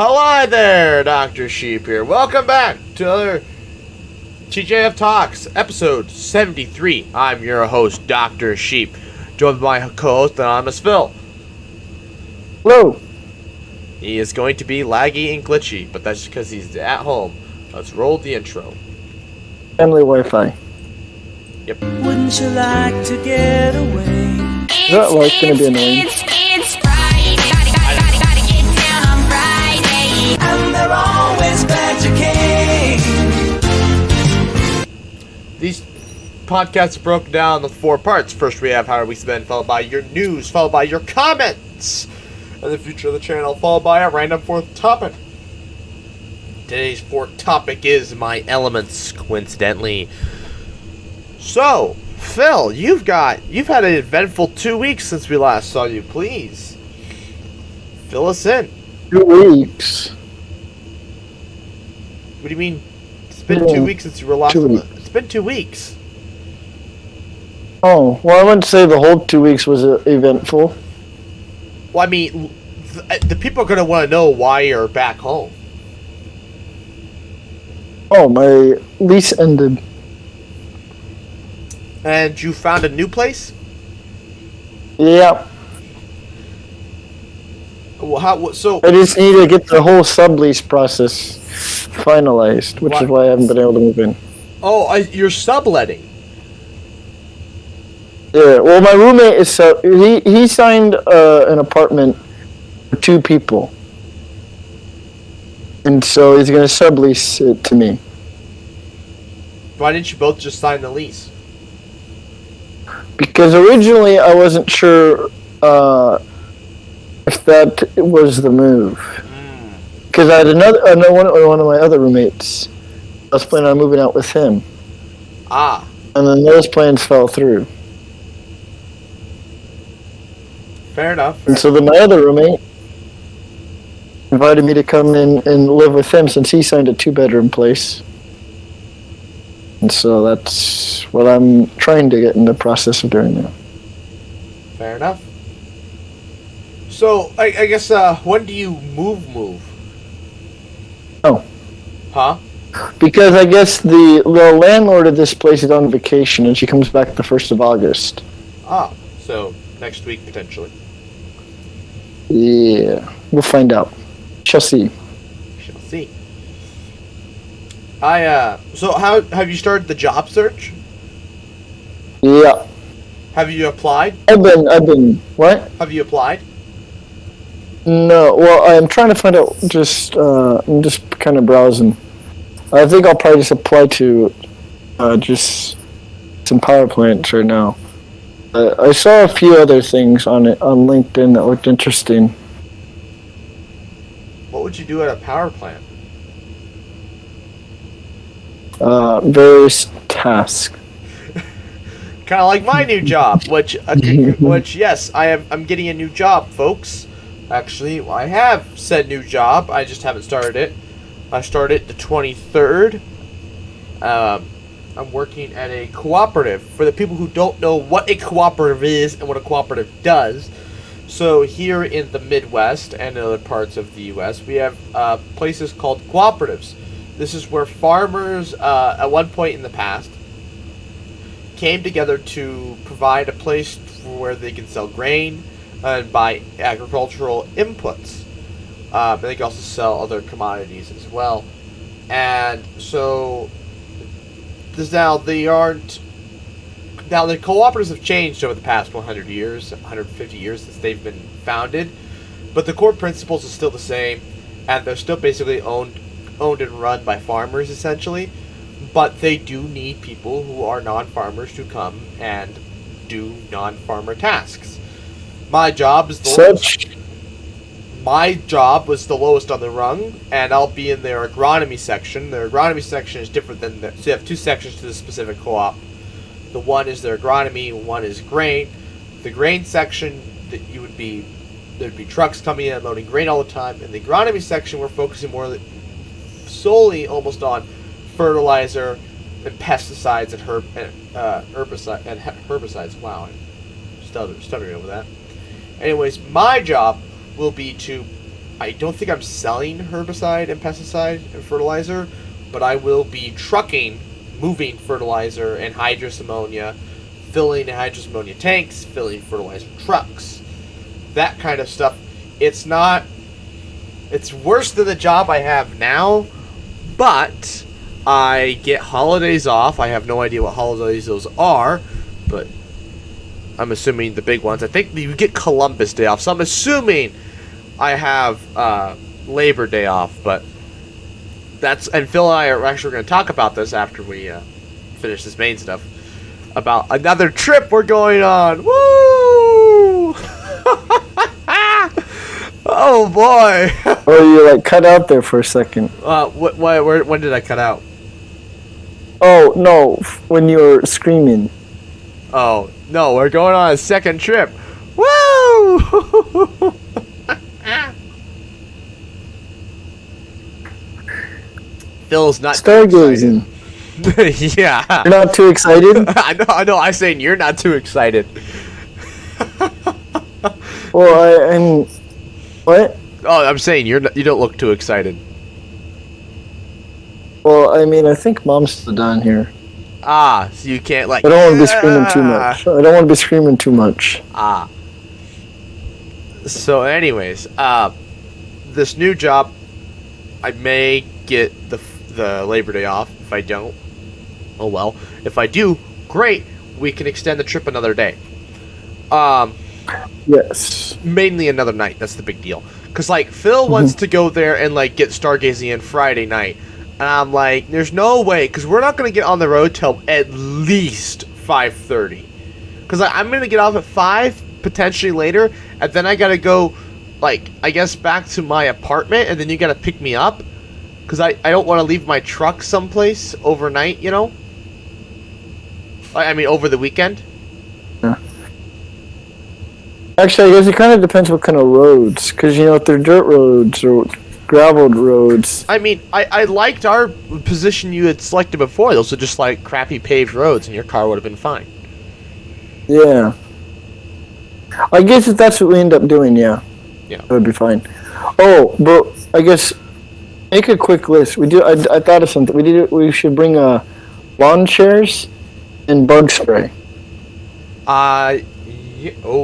Hello there, Dr. Sheep here. Welcome back to another TGIF Talks, episode 73. I'm your host, Dr. Sheep, joined by my co-host, Anonymous Phil. Hello. He is going to be laggy and glitchy, but that's because he's at home. Let's roll the intro. Family Wi-Fi. Yep. Wouldn't you like to get away? Is that like going to be annoying? It's Friday. Gotta get down on Friday. And they're always glad you came. These podcasts are broken down into 4 parts. First, we have How We Spend, followed by your news, followed by your comments, and the future of the channel, followed by a random 4th topic. Today's 4th topic is my elements, coincidentally. So, Phil, you've had an eventful 2 weeks since we last saw you. Please fill us in. 2 weeks. What do you mean? It's been 2 weeks since you were last. It's been 2 weeks. Oh, well, I wouldn't say the whole 2 weeks was eventful. Well, I mean, the people are going to want to know why you're back home. Oh, my lease ended. And you found a new place? Yeah. Well, so I just need to get the whole sublease process finalized, which is why I haven't been able to move in. Oh, you're subletting. Yeah, well, my roommate is he signed an apartment for 2 people. And so he's going to sublease it to me. Why didn't you both just sign the lease? Because originally I wasn't sure if that was the move. Because I had one of my other roommates. I was planning on moving out with him. Ah. And then those plans fell through. Fair enough. And so then my other roommate invited me to come in and live with him since he signed a 2-bedroom place. And so that's what I'm trying to get in the process of doing now. Fair enough. So, I guess, when do you move? Oh. Huh? Because I guess the landlord of this place is on vacation and she comes back the 1st of August. Ah, so next week, potentially. Yeah, we'll find out. Shall see. Shall see. So how have you started the job search? Yeah. Have you applied? I've been, what? Have you applied? No, well, I'm trying to find out, I'm just kind of browsing. I think I'll probably just apply to, just some power plants right now. I saw a few other things on LinkedIn that looked interesting. What would you do at a power plant? Various tasks. Kind of like my new job, which yes, I'm getting a new job, folks. Actually, I have said new job. I just haven't started it. I started the 23rd. I'm working at a cooperative. For the people who don't know what a cooperative is and what a cooperative does, so here in the Midwest and in other parts of the U.S., we have places called cooperatives. This is where farmers, at one point in the past, came together to provide a place where they can sell grain and buy agricultural inputs. And they can also sell other commodities as well. And so now the cooperatives have changed over the past 100 years, 150 years since they've been founded, but the core principles are still the same, and they're still basically owned and run by farmers essentially. But they do need people who are non-farmers to come and do non-farmer tasks. My job was the lowest on the rung, and I'll be in their agronomy section. Their agronomy section is different than so you have 2 sections to the specific co-op. The one is their agronomy, one is grain. The grain section, there'd be trucks coming in and loading grain all the time. In the agronomy section, we're focusing more solely almost on fertilizer and pesticides and herbicides. Wow, I'm stuttering over that. Anyways, my job will be to I don't think I'm selling herbicide and pesticide and fertilizer, but I will be trucking, moving fertilizer and hydrous ammonia, filling hydrous ammonia tanks, filling fertilizer trucks, that kind of stuff. It's worse than the job I have now, but I get holidays off. I have no idea what holidays those are, but I'm assuming the big ones. I think you get Columbus Day off, so I'm assuming I have Labor Day off, but and Phil and I are actually going to talk about this after we finish this main stuff, about another trip we're going on. Woo! Oh boy! Oh, you like cut out there for a second. When did I cut out? Oh no, when you were screaming. Oh no, we're going on a second trip. Woo! Phil's not Stargazing. Yeah. You're not too excited? I know. I'm saying you're not too excited. Well, I'm. What? Oh, I'm saying you don't look too excited. Well, I mean, I think Mom's still down here. Ah, so you can't like. I don't want to be screaming too much. I don't want to be screaming too much. Ah. So, anyways, this new job, I may get the Labor Day off. If I don't, oh well. If I do, great. We can extend the trip another day. Yes. Mainly another night. That's the big deal. Cause like Phil wants to go there and like get stargazing in Friday night, and I'm like, there's no way, cause we're not gonna get on the road till at least 5:30. Cause I'm gonna get off at 5, potentially later, and then I gotta go, like, I guess back to my apartment, and then you gotta pick me up. Because I don't want to leave my truck someplace overnight, you know? I mean, over the weekend. Yeah. Actually, I guess it kind of depends what kind of roads. Because, you know, if they're dirt roads or graveled roads. I mean, I liked our position you had selected before. Those are just, like, crappy paved roads, and your car would have been fine. Yeah. I guess if that's what we end up doing, yeah. Yeah. That would be fine. Oh, but I guess... Make a quick list. I thought of something. We should bring lawn chairs and bug spray. Yeah,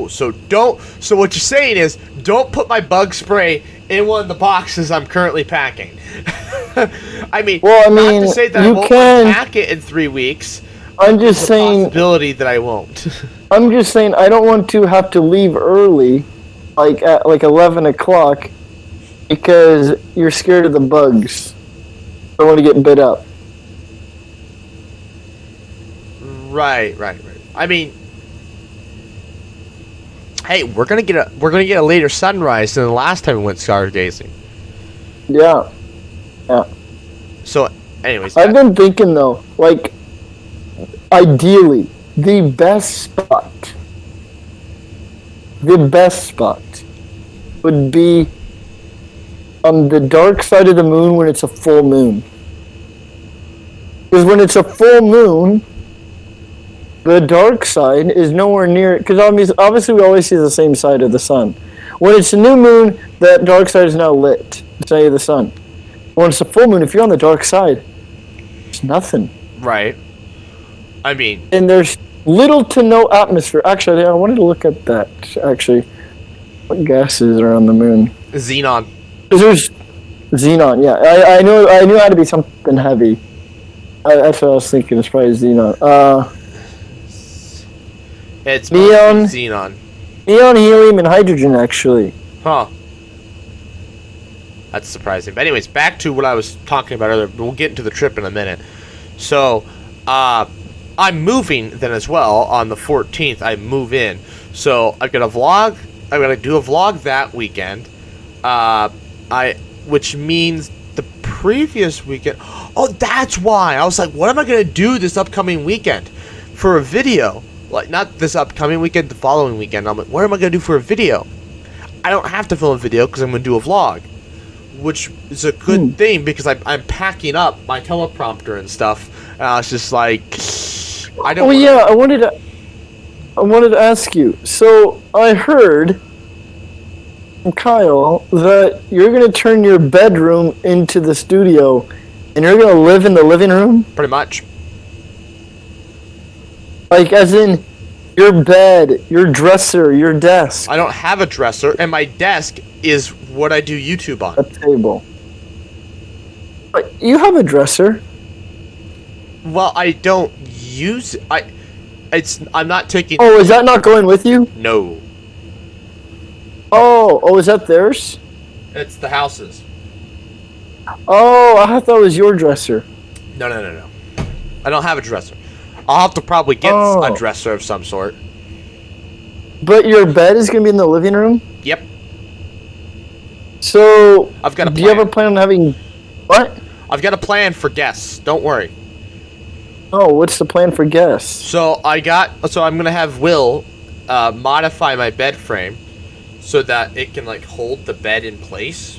so what you're saying is, don't put my bug spray in one of the boxes I'm currently packing. I mean, not to say that I won't unpack it in 3 weeks. I'm just saying. Possibility that I won't. I'm just saying I don't want to have to leave early, like at 11 o'clock. Because you're scared of the bugs. I don't want to get bit up. Right. I mean, hey, we're gonna get a later sunrise than the last time we went stargazing. Yeah. So, anyways, I've been thinking though, like, ideally, the best spot would be on the dark side of the moon when it's a full moon. Because when it's a full moon, the dark side is nowhere near it. Because obviously we always see the same side of the sun. When it's a new moon, that dark side is now lit. The side of the sun. When it's a full moon, if you're on the dark side, there's nothing. Right. I mean... And there's little to no atmosphere. Actually, I wanted to look at that, actually. What gases are on the moon? Xenon. There's xenon, yeah. I knew it had to be something heavy. That's what I was thinking. It's probably xenon. It's neon, xenon. Neon, helium, and hydrogen, actually. Huh. That's surprising. But anyways, back to what I was talking about earlier. We'll get into the trip in a minute. So, I'm moving then as well. On the 14th, I move in. So, I've got a vlog. I'm going to do a vlog that weekend. Which means the previous weekend. Oh, that's why. I was like, what am I going to do this upcoming weekend for a video? Like, not this upcoming weekend, the following weekend. I'm like, what am I going to do for a video? I don't have to film a video because I'm going to do a vlog. Which is a good thing because I'm packing up my teleprompter and stuff. And it's just like, I don't. Oh yeah, I wanted to. I wanted to ask you. So I heard Kyle, that you're gonna turn your bedroom into the studio, and you're gonna live in the living room? Pretty much. Like, as in, your bed, your dresser, your desk, I don't have a dresser, and my desk is what I do YouTube a on. table. But you have a dresser. Well, I don't use it. I'm not taking. Oh, is that not going with you? No. Oh, is that theirs? It's the house's. Oh, I thought that was your dresser. No. I don't have a dresser. I'll have to probably get Oh. a dresser of some sort. But your bed is gonna be in the living room? Yep. So, I've got a do you have a plan. plan on having... What? I've got a plan for guests. Don't worry. Oh, what's the plan for guests? So I'm gonna have Will modify my bed frame so that it can like hold the bed in place,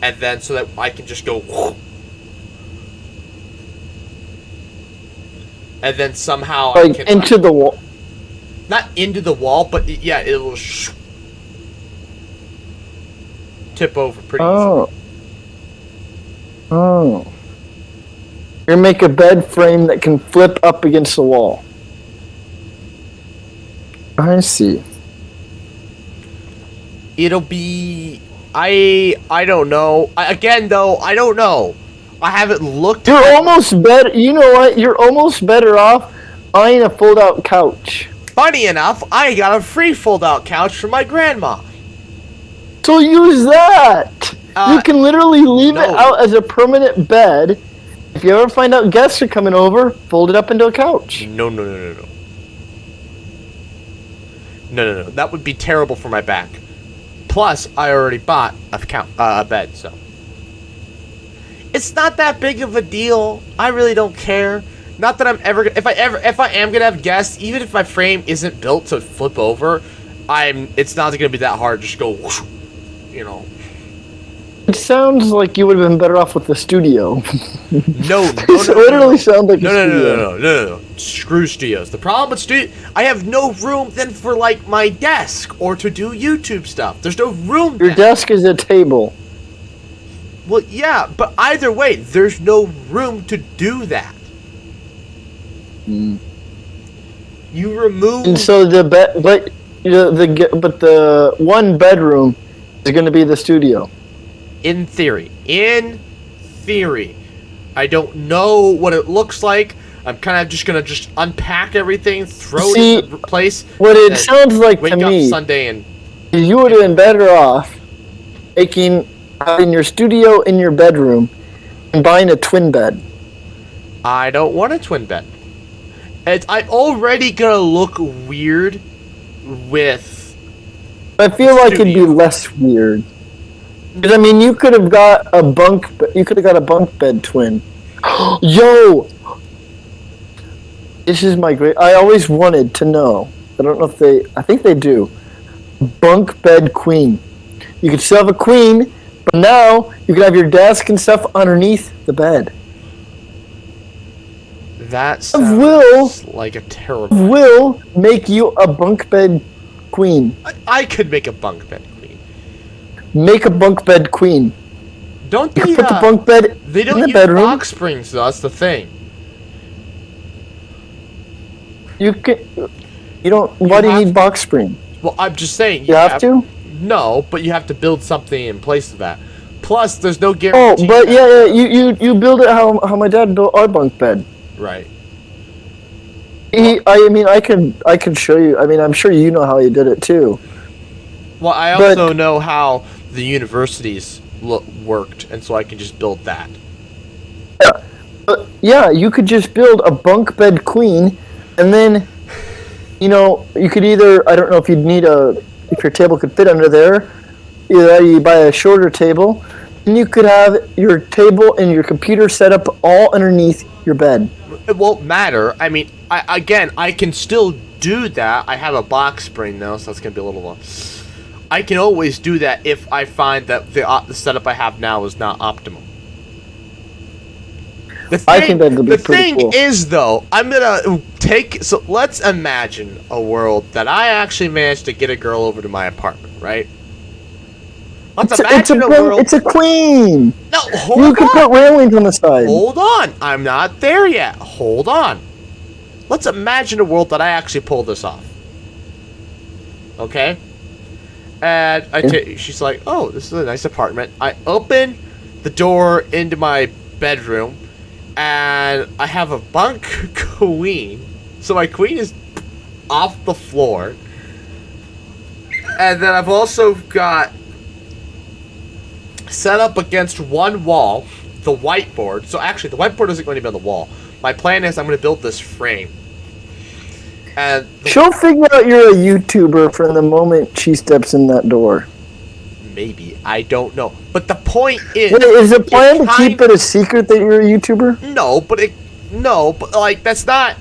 and then so that I can just go, and then somehow I Like, can into the wall? not into the wall, but yeah, it'll tip over pretty easily. Oh. Oh. You make a bed frame that can flip up against the wall. I see. It'll be I don't know. Again though, I don't know. I haven't looked. You're almost better. You know what? You're almost better off buying a fold-out couch. Funny enough, I got a free fold-out couch from my grandma. So use that. You can literally leave it no. out as a permanent bed. If you ever find out guests are coming over, fold it up into a couch. No. No. That would be terrible for my back. Plus, I already bought a bed, so it's not that big of a deal. I really don't care. Not that I'm ever. If I am gonna have guests, even if my frame isn't built to flip over, It's not gonna be that hard. Just go, whoosh, you know. It sounds like you would have been better off with the studio. No, It literally sounds like a studio. no. Screw studios. The problem with studio, I have no room then for like my desk or to do YouTube stuff. There's no room. Your then. desk is a table. Well, yeah, but either way, there's no room to do that. You remove. And so the bed, but the one bedroom is going to be the studio. In theory, I don't know what it looks like. I'm kind of just gonna unpack everything, throw it in place. What it and sounds like wake to up me, Sunday and you would have been better off having your studio in your bedroom and buying a twin bed. I don't want a twin bed. I'm already gonna look weird with. I feel like it'd be studio. less weird. Because I mean, you could have got a bunk bed twin. Yo, this is my great. I always wanted to know. I don't know if I think they do. Bunk bed queen. You could still have a queen, but now you can have your desk and stuff underneath the bed. That sounds Will. like a terrible. Will make you a bunk bed queen. I could make a bunk bed queen. Make a bunk bed queen. Don't You they? can put the bunk bed They in don't the use bedroom. box springs, though. That's the thing. You can. You don't. Why do you have- need box spring? Well, I'm just saying. You have to. No, but you have to build something in place of that. Plus, there's no Oh, guarantee. but that- you build it how my dad built our bunk bed. Right. I could show you. I mean, I'm sure you know how he did it too. Well, I But- also know how the universities worked, and so I can just build that. But yeah, you could just build a bunk bed queen, and then, you could either, I don't know if you'd need if your table could fit under there, either you buy a shorter table, and you could have your table and your computer set up all underneath your bed. It won't matter. I mean, I can still do that. I have a box spring though, so that's gonna be a little. I can always do that if I find that the setup I have now is not optimal. I think that'd be the pretty thing cool. is, though, I'm gonna so let's imagine a world that I actually managed to get a girl over to my apartment, right? Let's It's imagine a world. it's a queen. No, hold You on. could put railings on the side. Hold on. I'm not there yet. Hold on. Let's imagine a world that I actually pull this off. Okay? And she's like, oh, this is a nice apartment. I open the door into my bedroom, and I have a bunk queen. So my queen is off the floor. And then I've also got set up against one wall the whiteboard. So actually, the whiteboard isn't going to be on the wall. My plan is I'm going to build this frame. And She'll figure out you're a YouTuber from the moment she steps in that door. maybe, I don't know. But the point is, Wait, is the plan to kind- keep it a secret that you're a YouTuber? No, but like that's not.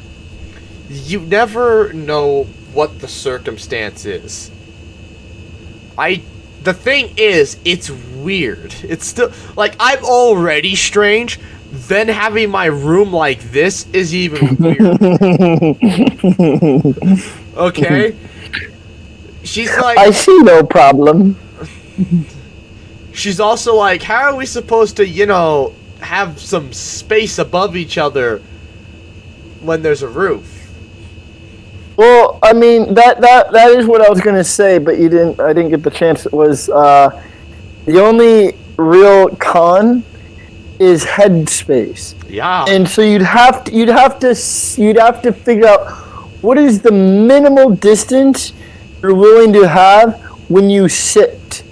You never know what the circumstance is. The thing is, it's weird. It's still like I'm already strange. Then having my room like this is even weird. Okay? She's like, I see no problem. she's also like, how are we supposed to, have some space above each other when there's a roof? Well, I mean that is what I was gonna say, but I didn't get the chance. It was the only real con is head space, Yeah. and so you'd have to figure out what is the minimal distance you're willing to have when you sit,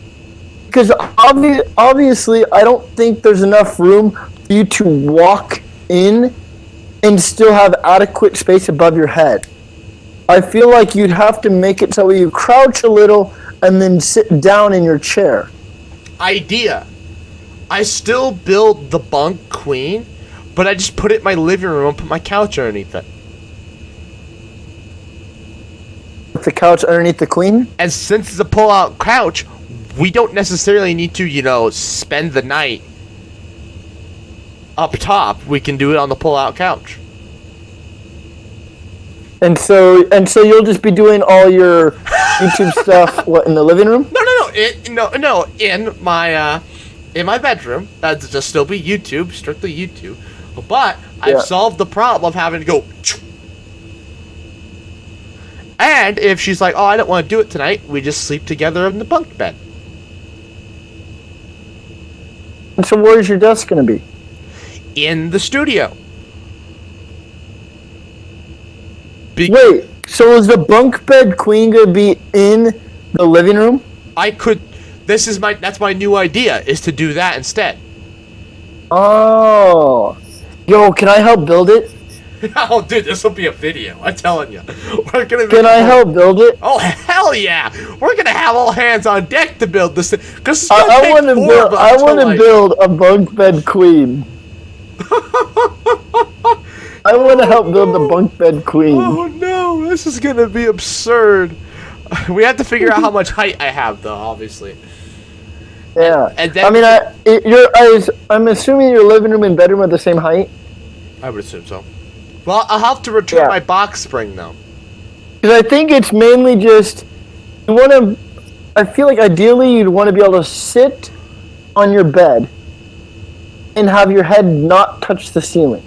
because obviously I don't think there's enough room for you to walk in and still have adequate space above your head. I feel like you'd have to make it so you crouch a little and then sit down in your chair. Idea. I still build the bunk queen, but I just put it in my living room and put my couch underneath it. With the couch underneath the queen? And since it's a pull-out couch, we don't necessarily need to, spend the night up top. We can do it on the pull-out couch. And so you'll just be doing all your YouTube stuff in the living room? No. In my bedroom, that'd just still be YouTube, strictly YouTube. But I've solved the problem of having to go. And if she's like, oh, I don't want to do it tonight, we just sleep together in the bunk bed. And so where's your desk going to be? In the studio. Wait, so is the bunk bed queen going to be in the living room? That's my new idea, is to do that instead. Oh. Yo, can I help build it? Oh, dude, this will be a video. I'm telling you. Can I help build it? Oh, hell yeah! We're gonna have all hands on deck to build this thing. Because I want to build a bunk bed queen. I want to help build the bunk bed queen. Oh no, this is gonna be absurd. We have to figure out how much height I have, though. Obviously. Yeah. And then, I mean, I'm assuming your living room and bedroom are the same height. I would assume so. Well, I'll have to return my box spring, though. Because I think it's mainly just you want to. I feel like ideally you'd want to be able to sit on your bed and have your head not touch the ceiling.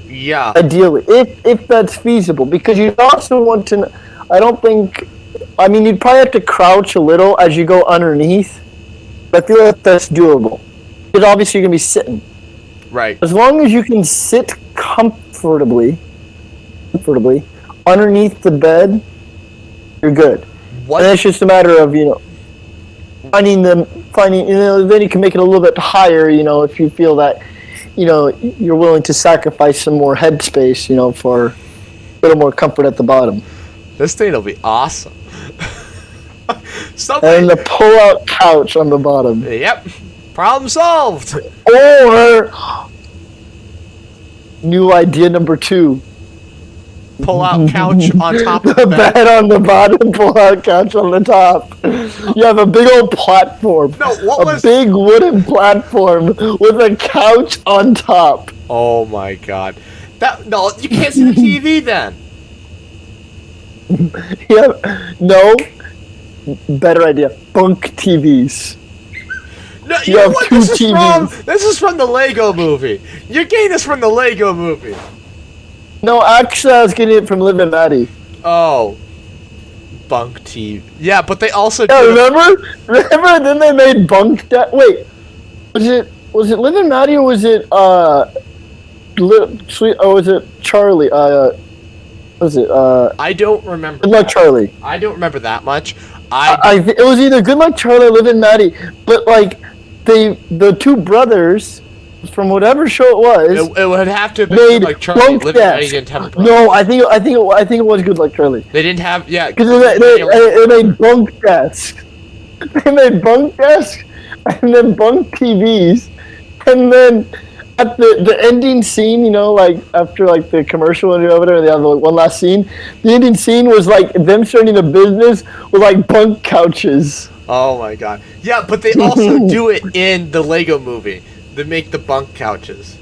Yeah. Ideally, if that's feasible, because you also want to. I don't think. I mean, you'd probably have to crouch a little as you go underneath. But I feel like that's doable. Because obviously you're gonna be sitting. Right. As long as you can sit comfortably underneath the bed, you're good. What? And it's just a matter of finding. Then you can make it a little bit higher. If you feel that, you're willing to sacrifice some more head space. For a little more comfort at the bottom. This thing will be awesome. And the pull-out couch on the bottom. Yep. Problem solved. Or new idea number 2. Pull-out couch on top of The the bed. bed on the bottom, pull-out couch on the top. You have a big old platform. No, what was... big wooden platform with a couch on top. Oh my god. No, you can't see the TV then. Yeah, no. better idea. Bunk TVs. No, You you know have what? two This is from the Lego movie. You're getting this from the Lego movie. No, actually, I was getting it from Liv and Maddie. Oh. Bunk TV. Yeah, but they also Yeah, did remember? Then they made bunk. Wait, was it Liv and Maddie or was it was it Charlie? Was it I don't remember. Good Luck Charlie? I don't remember that much. It was either Good Luck Charlie or Liv and Maddie, but like the two brothers from whatever show it was. It would have to have been made like Charlie. bunk Living desks. didn't have a brother. No, I think it was Good Luck Charlie. They didn't have Because they made bunk desks. They made bunk desks and then bunk TVs, and then at the ending scene, you know, like after like the commercial and whatever, they have like one last scene. The ending scene was like them starting a business with like bunk couches. Oh my god. Yeah, but they also do it in the Lego movie. They make the bunk couches.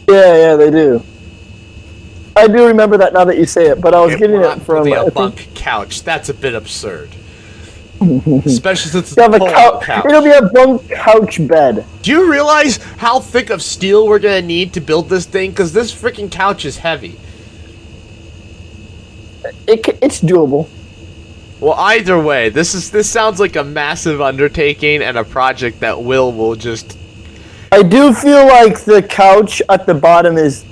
Yeah, they do. I do remember that now that you say it, but I was getting it from a bunk couch. That's a bit absurd. Especially since it's a a couch. It'll be a bunk couch bed. Do you realize how thick of steel we're gonna need to build this thing? Because this freaking couch is heavy. It's doable. Well, either way, this sounds like a massive undertaking and a project that will just. I do feel like the couch at the bottom is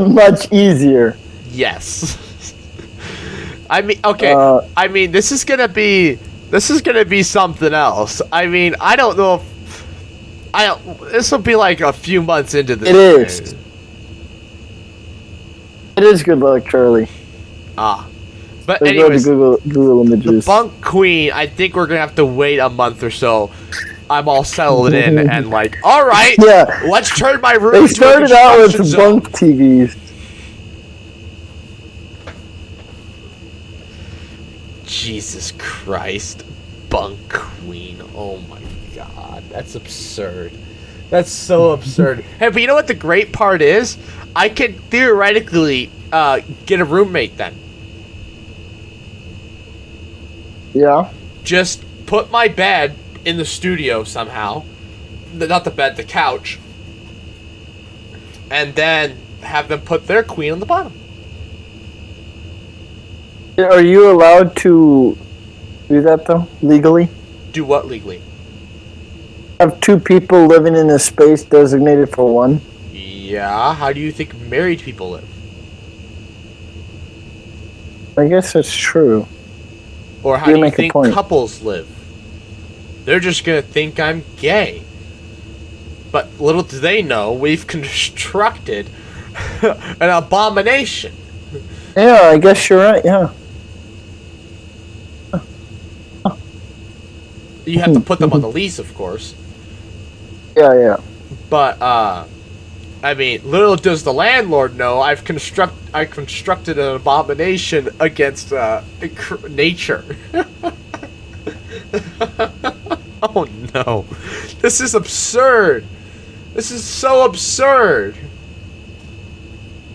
much easier. Yes. I mean, okay. I mean, this is gonna be something else. I mean, I don't know if this will be like a few months into this. It is. It is Good Luck Charlie. But Let's anyways, go to Google Images. the Bunk Queen. I think we're gonna have to wait a month or so. I'm all settled in and like, all right, Yeah. let's turn my room. They into a started out with construction zone. bunk TVs. Jesus Christ, Bunk Queen. Oh my god, that's absurd. That's so absurd. Hey, but you know what the great part is? I could theoretically get a roommate then. Yeah. Just put my bed in the studio somehow. Not the bed, the couch. And then have them put their queen on the bottom. Are you allowed to do that though, legally? Do what legally? Have two people living in a space designated for one? Yeah, how do you think married people live? I guess that's true. Or how You do you make a think point. couples live? They're just gonna think I'm gay. But little do they know, we've constructed an abomination. Yeah, I guess you're right, yeah. You have to put them on the lease, of course. Yeah. But, I mean, little does the landlord know, I constructed an abomination against nature. Oh no. This is absurd. This is so absurd.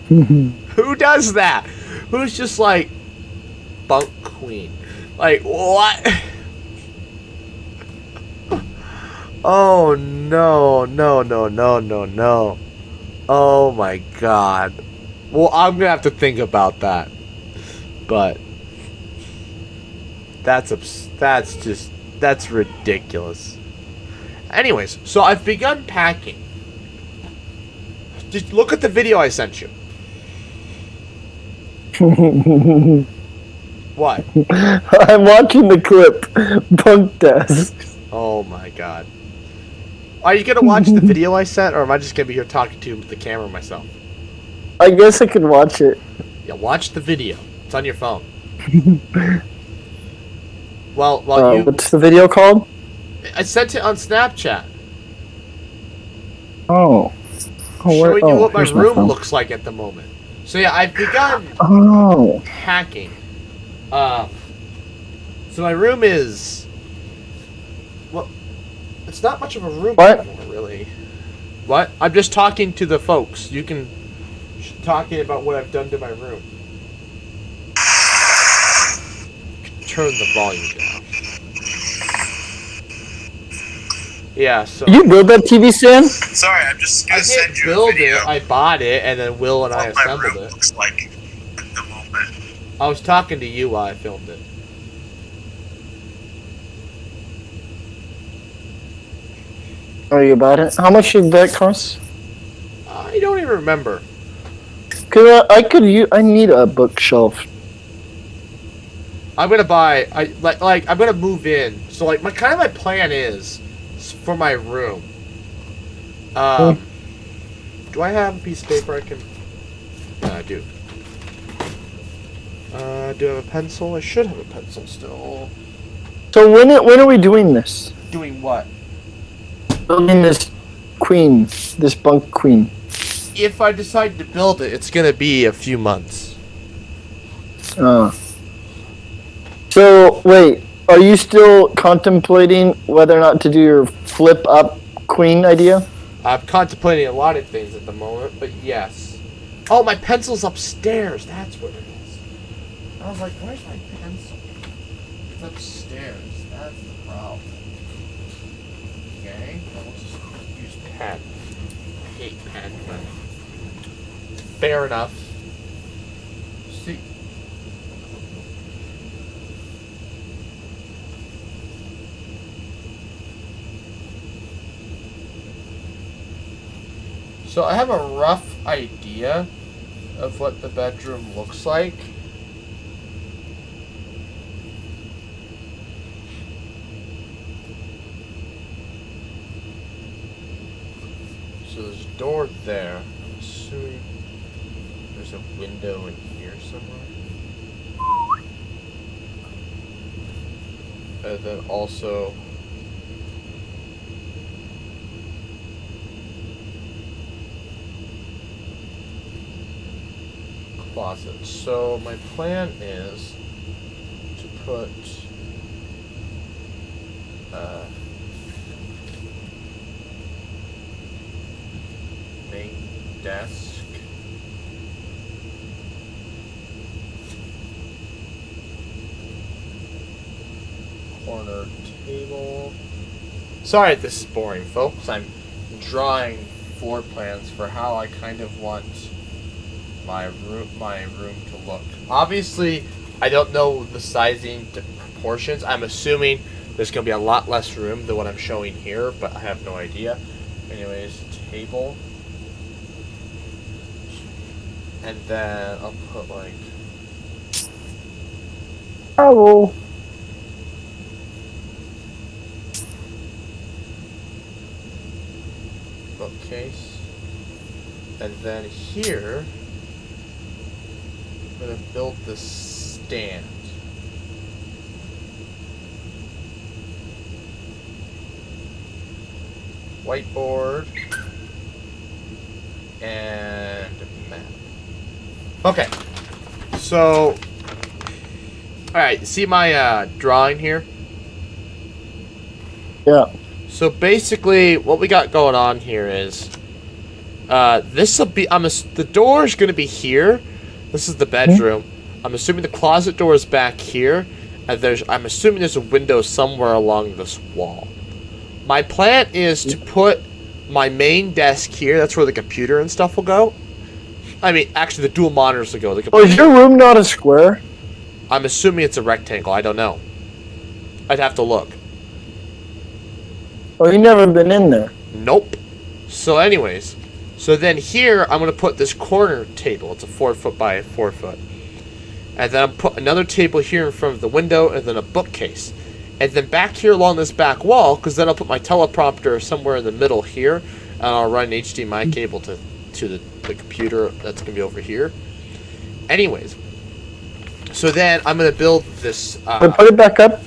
Who does that? Who's just like, Bunk Queen? Like, what? Oh no. Oh my god. Well, I'm gonna have to think about that. But that's ridiculous. Anyways, so I've begun packing. Just look at the video I sent you. What? I'm watching the clip. Bunk desks. Oh my god. Are you gonna watch the video I sent, or am I just gonna be here talking to the camera myself? I guess I could watch it. Yeah, watch the video. It's on your phone. Well, What's the video called? I sent it on Snapchat. Showing You what my room looks like at the moment. So yeah, I've begun hacking. So my room is, well, it's not much of a room anymore, really. What? I'm just talking to the folks. You can talking about what I've done to my room. turn the volume down. Yeah, so Did you build that TV stand? Sorry, I'm just I gonna didn't send you a build video it. I bought it, and then Will and I of what my assembled room it. looks like at the moment. I was talking to you while I filmed it. Are you about it? How much did that cost? I don't even remember. Cause I could use. I need a bookshelf. I'm gonna buy. I'm gonna move in. So like my plan is for my room. Do I have a piece of paper I can? Yeah, I do. Do I have a pencil? I should have a pencil still. So when are we doing this? Doing what? Building this queen, this bunk queen. If I decide to build it, it's gonna be a few months. So wait, are you still contemplating whether or not to do your flip up queen idea? I'm contemplating a lot of things at the moment, but yes. Oh, my pencil's upstairs. That's what it is. I was like, where's my pencil? It's upstairs. That's the problem. Okay, well, we'll just use pen. I hate pen, but fair enough. See. So I have a rough idea of what the bedroom looks like. So there's a door there. I'm assuming there's a window in here somewhere. And then also closet. So my plan is to put main desk, corner table. Sorry if this is boring, folks. I'm drawing floor plans for how I kind of want my room to look. Obviously, I don't know the sizing proportions. I'm assuming there's going to be a lot less room than what I'm showing here, but I have no idea. Anyways, table. And then I'll put like Oh. bookcase. And then here I'm gonna build this stand. Whiteboard and map. Okay, so alright, see my drawing here? Yeah. So basically what we got going on here is this will be the door is gonna be here. This is the bedroom. I'm assuming the closet door is back here, and I'm assuming there's a window somewhere along this wall. My plan is to put my main desk here. That's where the computer and stuff will go. I mean, actually, the dual monitors will go. Oh, is your room not a square? I'm assuming it's a rectangle. I don't know. I'd have to look. Oh, you never been in there. Nope. So anyways, so then here I'm going to put this corner table. It's a 4 foot by 4 foot. And then I'll put another table here in front of the window, and then a bookcase. And then back here along this back wall, because then I'll put my teleprompter somewhere in the middle here, and I'll run an HDMI cable to the computer that's going to be over here. Anyways, so then I'm going to build this... Put it back up.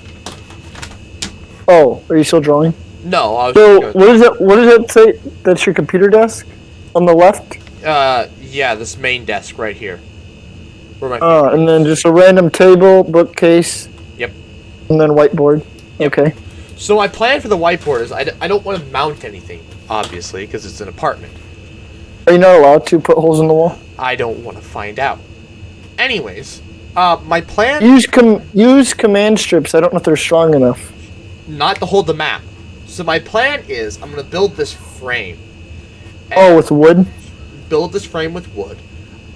Oh, are you still drawing? No, I was So, just what does it say? That's your computer desk? On the left? yeah, this main desk right here. Where my And then just a random table, bookcase. Yep. And then whiteboard. Yep. Okay. So my plan for the whiteboard is I don't want to mount anything, obviously, because it's an apartment. Are you not allowed to put holes in the wall? I don't want to find out. Anyways, My plan, Use command strips. I don't know if they're strong enough. not to hold the map. So my plan is I'm gonna build this frame. Oh, with wood. Build this frame with wood.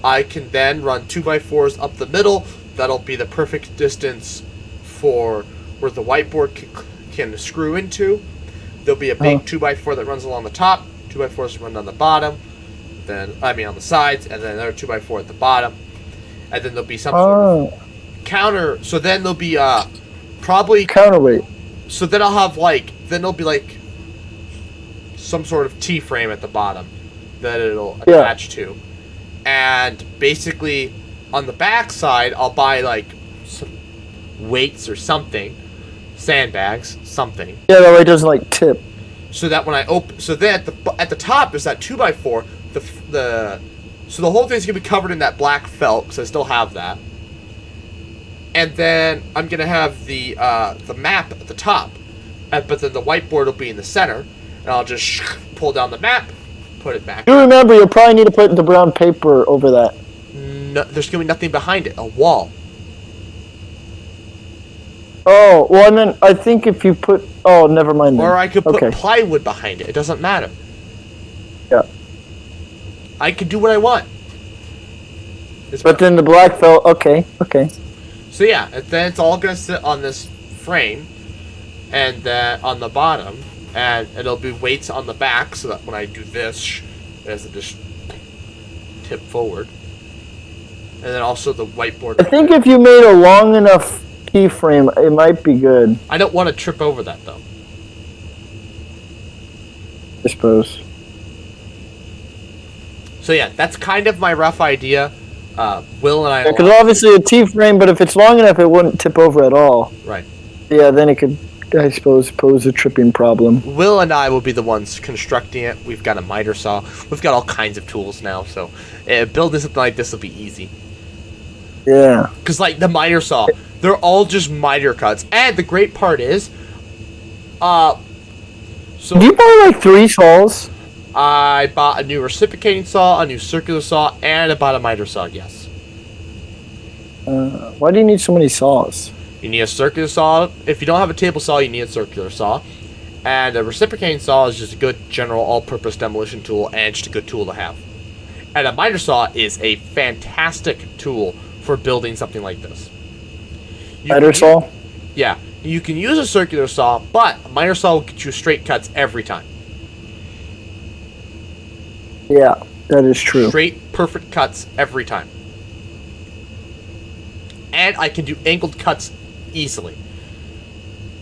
I can then run 2x4s up the middle. That'll be the perfect distance for where the whiteboard can screw into. There'll be a big 2x4 that runs along the top. 2x4s run on the bottom. On the sides, and then another 2x4 at the bottom. And then there'll be some sort of counter. So then there'll be probably counterweight. So then I'll have there'll be some sort of T-frame at the bottom that it'll attach to. And basically, on the back side, I'll buy some weights or something, sandbags, something. Yeah, that way it doesn't tip. So that when I open, so then at the top there's that 2x4. So the whole thing's gonna be covered in that black felt because I still have that. And then I'm gonna have the map at the top, but then the whiteboard will be in the center, and I'll just pull down the map, put it back. You remember, you'll probably need to put the brown paper over that. No, there's gonna be nothing behind it. A wall. Oh, well, I think if you put... Oh, never mind then. Or I could put plywood behind it. It doesn't matter. Yeah. I can do what I want. But then the black felt... Okay. So yeah, and then it's all gonna sit on this frame, and then on the bottom, and it'll be weights on the back, so that when I do this, it doesn't just tip forward. And then also the whiteboard. I think if you made a long enough keyframe, it might be good. I don't want to trip over that though. I suppose. So yeah, that's kind of my rough idea. Will and I. Because obviously a T-frame, but if it's long enough, it wouldn't tip over at all. Right. Yeah, then it could, I suppose, pose a tripping problem. Will and I will be the ones constructing it. We've got a miter saw. We've got all kinds of tools now, so building something like this will be easy. Yeah. Because the miter saw, they're all just miter cuts. And the great part is, so Did you buy 3 saws? I bought a new reciprocating saw, a new circular saw, and I bought a miter saw, yes. Why do you need so many saws? You need a circular saw. If you don't have a table saw, you need a circular saw. And a reciprocating saw is just a good general all-purpose demolition tool, and just a good tool to have. And a miter saw is a fantastic tool for building something like this. Miter saw? Yeah. You can use a circular saw, but a miter saw will get you straight cuts every time. Yeah, that is true. Straight, perfect cuts every time. And I can do angled cuts easily.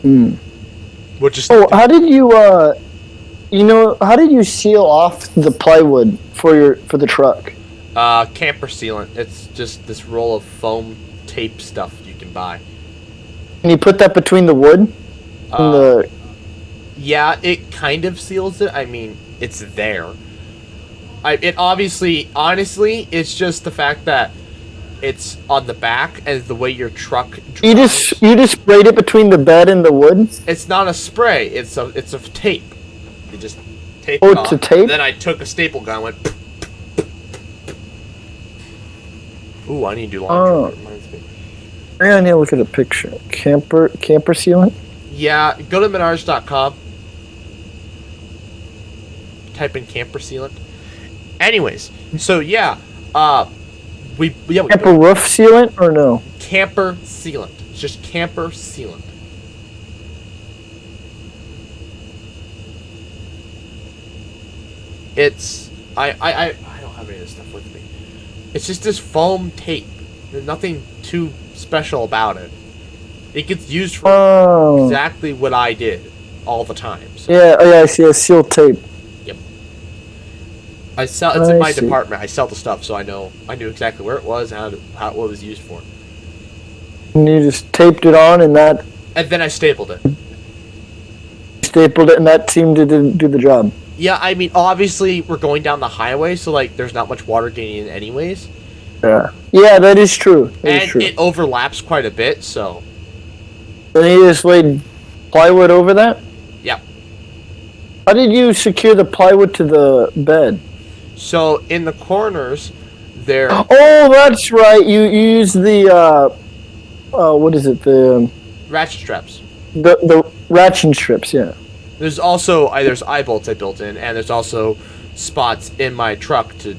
Which is... Oh, how did you, how did you seal off the plywood for the truck? Camper sealant. It's just this roll of foam tape stuff you can buy. Can you put that between the wood and the... Yeah, it kind of seals it. I mean, it's there. It obviously, honestly, it's just the fact that it's on the back and the way your truck drives. You just sprayed it between the bed and the wood? It's not a spray. It's a tape. You just tape Oh, it it's off. a tape? Then I took a staple gun and went... Ooh, I need to do laundry. That reminds me. Yeah, I need to look at a picture. Camper sealant? Yeah, go to Menards.com. Type in camper sealant. Anyways, so yeah, Camper roof sealant or no? Camper sealant. It's just camper sealant. It's I don't have any of this stuff with me. It's just this foam tape. There's nothing too special about it. It gets used for exactly what I did all the time. So. Yeah, I see a seal tape. Yep. It's in my department. I sell the stuff, so I knew exactly where it was and what it was used for. And you just taped it on, and then I stapled it. Stapled it, and that seemed to do the job. Yeah, I mean, obviously we're going down the highway, so there's not much water getting in anyways. Yeah, that is true. It overlaps quite a bit, so. And you just laid plywood over that? Yep. How did you secure the plywood to the bed? So in the corners, They're Oh, that's right. You use the what is it? ratchet straps. The ratchet strips. Yeah. There's also there's eye bolts I built in, and there's also spots in my truck to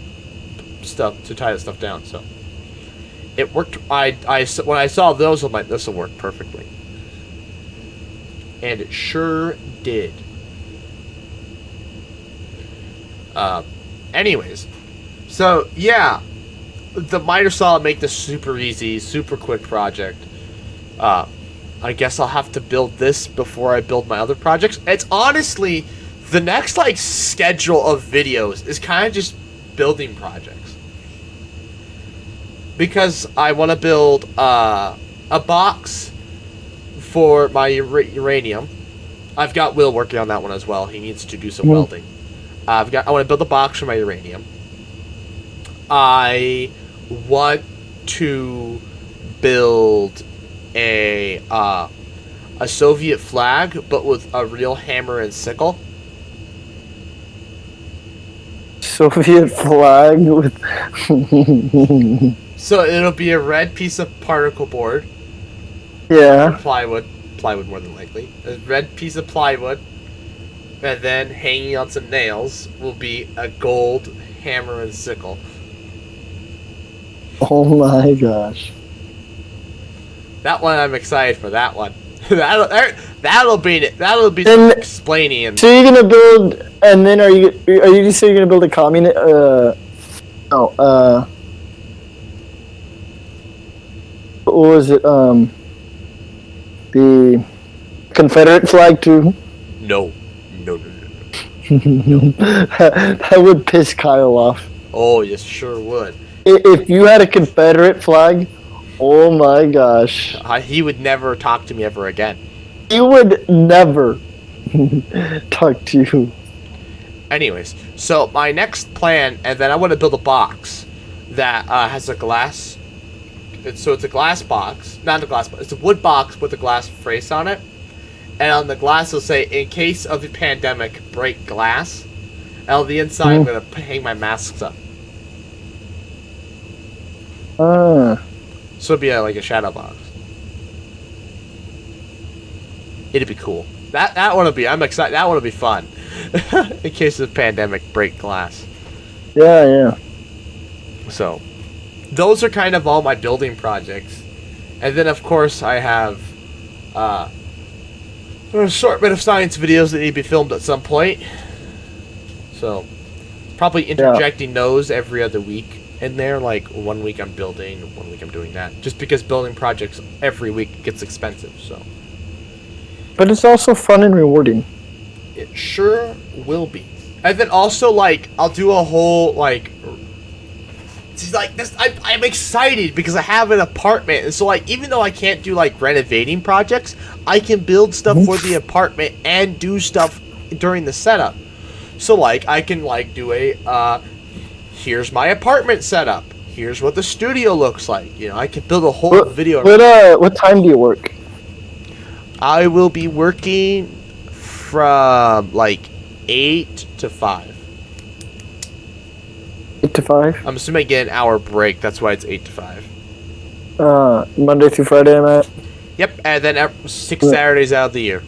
tie that stuff down. So it worked. When I saw those, I'm like, this will work perfectly, and it sure did. Anyways, so yeah, the miter saw make this super easy, super quick project. I guess I'll have to build this before I build my other projects. It's honestly the next schedule of videos is kind of just building projects, because I want to build a box for my uranium. I've got Will working on that one as well. He needs to do some welding. I want to build a box for my uranium. I want to build a Soviet flag, but with a real hammer and sickle. Soviet flag with. So it'll be a red piece of particle board. Yeah. Plywood more than likely. A red piece of plywood, and then hanging on some nails will be a gold hammer and sickle. Oh my gosh. That one I'm excited for. That one. that'll be Then- explaining. And So you're gonna build, and then are you just saying you're gonna build a communist? What was it? The Confederate flag too. no. That would piss Kyle off. Oh, yes, sure would. If you had a Confederate flag, oh my gosh, He would never talk to me ever again. he would never talk to you. Anyways, so my next plan, and then I want to build a box that has a glass. It's a glass box, not a glass box. It's a wood box with a glass face on it, and on the glass it'll say, "In case of the pandemic, break glass." And on the inside, I'm gonna hang my masks up. So it'll be like a shadow box. It'd be cool. That one will be. I'm excited. That one will be fun. In case of the pandemic, break glass. Yeah. So, those are kind of all my building projects. And then, of course, I have an assortment of science videos that need to be filmed at some point. So, probably interjecting those every other week in there. Like, 1 week I'm building, 1 week I'm doing that. Just because building projects every week gets expensive, so. But it's also fun and rewarding. It sure will be. And then also, I'll do a whole, this. I'm excited because I have an apartment, and so even though I can't do renovating projects, I can build stuff for the apartment and do stuff during the setup. So I can do a here's my apartment setup. Here's what the studio looks like. I can build a whole video. What time do you work? I will be working from 8 to 5. 8 to 5? I'm assuming I get an hour break. That's why it's 8 to 5. Monday through Friday, I'm at. Yep, and then 6 Saturdays out of the year.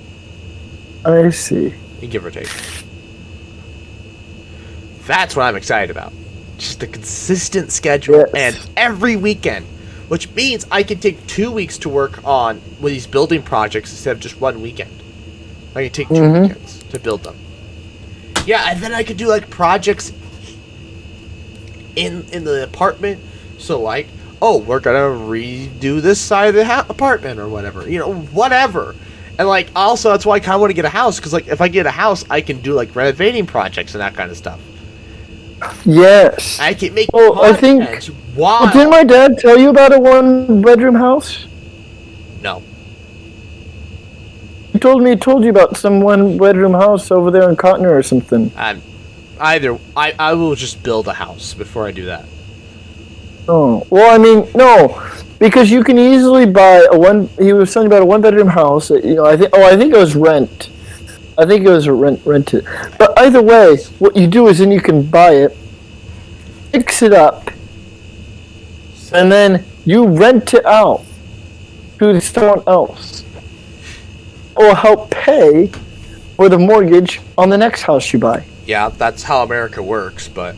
I see. Give or take. That's what I'm excited about. Just a consistent schedule, and every weekend. Which means I can take 2 weeks to work on these building projects instead of just 1 weekend. I can take 2 weekends to build them. Yeah, and then I could do projects in the apartment. So we're gonna redo this side of the apartment or whatever. Whatever. And also that's why I kind of want to get a house, because if I get a house, I can do renovating projects and that kind of stuff. Yes. I can make. I think. Wow. Didn't my dad tell you about a 1-bedroom house? No. He told you about some 1-bedroom house over there in Cotton or something. I will just build a house before I do that. Oh, well, I mean, no, because you can easily buy he was telling about a 1-bedroom house. I think it was rent. I think it was rented. But either way, what you do is then you can buy it, fix it up, and then you rent it out to someone else, or help pay for the mortgage on the next house you buy. Yeah, that's how America works, but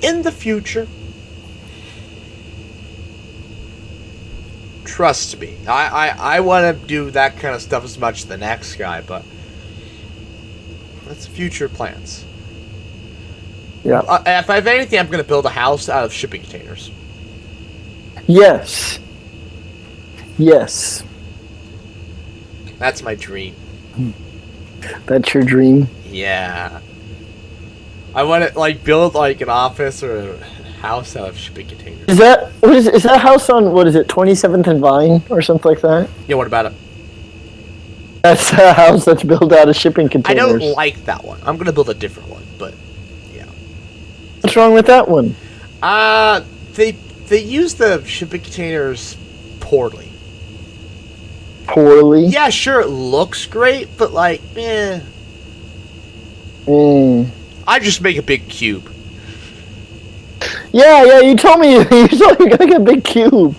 in the future, trust me, I want to do that kind of stuff as much as the next guy, but that's future plans. Yeah. If I have anything, I'm going to build a house out of shipping containers. Yes. Yes. That's my dream. That's your dream. Yeah. I want to like build like an office or a house out of shipping containers. Is that house on, what is it, 27th and Vine or something like that? Yeah, what about it? That's a house that's built out of shipping I containers. don't like that one. I'm going to build a different one, but yeah. What's wrong with that one? They use the shipping containers poorly. Poorly? Yeah, sure, it looks great, but like, eh. I just make a big cube. Yeah, you told me you're gonna get a big cube.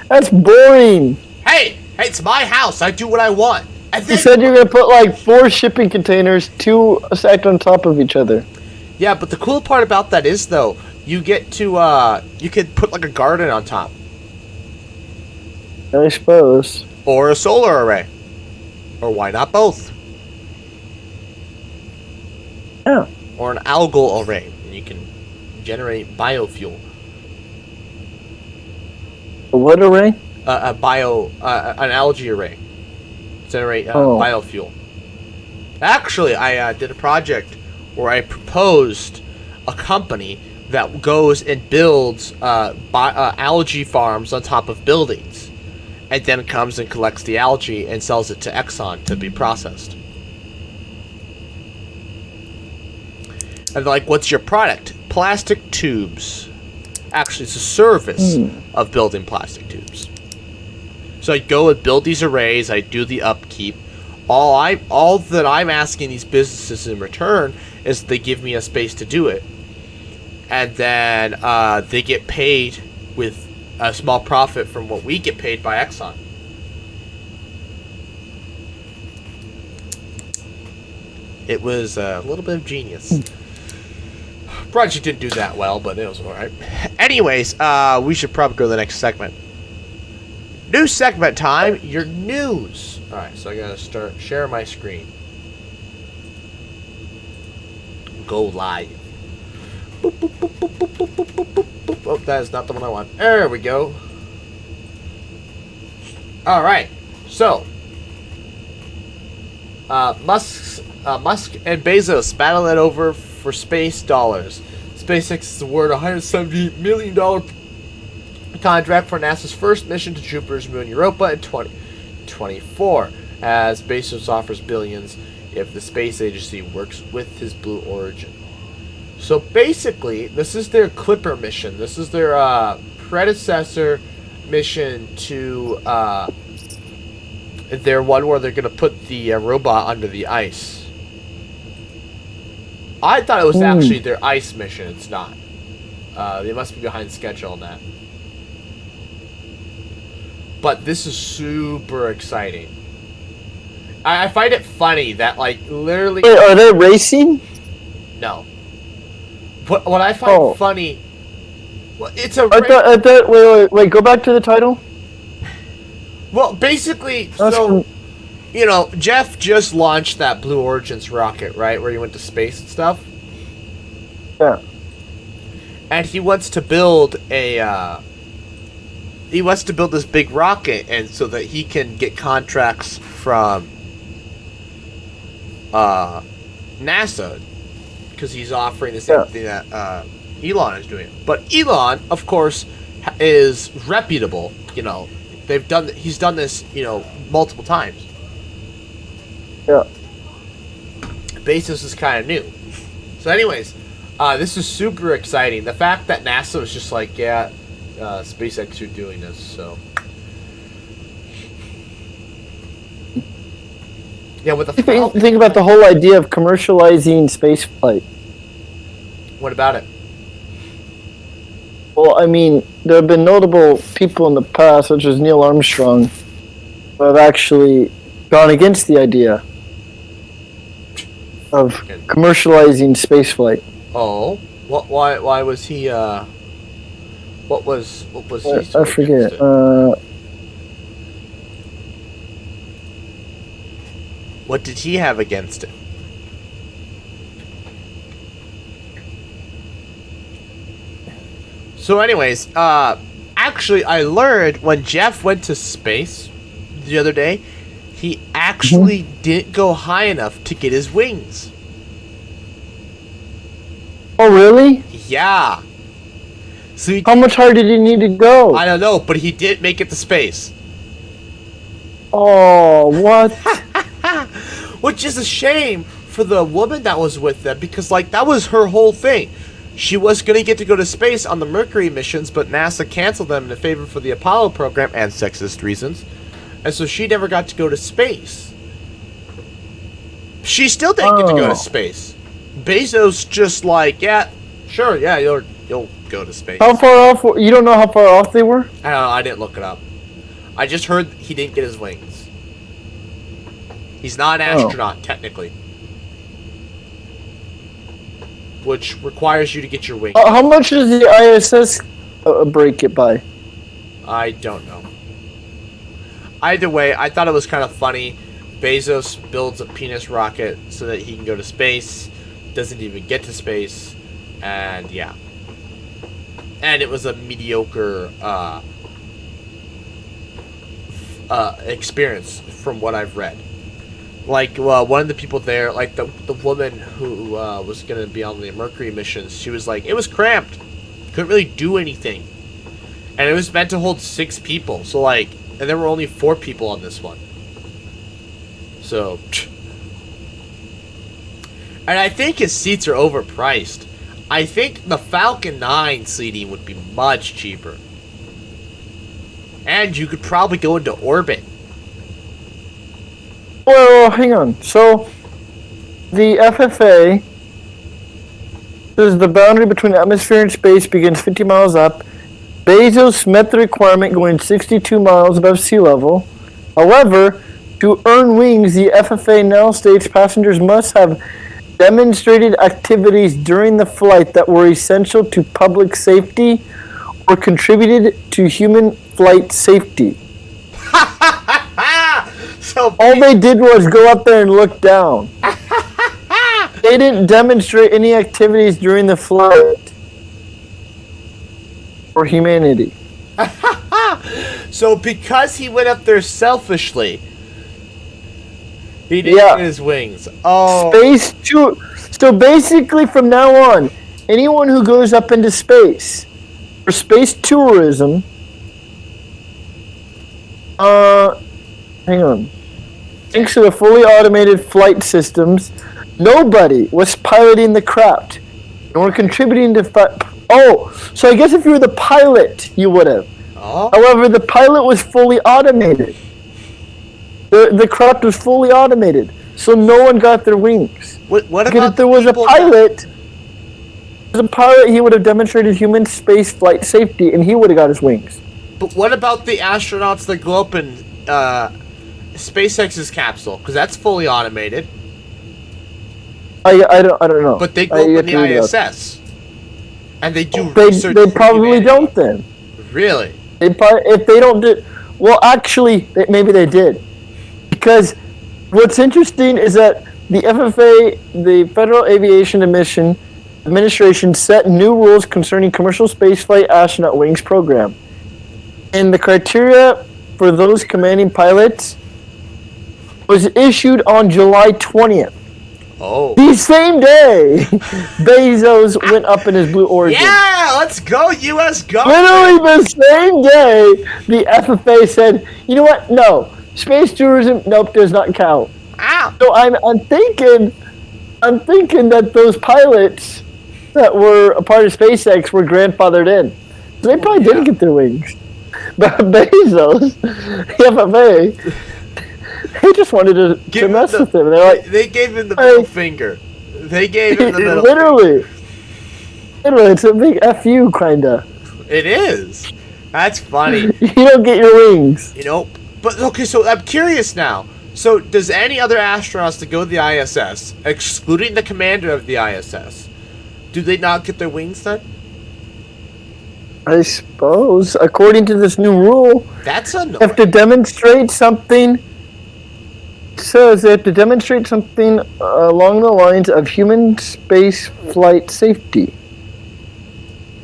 That's boring. Hey, it's my house. I do what I want. And You then, said you're gonna put like 4 shipping containers, 2 stacked on top of each other. yeah, but the cool part about that is though, you get to you could put like a garden on top I suppose. or a solar array, or why not both? Yeah. Or an algal array, and you can generate biofuel. A what array? An algae array. Generate Oh. biofuel. Actually, I did a project where I proposed a company that goes and builds algae farms on top of buildings, and then comes and collects the algae and sells it to Exxon to be processed. And they're like, what's your product? Plastic tubes. Actually, it's a service of building plastic tubes. So I go and build these arrays. I do the upkeep. All that I'm asking these businesses in return is they give me a space to do it, and then they get paid with a small profit from what we get paid by Exxon. It was a little bit of genius. Project didn't do that well, but it was alright. Anyways, we should probably go to the next segment. New segment time, your news. Alright, so I gotta start sharing my screen. Go live. Boop, boop, boop, boop, boop, boop, boop, boop, boop, boop. Oh, that is not the one I want. There we go. Alright, so Musk and Bezos battle it over for space dollars. SpaceX is awarded $178 million contract for NASA's first mission to Jupiter's moon Europa in 2024, as Bezos offers billions if the space agency works with his Blue Origin. So basically, this is their Clipper mission. This is their predecessor mission to their one where they're going to put the robot under the ice. I thought it was actually their ice mission. It's not. They must be behind schedule on that. But this is super exciting. I find it funny that, like, literally... Wait, are they racing? No. What I find funny... Well, it's a... I thought, wait, go back to the title. Well, basically, That's so... You know, Jeff just launched that Blue Origins rocket, right? Where he went to space and stuff. Yeah. And he wants to build a... he wants to build this big rocket, and so that he can get contracts from NASA, because he's offering the same thing that Elon is doing. But Elon, of course, is reputable. You know, he's done this, you know, multiple times. Yeah. Bezos is kind of new. So, anyways, this is super exciting. The fact that NASA was just like, yeah, SpaceX, you're doing this, so. Yeah, with the Think about the whole idea of commercializing spaceflight. What about it? Well, I mean, there have been notable people in the past, such as Neil Armstrong, who have actually gone against the idea of commercializing spaceflight. Oh, why was he? What was he? So I forget. against it? What did he have against it? So, anyways, actually, I learned when Jeff went to space the other day, he actually didn't go high enough to get his wings. Oh, really? Yeah. So he, How much higher did he need to go? I don't know, but he did make it to space. Oh, what? Which is a shame for the woman that was with them, because like that was her whole thing. She was going to get to go to space on the Mercury missions, but NASA canceled them in favor for the Apollo program and sexist reasons. And so she never got to go to space. She still didn't get to go to space. Bezos just like, yeah, sure, yeah, you'll go to space. How far off? You don't know how far off they were? I don't know, I didn't look it up. I just heard he didn't get his wings. He's not an astronaut, technically. Which requires you to get your wings. How much does the ISS break it by? I don't know. Either way, I thought it was kind of funny. Bezos builds a penis rocket so that he can go to space. Doesn't even get to space. And yeah. And it was a mediocre experience from what I've read. Like, one of the people there, like the woman who was going to be on the Mercury missions, she was like, it was cramped. Couldn't really do anything. And it was meant to hold 6 people. So, like, and there were only 4 people on this one. So, and I think his seats are overpriced. I think the Falcon 9 seating would be much cheaper. And you could probably go into orbit. Well, hang on. So, the FFA says the boundary between atmosphere and space begins 50 miles up. Bezos met the requirement going 62 miles above sea level. However, to earn wings, the FFA now states passengers must have demonstrated activities during the flight that were essential to public safety or contributed to human flight safety. So all they did was go up there and look down. They didn't demonstrate any activities during the flight for humanity. So because he went up there selfishly, he didn't get his wings. Oh. Space tour. So basically from now on, anyone who goes up into space for space tourism, hang on. Thanks to the fully automated flight systems, nobody was piloting the craft and were contributing to so I guess if you were the pilot, you would have. Oh. However, the pilot was fully automated. The craft was fully automated, so no one got their wings. What because about if there was a pilot, he would have demonstrated human space flight safety, and he would have got his wings. But what about the astronauts that go up in SpaceX's capsule? Because that's fully automated. I don't know. But they go up in the ISS, and they do research. They probably don't then. Really? If they don't do, well, actually, maybe they did, because what's interesting is that the FFA, the Federal Aviation Administration, set new rules concerning commercial spaceflight astronaut wings program, and the criteria for those commanding pilots was issued on July 20th. Oh. The same day, Bezos went up in his Blue Origin. Yeah, let's go, U.S. government. Literally the same day, the FFA said, you know what? No, space tourism, nope, does not count. Ow. So I'm thinking that those pilots that were a part of SpaceX were grandfathered in. So they probably didn't get their wings. But Bezos, the FFA, they just wanted to mess with him. They're like, they gave him the middle finger. They gave him the middle literally, it's a big F you, kinda. It is. That's funny. You don't get your wings. You know, but okay, so I'm curious now. So, does any other astronauts that go to the ISS, excluding the commander of the ISS, do they not get their wings then? I suppose, according to this new rule, That's you have annoying. to demonstrate something. Says they have to demonstrate something along the lines of human space flight safety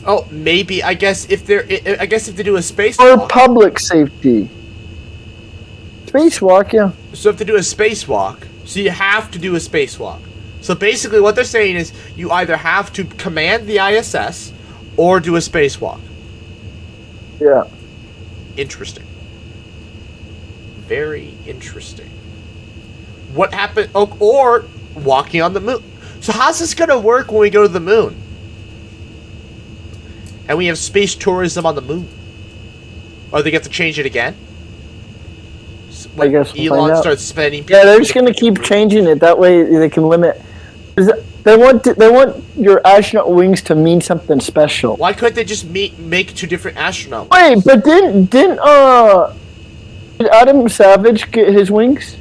Oh, maybe. I guess if they're, I guess if they do a or spacewalk. public safety. Spacewalk, yeah. So if they do a spacewalk, so you have to do a spacewalk. So basically, what they're saying is you either have to command the ISS or do a spacewalk. Yeah. Interesting. Very interesting. What happened? Oh, or walking on the moon. So how's this gonna work when we go to the moon? And we have space tourism on the moon. Or they get to change it again? I guess we'll Elon find out. starts spending. Yeah, they're just gonna keep changing it. That way they can limit. They want your astronaut wings to mean something special. Why couldn't they just make two different astronauts? Wait, but did Adam Savage get his wings?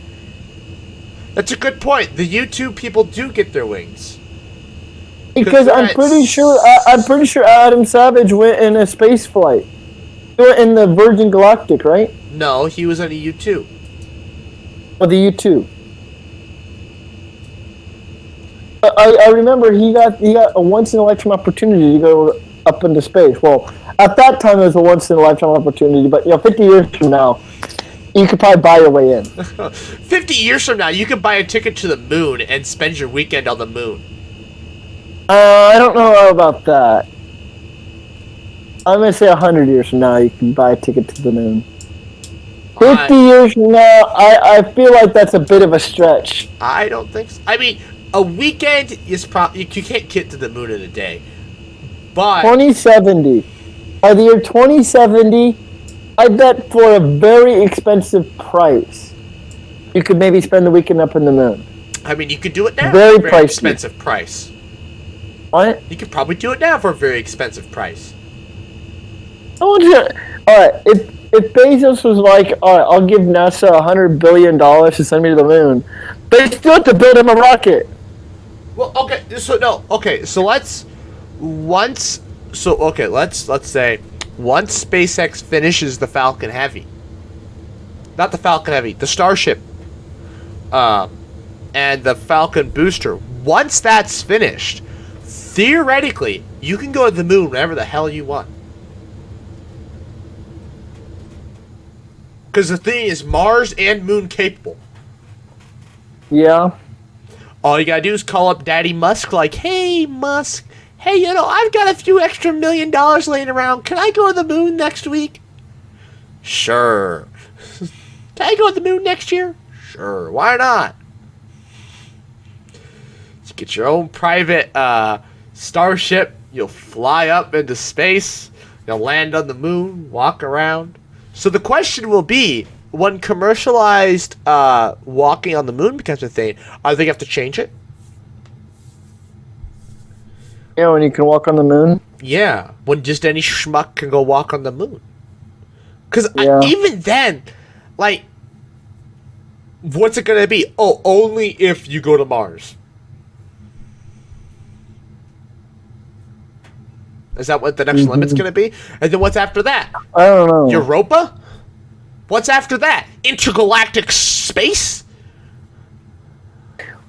That's a good point. The YouTube people do get their wings. Because I'm pretty sure Adam Savage went in a space flight. He went in the Virgin Galactic, right? No, he was on a U2. Or the U2. I remember he got a once in a lifetime opportunity to go up into space. Well, at that time it was a once in a lifetime opportunity, but 50 years from now, you could probably buy your way in. 50 years from now, you could buy a ticket to the moon and spend your weekend on the moon. I don't know about that. I'm gonna say 100 years from now, you can buy a ticket to the moon. 50 years from now, I feel like that's a bit of a stretch. I don't think so. I mean, a weekend is probably... You can't get to the moon in a day. But... 2070. By the year 2070, I bet for a very expensive price, you could maybe spend the weekend up in the moon. I mean, you could do it now Very for a very pricey. expensive price. What? You could probably do it now for a very expensive price. Alright, if Bezos was like, alright, I'll give NASA $100 billion to send me to the moon, they still have to build him a rocket. Well, okay, so no, okay, so let's say once SpaceX finishes the Falcon Heavy, not the Falcon Heavy, the Starship, and the Falcon booster, once that's finished, theoretically, you can go to the moon whenever the hell you want. Because the thing is Mars and moon capable. Yeah. All you gotta do is call up Daddy Musk like, hey, Musk, hey, I've got a few extra $1 million laying around. Can I go to the moon next week? Sure. Can I go to the moon next year? Sure. Why not? You get your own private starship. You'll fly up into space. You'll land on the moon, walk around. So the question will be, when commercialized walking on the moon becomes a thing, are they going to have to change it? Yeah, when you can walk on the moon. Yeah, when just any schmuck can go walk on the moon. Because Yeah. even then, like, what's it going to be? Oh, only if you go to Mars. Is that what the next limit's going to be? And then what's after that? I don't know. Europa? What's after that? Intergalactic space?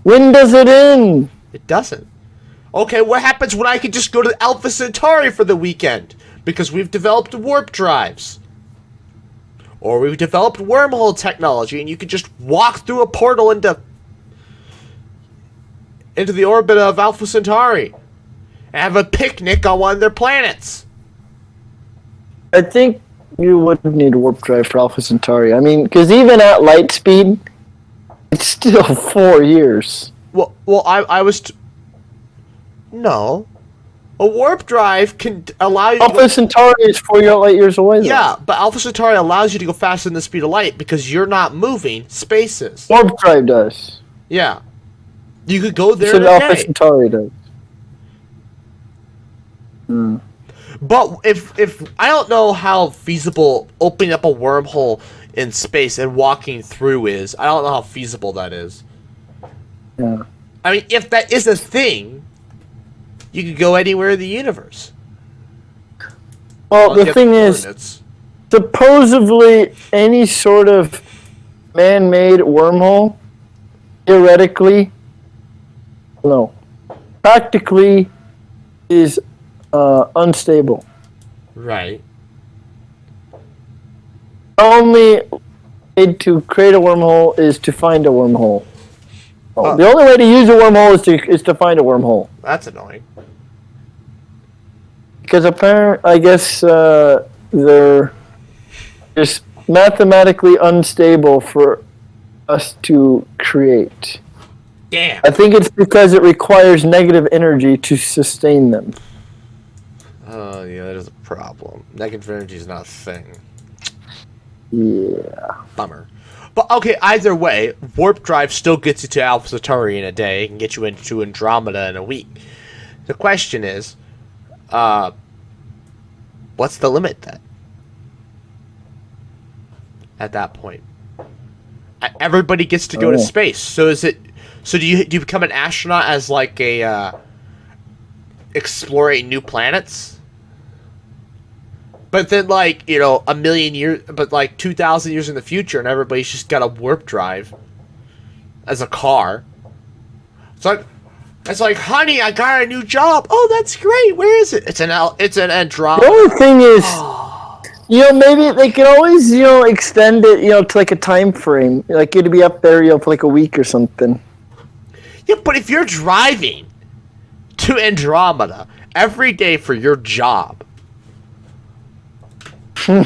When does it end? It doesn't. Okay, what happens when I can just go to Alpha Centauri for the weekend? Because we've developed warp drives. Or we've developed wormhole technology and you can just walk through a portal into the orbit of Alpha Centauri. And have a picnic on one of their planets. I think you would need a warp drive for Alpha Centauri. I mean, because even at light speed, it's still 4 years. Well, I was... No. A warp drive can allow you to Alpha Centauri is 4 light years away, though. Yeah, but Alpha Centauri allows you to go faster than the speed of light because you're not moving. Space is. Warp drive does. Yeah. You could go there So in a Alpha day. Centauri does. But if I don't know how feasible opening up a wormhole in space and walking through is. I don't know how feasible that is. Yeah. I mean, if that is a thing, you could go anywhere in the universe. Well, the thing is, supposedly any sort of man-made wormhole, theoretically, no, practically is unstable. Right. Only way to create a wormhole is to find a wormhole. Oh. The only way to use a wormhole is to find a wormhole. That's annoying. Because apparently, I guess they're just mathematically unstable for us to create. Damn. I think it's because it requires negative energy to sustain them. Oh, yeah, that is a problem. Negative energy is not a thing. Yeah. Bummer. But, okay, either way, warp drive still gets you to Alpha Centauri in a day and get you into Andromeda in a week. The question is, what's the limit then? At that point, everybody gets to go to space. So is it? So do you become an astronaut as like a exploring new planets? But then, like, you know, a million years, but like 2,000 years in the future, and everybody's just got a warp drive as a car. It's like, honey, I got a new job. Oh, that's great. Where is it? It's an Andromeda. The only thing is, you know, maybe they could always, you know, extend it, you know, to like a time frame. Like you'd be up there, you know, for like a week or something. Yeah, but if you're driving to Andromeda every day for your job, how?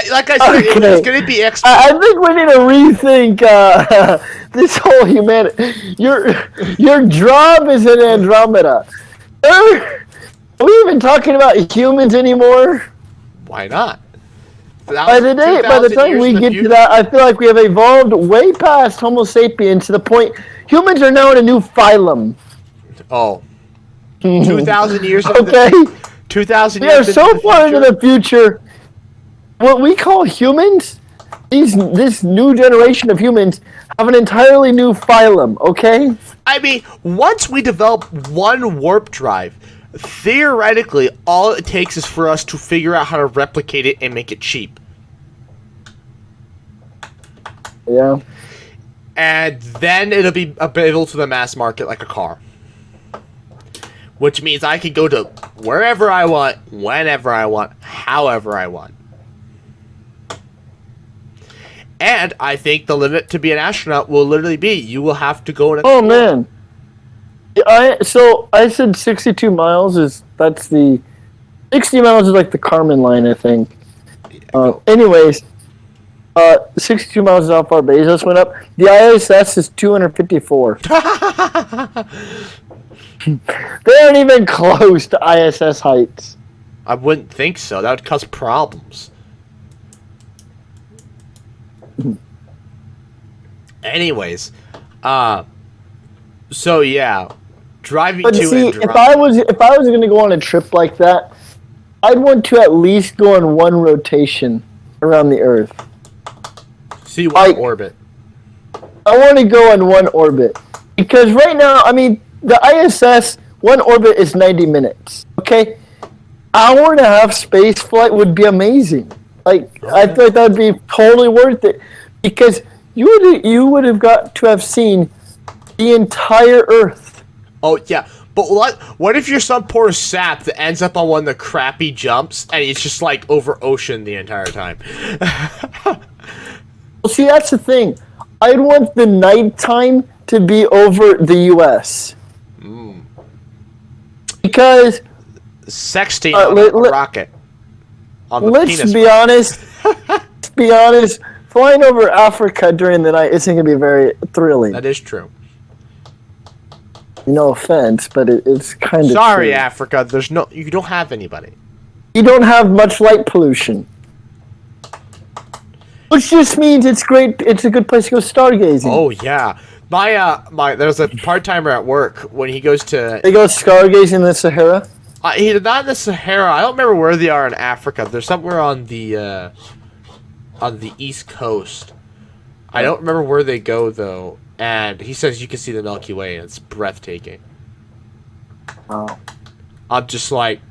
Like I said, Okay. it's going to be extra. I think we need to rethink this whole humanity. Your job is in Andromeda. Are we even talking about humans anymore? Why not? By the time we get to that, I feel like we have evolved way past Homo sapiens to the point humans are now in a new phylum. Oh. 2,000 years. Okay. 2,000 We years. are so far into the future. What we call humans, this new generation of humans, have an entirely new phylum. Okay. I mean, once we develop one warp drive, theoretically, all it takes is for us to figure out how to replicate it and make it cheap. Yeah. And then it'll be available to the mass market like a car. Which means I can go to wherever I want, whenever I want, however I want. And I think the limit to be an astronaut will literally be you will have to go in a... Oh man. So I said 62 miles that's the 60 miles is like the Kármán line, I think. Anyways, 62 miles is how far Bezos went up. The ISS is 254. They aren't even close to ISS heights. I wouldn't think so. That would cause problems. Anyways, so yeah, driving But to see, Andromeda. if I was going to go on a trip like that, I'd want to at least go on one rotation around the Earth. See what like- orbit. I want to go on one orbit because right now, I mean, the ISS one orbit is 90 minutes. Okay, hour and a half space flight would be amazing. Like I feel like that would be totally worth it because you would have got to have seen the entire Earth. Oh yeah, but what if you're some poor sap that ends up on one of the crappy jumps and it's just like over ocean the entire time? Well, see, that's the thing. I'd want the nighttime to be over the U.S. Because Sexting on a rocket. On the let's penis be honest. Let's be honest. Flying over Africa during the night isn't going to be very thrilling. That is true. No offense, but it's kind of Sorry, true. Africa. You don't have anybody. You don't have much light pollution. Which just means it's great. It's a good place to go stargazing. Oh yeah, my there's a part timer at work when he goes to They go stargazing in the Sahara. he's not in the Sahara. I don't remember where they are in Africa. They're somewhere on the East Coast. I don't remember where they go though. And he says you can see the Milky Way and it's breathtaking. Wow. I'm just like,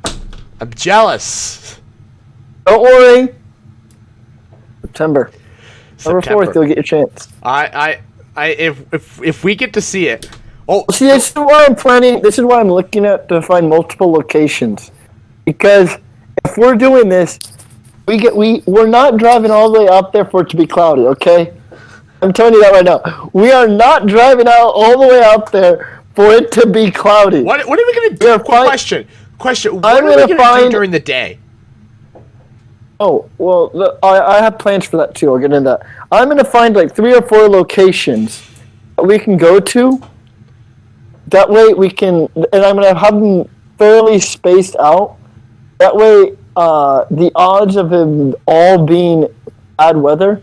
I'm jealous. Don't worry. September. Number September. 4th, you'll get your chance. If we get to see it. Oh, See, this is why I'm planning. This is why I'm looking at to find multiple locations, because if we're doing this, we're not driving all the way out there for it to be cloudy. Okay, I'm telling you that right now. We are not driving out all the way out there for it to be cloudy. what are we gonna do? Yeah, fine. Question. What I'm are we gonna gonna do find- during the day? Oh, well, I have plans for that too. I'll get into that. I'm going to find like 3 or 4 locations that we can go to. That way we can, and I'm going to have them fairly spaced out. That way the odds of them all being bad weather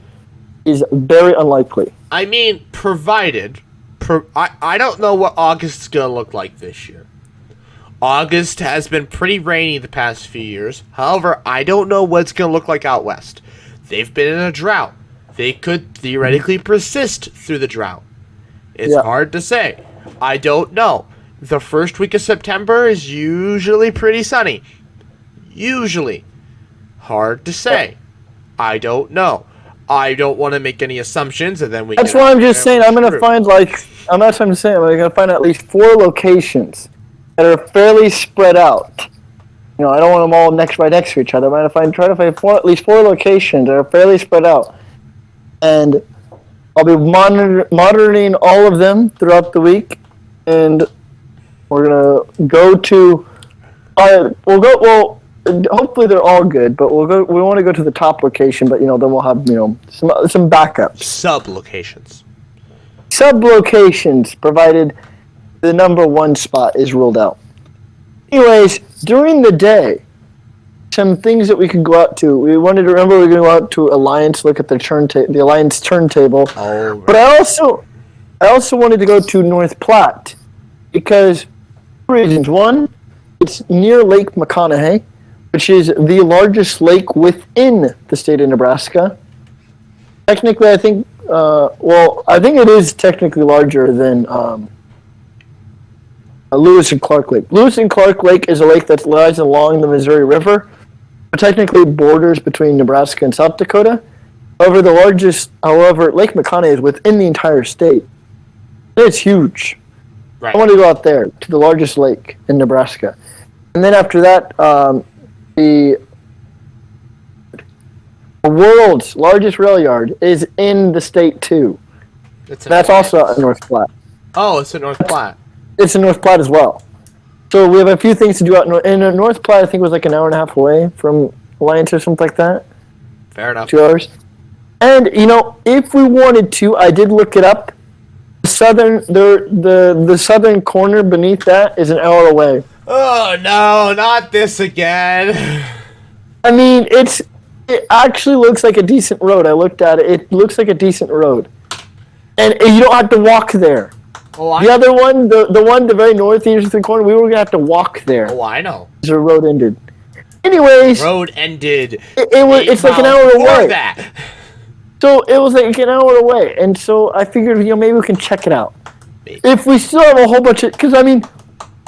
is very unlikely. I mean, provided. I don't know what August is gonna look like this year. August has been pretty rainy the past few years. However, I don't know what it's going to look like out west. They've been in a drought. They could theoretically persist through the drought. It's hard to say. I don't know. The first week of September is usually pretty sunny. Usually. Hard to say. I don't know. I don't want to make any assumptions, and then we. That's why I'm just saying I'm going to find I'm going to find at least 4 locations that are fairly spread out. You know, I don't want them all right next to each other. I'm going to try to find at least 4 locations that are fairly spread out, and I'll be monitoring all of them throughout the week. And we're gonna go to. Well, hopefully they're all good, but we'll go. We want to go to the top location, but then we'll have some backups. Sub-locations. Sub-locations, provided the number 1 spot is ruled out. Anyways, during the day, some things that we could go out to. We wanted to remember we're going to go out to Alliance, look at the Alliance turntable. Oh, right. But I also wanted to go to North Platte because 2 reasons. One, it's near Lake McConaughey, which is the largest lake within the state of Nebraska. Technically, I think. I think it is technically larger than Lewis and Clark Lake. Lewis and Clark Lake is a lake that lies along the Missouri River, but technically borders between Nebraska and South Dakota. However, Lake McConaughey is within the entire state. It's huge. Right. I want to go out there to the largest lake in Nebraska. And then after that, the world's largest rail yard is in the state too. That's also in North Platte. Oh, it's in North Platte. It's in North Platte as well. So we have a few things to do out in North Platte. I think it was like an hour and a half away from Alliance or something like that. Fair enough. 2 hours. And if we wanted to, I did look it up. The southern corner beneath that is an hour away. Oh no, not this again. I mean, it actually looks like a decent road. I looked at it. It looks like a decent road, and you don't have to walk there. Oh, The other one, the very northeastern corner, we were gonna have to walk there. Oh, I know. The road ended. Anyways, Road ended. it's like an hour before away. that. So it was like an hour away, and so I figured, maybe we can check it out. Maybe. If we still have a whole bunch of, because I mean,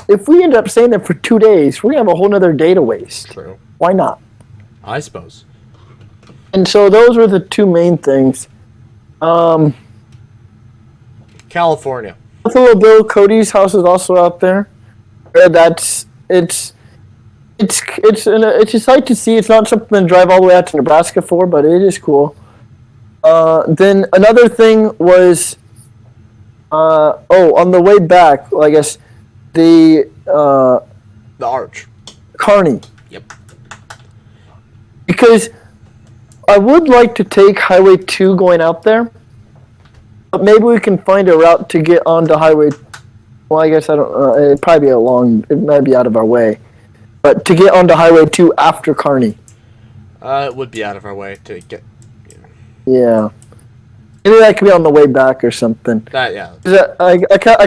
if we end up staying there for 2 days, we're gonna have a whole nother day to waste. True. Why not? I suppose. And so those were the 2 main things. California. Buffalo Bill Cody's house is also out there. It's a sight to see. It's not something to drive all the way out to Nebraska for, but it is cool. Then another thing was, on the way back, I guess the Arch. Kearney. Yep. Because I would like to take Highway 2 going out there, but maybe we can find a route to get onto Highway. Well, I guess I don't. It'd probably be it might be out of our way, but to get onto Highway 2 after Kearney. It would be out of our way to get. Yeah. Maybe that could be on the way back or something. That yeah. 'Cause I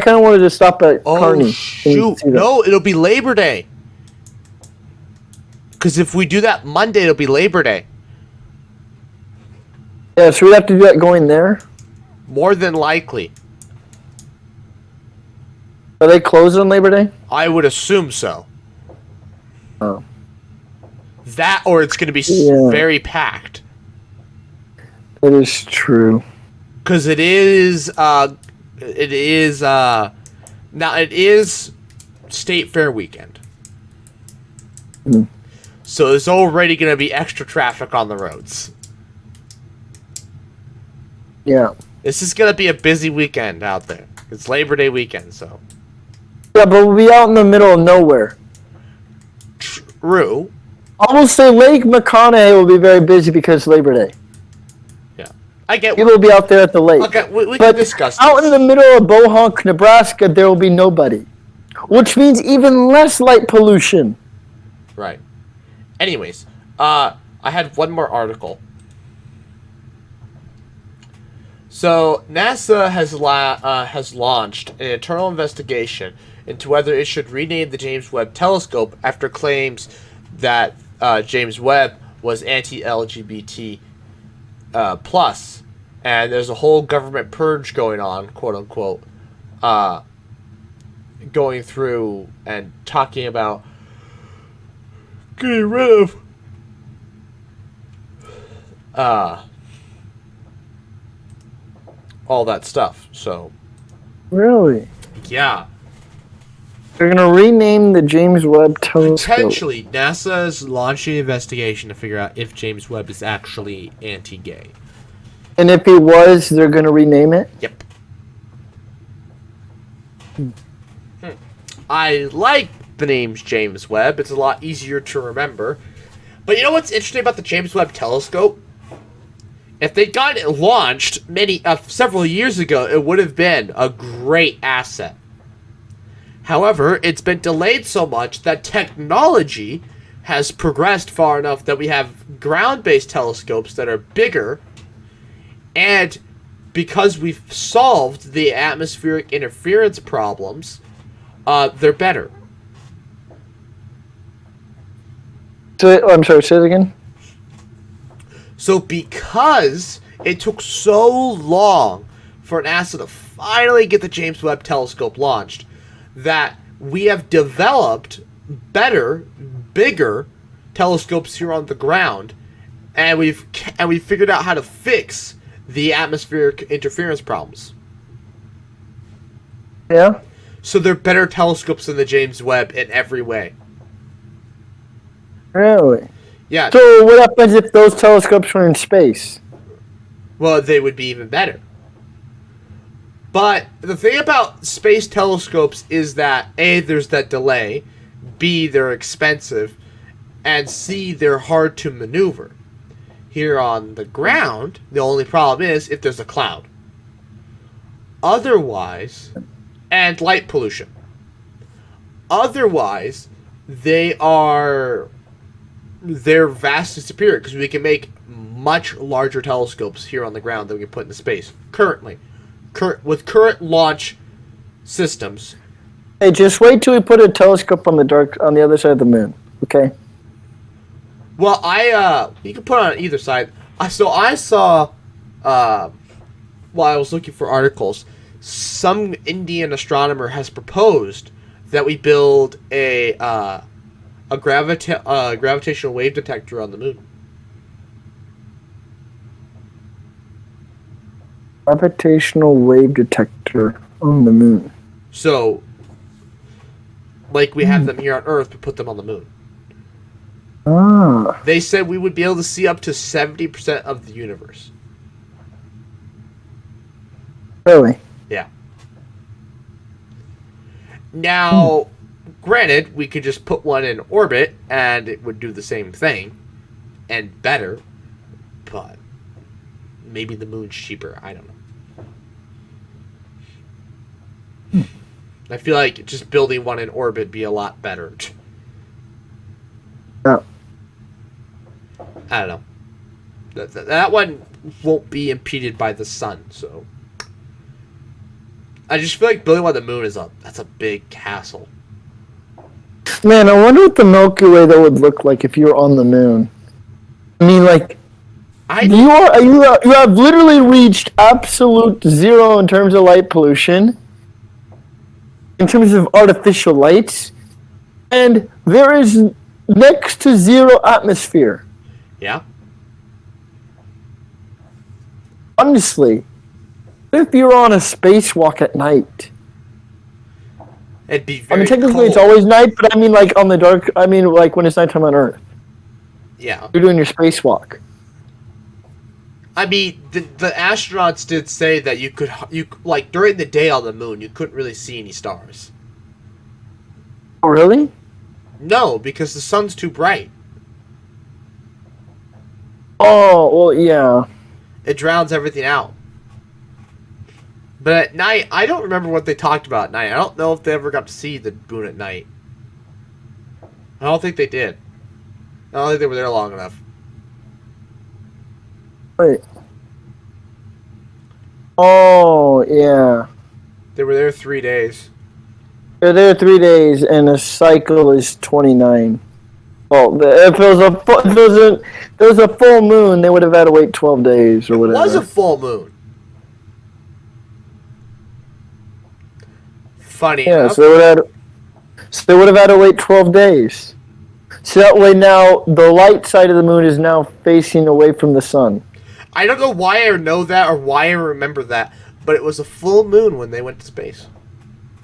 kind of wanted to stop at Kearney. and Shoot! see that. No, it'll be Labor Day. Because if we do that Monday, it'll be Labor Day. Yeah, so we have to do that going there. More than likely. Are they closed on Labor Day? I would assume so. Oh. That or it's going to be Yeah. very packed. That is true. Because it is now it is State Fair weekend. Hmm. So there's already going to be extra traffic on the roads. Yeah. This is going to be a busy weekend out there. It's Labor Day weekend, so. Yeah, but we'll be out in the middle of nowhere. True. I will say Lake McConaughey will be very busy because Labor Day. Yeah. I get People will be out there at the lake. Okay, we But can discuss out this. in the middle of Bohonk, Nebraska, there will be nobody. Which means even less light pollution. Right. Anyways, I had one more article. So NASA has launched an internal investigation into whether it should rename the James Webb Telescope after claims that James Webb was anti-LGBT plus, and there's a whole government purge going on, quote unquote, going through and talking about getting rid of all that stuff. So Really? yeah, They're going to rename the James Webb Telescope. potentially NASA is launching an investigation to figure out if James Webb is actually anti-gay. And if he was, they're going to rename it? Yep. I like the name James Webb. It's a lot easier to remember. But you know what's interesting about the James Webb Telescope? If they got it launched several years ago, it would have been a great asset. However, it's been delayed so much that technology has progressed far enough that we have ground-based telescopes that are bigger, and because we've solved the atmospheric interference problems, they're better. So, I'm sorry, say it again? So because it took so long for NASA to finally get the James Webb Telescope launched, that we have developed better, bigger telescopes here on the ground, and we've figured out how to fix the atmospheric interference problems. Yeah? So they're better telescopes than the James Webb in every way. Really? Yeah. So what happens if those telescopes were in space? Well, they would be even better. But the thing about space telescopes is that A, there's that delay, B, they're expensive, and C, they're hard to maneuver. Here on the ground, the only problem is if there's a cloud. Otherwise, and light pollution. Otherwise, they're vastly superior because we can make much larger telescopes here on the ground than we can put into space currently. With current launch systems. Hey, just wait till we put a telescope on the other side of the moon, okay? Well, you can put it on either side. I saw, while I was looking for articles, some Indian astronomer has proposed that we build a gravitational wave detector on the moon. Gravitational wave detector on the moon. So, like we have them here on Earth, we put them on the moon. Ah. They said we would be able to see up to 70% of the universe. Really? Yeah. Now, granted, we could just put one in orbit and it would do the same thing and better, but maybe the moon's cheaper. I don't know. I feel like just building one in orbit would be a lot better. Yeah. I don't know. That one won't be impeded by the sun, so. I just feel like building on the moon that's a big hassle. Man, I wonder what the Milky Way that would look like if you were on the moon. I mean, like, you have literally reached absolute zero in terms of light pollution, in terms of artificial lights, and there is next to zero atmosphere. Yeah. Honestly, what if you're on a spacewalk at night? It'd be I very mean, technically cold. it's always night, but I mean, like, on the dark, I mean, like, when it's nighttime on Earth. Yeah. You're doing your spacewalk. I mean, the astronauts did say that you like during the day on the moon, you couldn't really see any stars. Oh, really? No, because the sun's too bright. Oh, well, yeah. It drowns everything out. But at night, I don't remember what they talked about at night. I don't know if they ever got to see the moon at night. I don't think they did. I don't think they were there long enough. Wait. Oh, yeah. They were there 3 days. They're there 3 days, and a cycle is 29. Well, if it was a full moon, they would have had to wait 12 days or whatever. It was a full moon. Funny Yeah, enough. so they would have had to wait 12 days. So that way now, the light side of the moon is now facing away from the sun. I don't know why I know that or why I remember that, but it was a full moon when they went to space.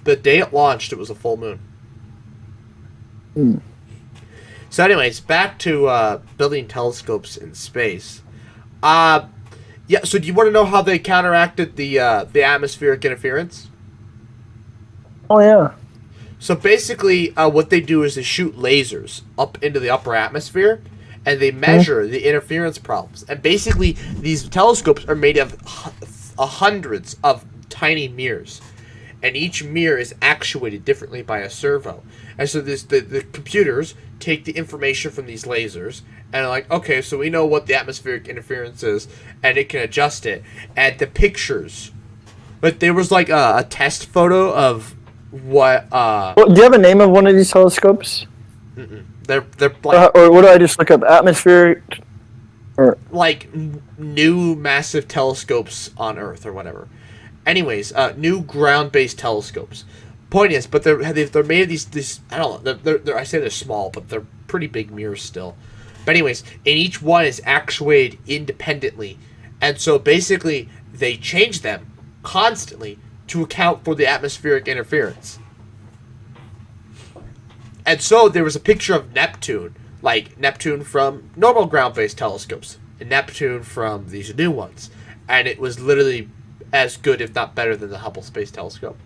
The day it launched, it was a full moon. So anyways, back to building telescopes in space. Yeah, so do you want to know how they counteracted the atmospheric interference? Oh, yeah. So basically, what they do is they shoot lasers up into the upper atmosphere, and they measure the interference problems. And basically, these telescopes are made of hundreds of tiny mirrors, and each mirror is actuated differently by a servo. And so the computers take the information from these lasers and are like, okay, so we know what the atmospheric interference is, and it can adjust it. And the pictures, but there was like a test photo of what Well, do you have a name of one of these telescopes? they're like Or what do I just look up? Atmospheric? like new massive telescopes on Earth or whatever. Anyways, new ground-based telescopes. Point is, but they're made of these I don't know. They're I say they're small, but they're pretty big mirrors still. But anyways, and each one is actuated independently, and so basically they change them constantly to account for the atmospheric interference. And so there was a picture of Neptune, like Neptune from normal ground-based telescopes, and Neptune from these new ones, and it was literally as good, if not better, than the Hubble Space Telescope.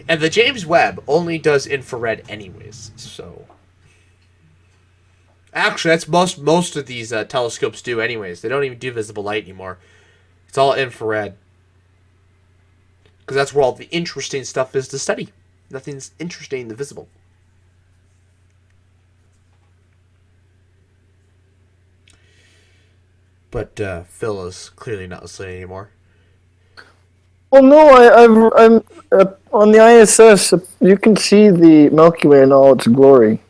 And the James Webb only does infrared anyways, so... Actually, that's most of these telescopes do anyways. They don't even do visible light anymore. It's all infrared. Because that's where all the interesting stuff is to study. Nothing's interesting in the visible. But Phil is clearly not listening anymore. Well, no, I'm on the ISS. You can see the Milky Way in all its glory.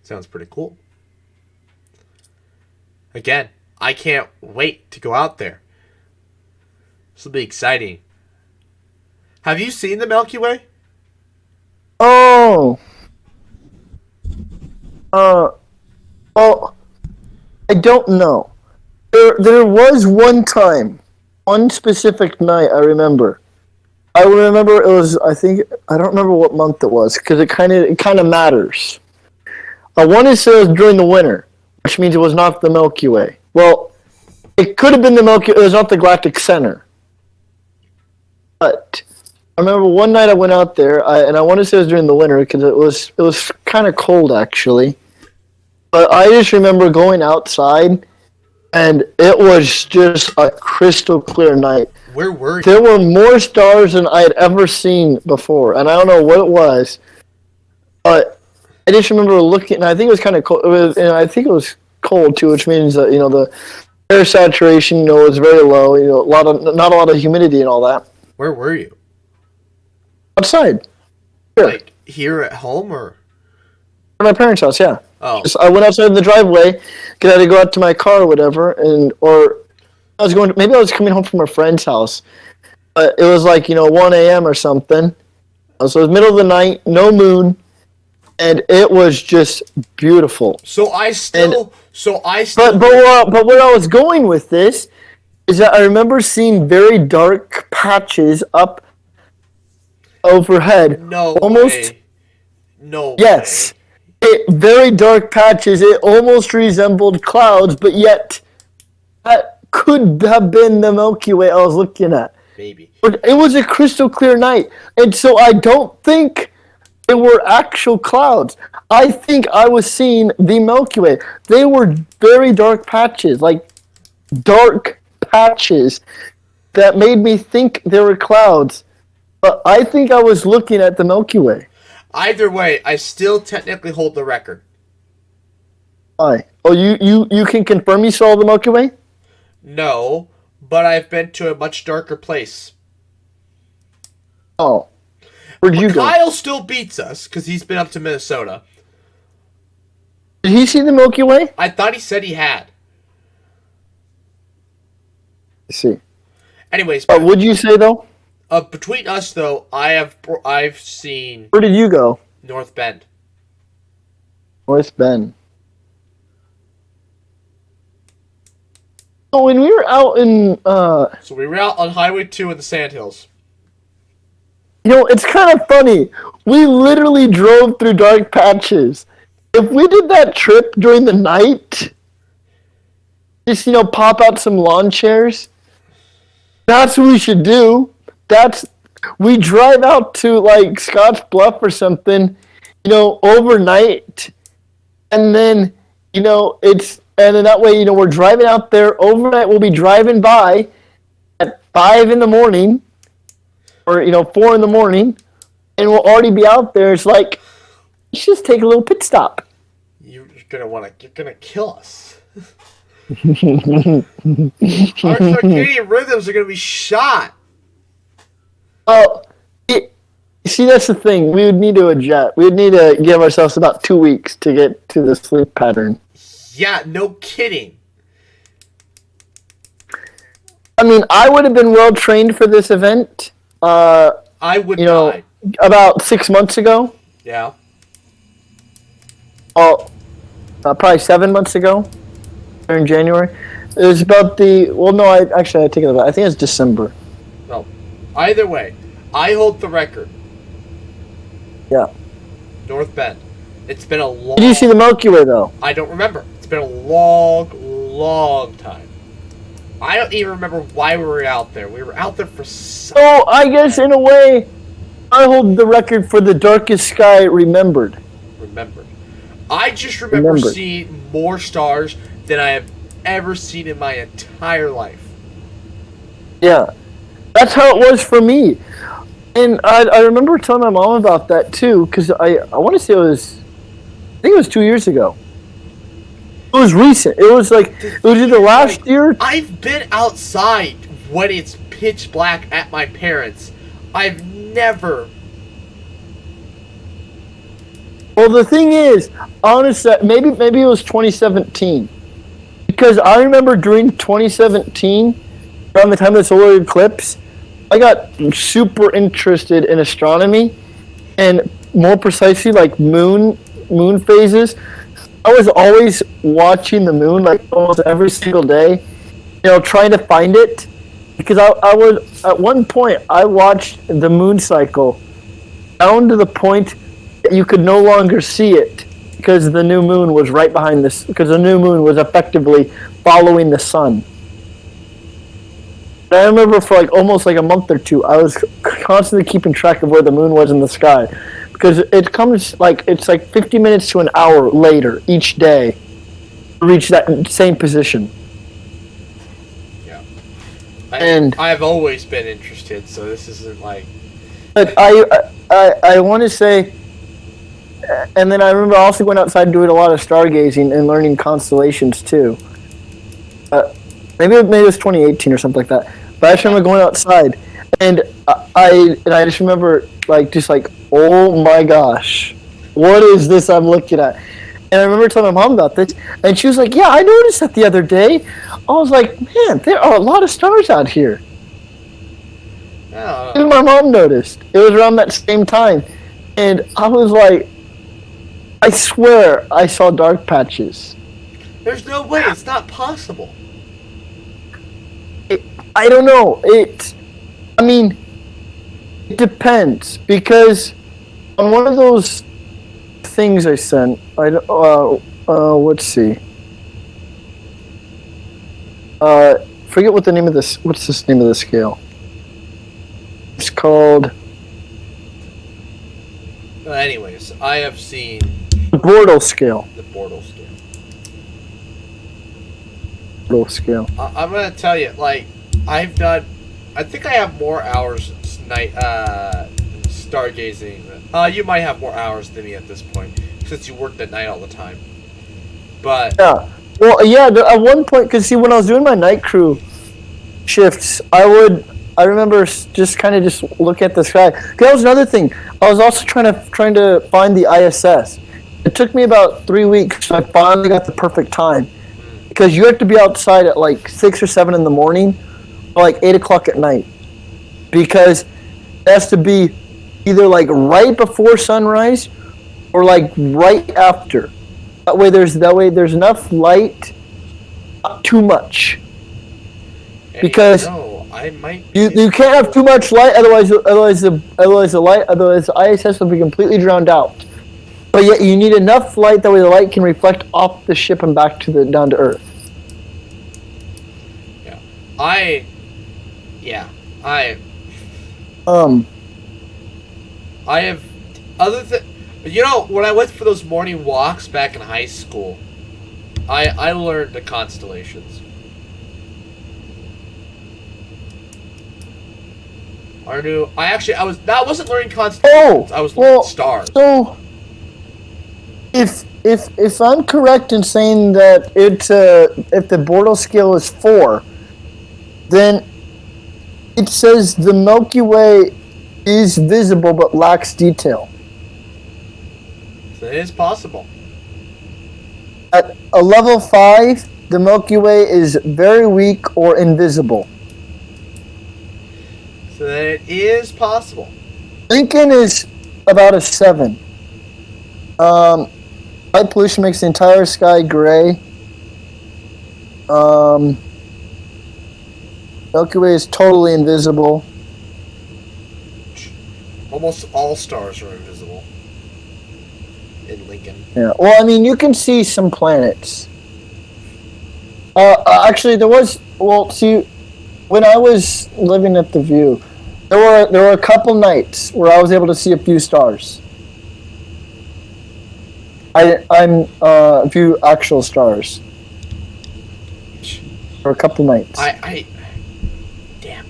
Sounds pretty cool. Again, I can't wait to go out there. This will be exciting. Have you seen the Milky Way? Oh. Well, I don't know. There was one time, one specific night I remember. I remember it was, I don't remember what month it was, because it kind of matters. I want to say it was during the winter, which means it was not the Milky Way. Well, it could have been the Milky Way. It was not the galactic center. But I remember one night I went out there, and I want to say it was during the winter because it was kind of cold actually. But I just remember going outside, and it was just a crystal clear night. Where were you? There were more stars than I had ever seen before, and I don't know what it was. But I just remember looking, and I think it was kind of cold. It was, and I think it was cold too, which means that the air saturation, was very low. Not a lot of humidity and all that. Where were you? Outside, here, Like here at home or? at my parents' house. Yeah. Oh, I went outside in the driveway because I had to go out to my car or whatever, or maybe I was coming home from a friend's house, but it was like 1 a.m. or something. So it was middle of the night, no moon, and it was just beautiful. so I still. But where I was going with this is that I remember seeing very dark patches up overhead. No almost. way. No. Yes. Way. Very dark patches. It almost resembled clouds, but yet that could have been the Milky Way I was looking at. Maybe. But it was a crystal clear night, and so I don't think they were actual clouds. I think I was seeing the Milky Way. They were very dark patches, like dark patches that made me think they were clouds. But I think I was looking at the Milky Way. Either way, I still technically hold the record. Why? Oh, you can confirm you saw the Milky Way? No, but I've been to a much darker place. Oh. Where'd you go? Kyle still beats us because he's been up to Minnesota. Did he see the Milky Way? I thought he said he had. I see. Anyways, What'd you say, though? between us though, I've seen Where did you go? North Bend. North Bend. Oh, when we were out in, So we were out on Highway 2 in the Sandhills. it's kind of funny. We literally drove through dark patches. If we did that trip during the night, just, pop out some lawn chairs, that's what we should do. We drive out to, like, Scotts Bluff or something, overnight, and then, and then that way, we're driving out there overnight. We'll be driving by at 5 in the morning, or 4 in the morning, and we'll already be out there. It's like, let's just take a little pit stop. You're gonna kill us. Our circadian rhythms are gonna be shot. Oh, see, that's the thing. We would need to adjust. We would need to give ourselves about 2 weeks to get to the sleep pattern. Yeah, no kidding. I mean, I would have been well trained for this event. I would not. About 6 months ago. Yeah. Oh, probably 7 months ago, during January. It was about I take it back. I think it's December. No. Either way, I hold the record. Yeah. North Bend. It's been a long... Did you see the Milky Way, though? I don't remember. It's been a long, long time. I don't even remember why we were out there. We were out there for some... Oh, I guess in a way, I hold the record for the darkest sky remembered. I just remember seeing more stars than I have ever seen in my entire life. Yeah. That's how it was for me. And I remember telling my mom about that, too, because I want to say I think it was 2 years ago. It was recent. It was either last year. I've been outside when it's pitch black at my parents'. I've never... Well, the thing is, honestly, maybe it was 2017. Because I remember during 2017, around the time of the solar eclipse, I got super interested in astronomy, and more precisely, like moon phases. I was always watching the moon, like almost every single day, trying to find it. Because I was, at one point, I watched the moon cycle down to the point that you could no longer see it because the new moon was right behind this, because the new moon was effectively following the sun. And I remember for almost a month or two, I was constantly keeping track of where the moon was in the sky, because it comes it's 50 minutes to an hour later each day to reach that same position. Yeah. And I've always been interested, so this isn't like... But I want to say, and then I remember also going outside and doing a lot of stargazing and learning constellations too. Maybe it was 2018 or something like that. But I just remember going outside, and I just remember just like, oh my gosh, what is this I'm looking at? And I remember telling my mom about this, and she was like, yeah, I noticed that the other day. I was like, man, there are a lot of stars out here. Oh. Even my mom noticed. It was around that same time. And I was like, I swear I saw dark patches. There's no way. It's not possible. I don't know. It depends. Because on one of those things I sent, let's see. Forget what the name of this, what's this name of the scale? It's called... Anyways, I have seen the Bortle scale. the Bortle scale. Bortle scale. I'm gonna tell you, I've done. I think I have more hours night stargazing. You might have more hours than me at this point, since you worked at night all the time. But Yeah. Well, yeah. At one point, because see, when I was doing my night crew shifts, I remember just look at the sky. That was another thing. I was also trying to find the ISS. It took me about 3 weeks, so I finally got the perfect time. Because you have to be outside at 6 or 7 in the morning, or 8 o'clock at night. Because it has to be either right before sunrise, or right after. That way there's enough light, not too much. Because I might. You can't have too much light, otherwise the ISS will be completely drowned out. But yet you need enough light that way the light can reflect off the ship and back to down to Earth. Yeah, I have other than when I went for those morning walks back in high school, I learned the constellations. I wasn't learning constellations. I was learning stars. So, if I'm correct in saying that if the Bortle scale is 4, then it says the Milky Way is visible but lacks detail. So it is possible. At a level 5, the Milky Way is very weak or invisible. So that it is possible. Lincoln is about a 7. Light pollution makes the entire sky gray. Milky Way is totally invisible. Almost all stars are invisible in Lincoln. Yeah. Well, I mean, you can see some planets. Actually, there was. Well, see, when I was living at the View, there were a couple nights where I was able to see a few stars. I'm a few actual stars. For a couple nights. Damn.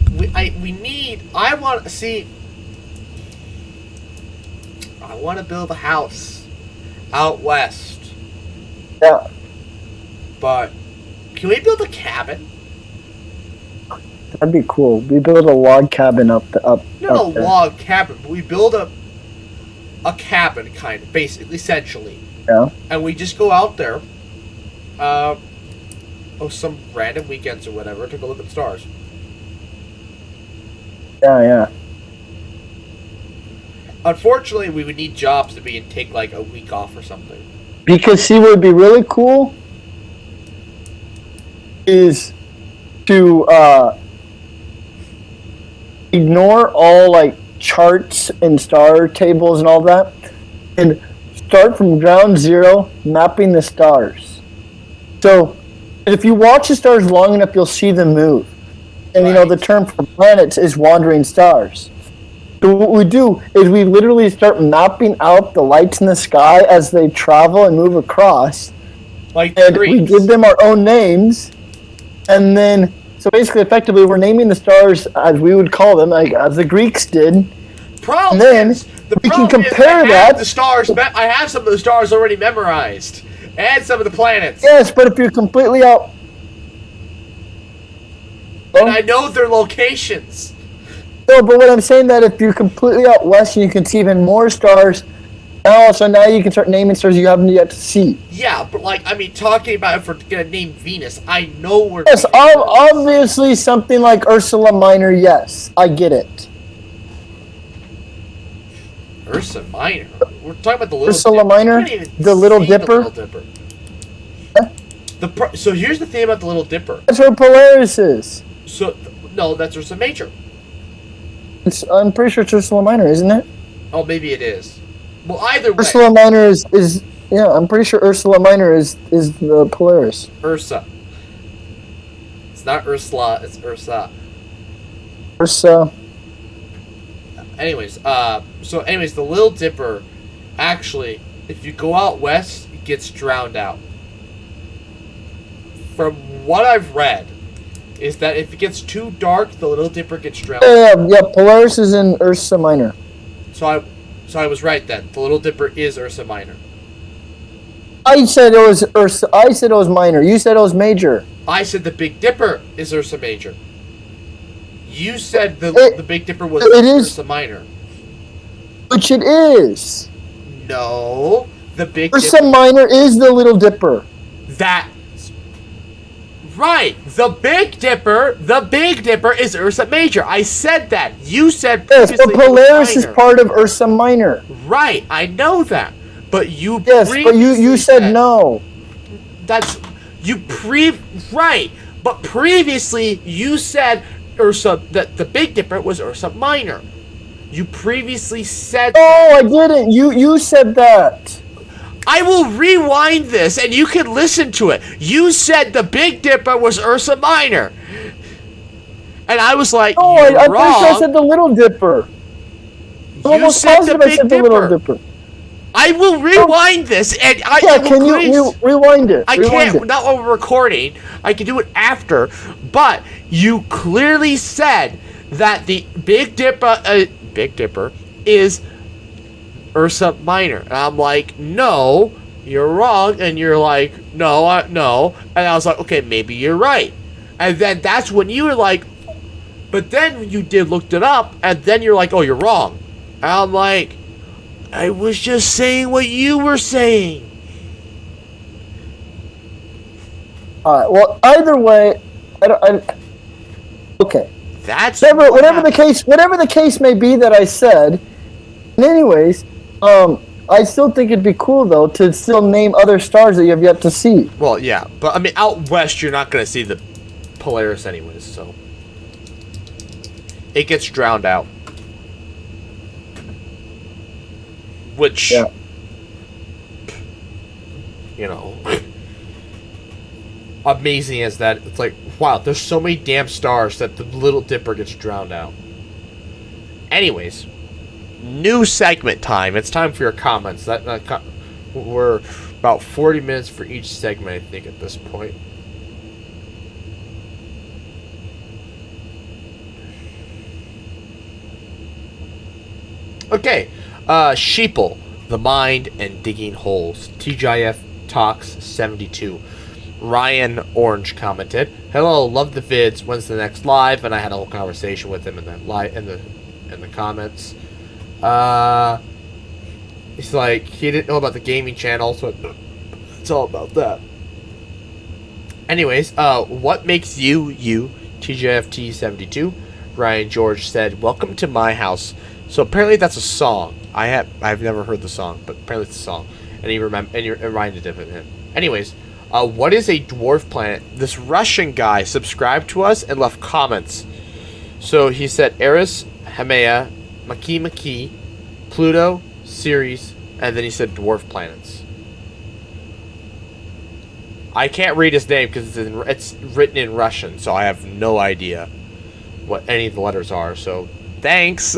I want to see. I want to build a house out west. Yeah. But can we build a cabin? That'd be cool. We build a log cabin up there. Log cabin, but we build a cabin, kind of, basically, essentially. Yeah. And we just go out there, some random weekends or whatever, to go look at the stars. Yeah. Unfortunately, we would need jobs to be and take a week off or something. Because see, what would be really cool is to ignore all charts and star tables and all that, and start from ground zero, mapping the stars. So, if you watch the stars long enough, you'll see them move. And Right. the term for planets is wandering stars. So what we do is we literally start mapping out the lights in the sky as they travel and move across. And we give them our own names. And then, so basically, effectively, we're naming the stars as we would call them, as the Greeks did. problem then is, the we can problem is compare I have that. the stars. I have some of the stars already memorized, and some of the planets. Yes, but if you're completely out. And I know their locations. No, but what I'm saying that if you're completely out west, you can see even more stars. Now you can start naming stars you haven't yet to see. Yeah, but like, I mean, talking about if we're gonna name Venus, I know where. Yes, Venus is. obviously something like Ursula Minor. Yes, I get it. Ursa Minor. We're talking about the Little Ursula Dipper. Minor? You can't even The Little see Dipper? The Little Dipper. So here's the thing about the Little Dipper. That's where Polaris is. So no, that's Ursa Major. I'm pretty sure it's Ursula Minor, isn't it? Oh, maybe it is. Well, either way, Ursula Minor is yeah. I'm pretty sure Ursula Minor is the Polaris. Ursa. It's not Ursula. It's Ursa. Ursa. Anyways, the Little Dipper, actually, if you go out west, it gets drowned out. From what I've read, is that if it gets too dark, the Little Dipper gets drowned out. Yeah. Polaris is in Ursa Minor. So I was right then. The Little Dipper is Ursa Minor. I said it was Ursa. I said it was minor. You said it was major. I said the Big Dipper is Ursa Major. You said the Big Dipper was it is- Ursa Minor. Which it is. No, the Big Ursa Dipper. Minor is the Little Dipper. That's right. The Big Dipper is Ursa Major. I said that. You said Yes, previously but it was Polaris is minor. part of Ursa Minor. Right, I know that. But you Yes, but you previously said no. That's right. But previously you said Ursa that the Big Dipper was Ursa Minor. You previously said No, I didn't. You said that. I will rewind this and you can listen to it. You said the Big Dipper was Ursa Minor. And I was like, No, you're I'm wrong. pretty sure I said the Little Dipper. I'm You almost said the positive I Big said the Little Dipper. Dipper. I will rewind this and I Yeah, will can please- you rewind it? I Rewind can't, it. not while we're recording. I can do it after. But you clearly said that the Big Dipper is Ursa Minor. And I'm like, no, you're wrong. And you're like, no, no. And I was like, okay, maybe you're right. And then that's when you were like, but then you looked it up. And then you're like, oh, you're wrong. And I'm like, I was just saying what you were saying. All right. Well, either way, okay. That's Whatever the case may be that I said. And anyways, I still think it'd be cool though to still name other stars that you have yet to see. Well, yeah, but I mean, out west, you're not going to see the Polaris anyways, so it gets drowned out. Which, Yeah. you know, amazing as that. It's like, wow, there's so many damn stars that the Little Dipper gets drowned out. Anyways, new segment time. It's time for your comments. We're about 40 minutes for each segment, I think, at this point. Okay, Sheeple, The Mind and Digging Holes, TGIF Talks 72. Ryan Orange commented, "Hello, love the vids. When's the next live?" And I had a whole conversation with him in the comments. He's like, he didn't know about the gaming channel, so it's all about that. Anyways, what makes you TGFT 72? Ryan George said, "Welcome to my house." So apparently that's a song. I've never heard the song, but apparently it's a song. And he reminded of him. Anyways, what is a dwarf planet? This Russian guy subscribed to us and left comments. So he said Eris, Haumea, Maki, Pluto, Ceres, and then he said dwarf planets. I can't read his name because it's written in Russian, so I have no idea what any of the letters are. So thanks.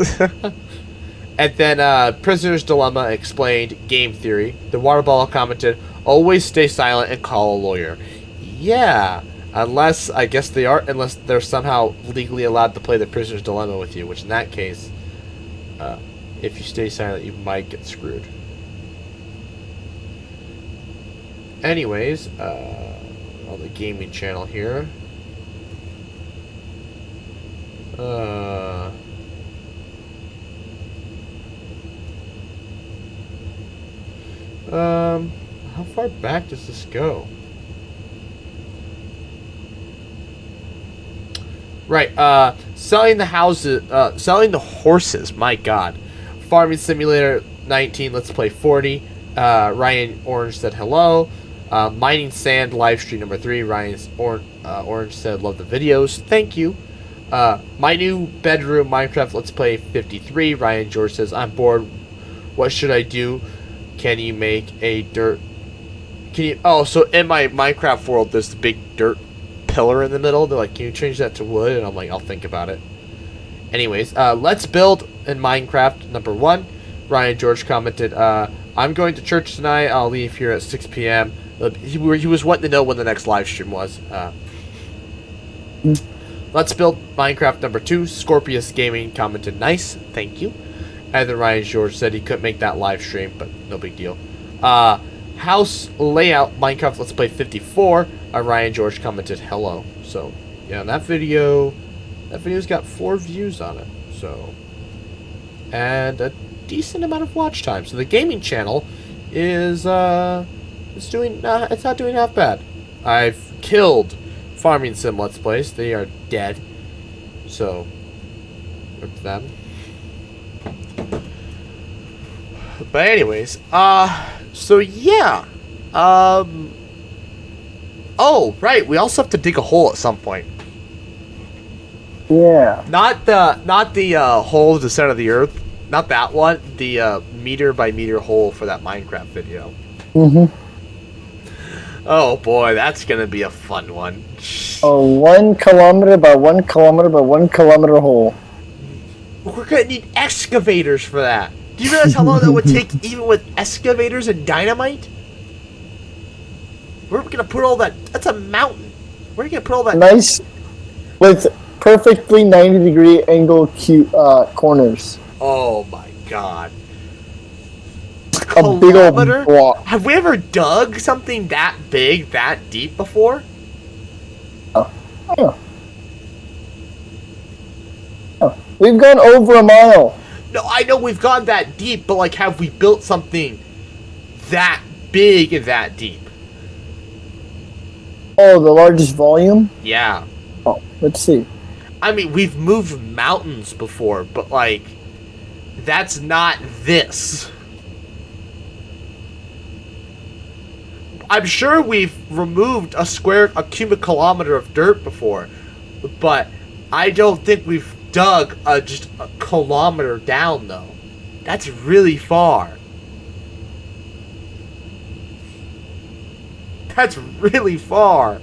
And then Prisoner's Dilemma explained game theory. The Waterball commented, "Always stay silent and call a lawyer." Yeah, unless they're somehow legally allowed to play the Prisoner's Dilemma with you, which in that case, If you stay silent, you might get screwed. Anyways, on the gaming channel here. How far back does this go? Right, selling the houses, selling the horses, my god. Farming Simulator 19, Let's Play 40. Ryan Orange said hello. Mining Sand livestream number 3. Orange said love the videos. Thank you. My new bedroom Minecraft Let's Play 53. Ryan George says I'm bored. What should I do? Can you make a dirt? Can you? Oh, so in my Minecraft world, there's the big dirt pillar in the middle. They're like, can you change that to wood? And I'm like, I'll think about it. Anyways, let's build in Minecraft number 1. Ryan George commented, I'm going to church tonight. I'll leave here at 6 p.m. He was wanting to know when the next live stream was. Let's build Minecraft number 2. Scorpius Gaming commented, nice, thank you. And then Ryan George said he couldn't make that live stream, but no big deal. House layout Minecraft Let's Play 54. Ryan George commented hello. So yeah, that video's got 4 views on it. So, and a decent amount of watch time. So the gaming channel is it's not doing half bad. I've killed Farming Sim Let's Plays. They are dead. So rip them. But anyways, so yeah, oh right, we also have to dig a hole at some point. Yeah. Not the hole to the center of the earth, not that one. The meter by meter hole for that Minecraft video. Mhm. Oh boy, that's gonna be a fun one. A 1 kilometer by 1 kilometer by 1 kilometer hole. We're gonna need excavators for that. Do you realize how long that would take, even with excavators and dynamite? Where are we gonna put all that? That's a mountain. Where are you gonna put all that? Nice, with perfectly 90-degree angle corners. Oh my god. A big old block. Have we ever dug something that big, that deep before? Yeah. We've gone over a mile. No, I know we've gone that deep, but like, have we built something that big and that deep? Oh, the largest volume? Yeah. Oh, let's see. I mean, we've moved mountains before, but like, that's not this. I'm sure we've removed a cubic kilometer of dirt before, but I don't think we've dug just a kilometer down, though. That's really far. That's really far.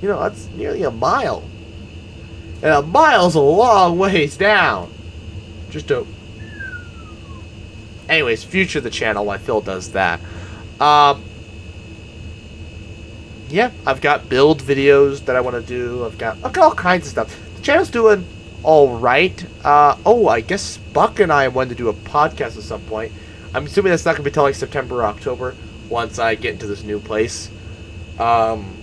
You know, that's nearly a mile. And a mile's a long ways down. Just a... Anyways, future of the channel while Phil does that. Yeah, I've got build videos that I want to do. I've got all kinds of stuff. The channel's doing alright. Oh, I guess Buck and I wanted to do a podcast at some point. I'm assuming that's not going to be till like September or October once I get into this new place. Podcast.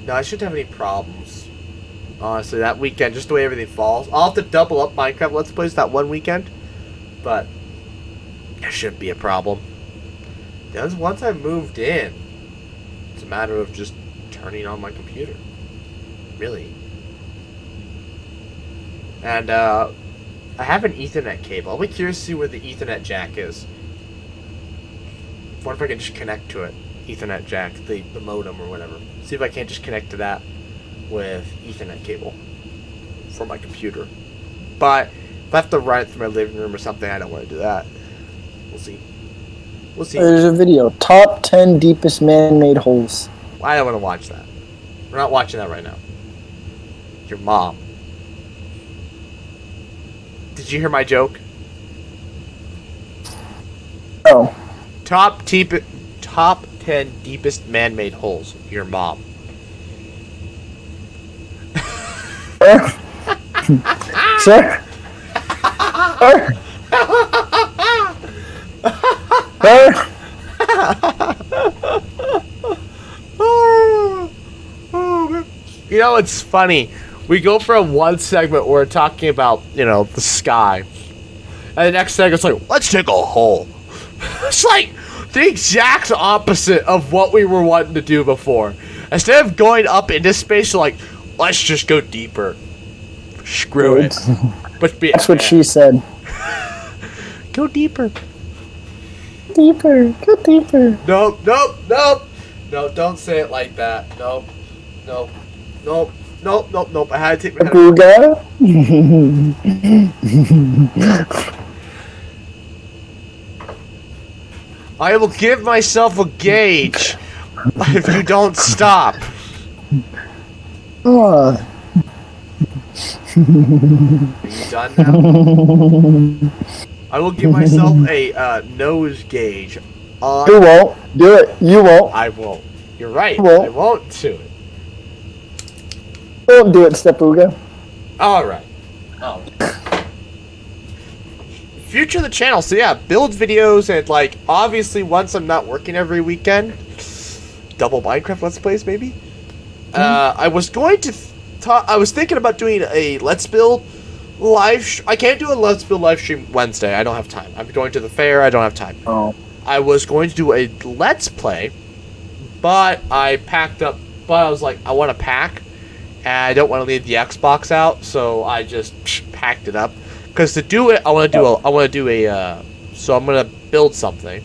No, I shouldn't have any problems. Honestly, that weekend, just the way everything falls. I'll have to double up Minecraft Let's Plays that one weekend. But there shouldn't be a problem. Then once I moved in, it's a matter of just turning on my computer. Really. And I have an Ethernet cable. I'll be curious to see where the Ethernet jack is. I wonder if I can just connect to it. Ethernet jack, the modem or whatever. See if I can't just connect to that with Ethernet cable for my computer. But if I have to run it through my living room or something, I don't want to do that. We'll see. We'll see. There's a video. Top 10 deepest man-made holes. I don't want to watch that. We're not watching that right now. Your mom. Did you hear my joke? Oh. Top 10 deepest man-made holes. Your mom. Sir? Sir? Sir? You know, it's funny. We go from one segment where we're talking about, the sky. And the next segment's like, let's take a hole. It's like the exact opposite of what we were wanting to do before. Instead of going up into space, we're like, let's just go deeper. Screw it. But That's what she said. Go deeper. Deeper. Go deeper. Nope. No, don't say it like that. Nope. I had to take my head. Booga? I will give myself a gauge if you don't stop. Oh. Are you done now? I will give myself a nose gauge. You won't. Do it. You won't. I won't. You're right. You won't. I won't do it. Don't do it, Stepuga. All right. Oh. Future of the channel. So yeah, build videos and obviously once I'm not working every weekend, double Minecraft Let's Plays maybe. I was going to I was thinking about doing a Let's Build I can't do a Let's Build live stream Wednesday. I don't have time. I'm going to the fair. I don't have time. Oh. I was going to do a Let's Play, but I packed up. But I was like, I want to pack, and I don't want to leave the Xbox out, so I just packed it up. Because to do it, I want to do a. So I'm gonna build something,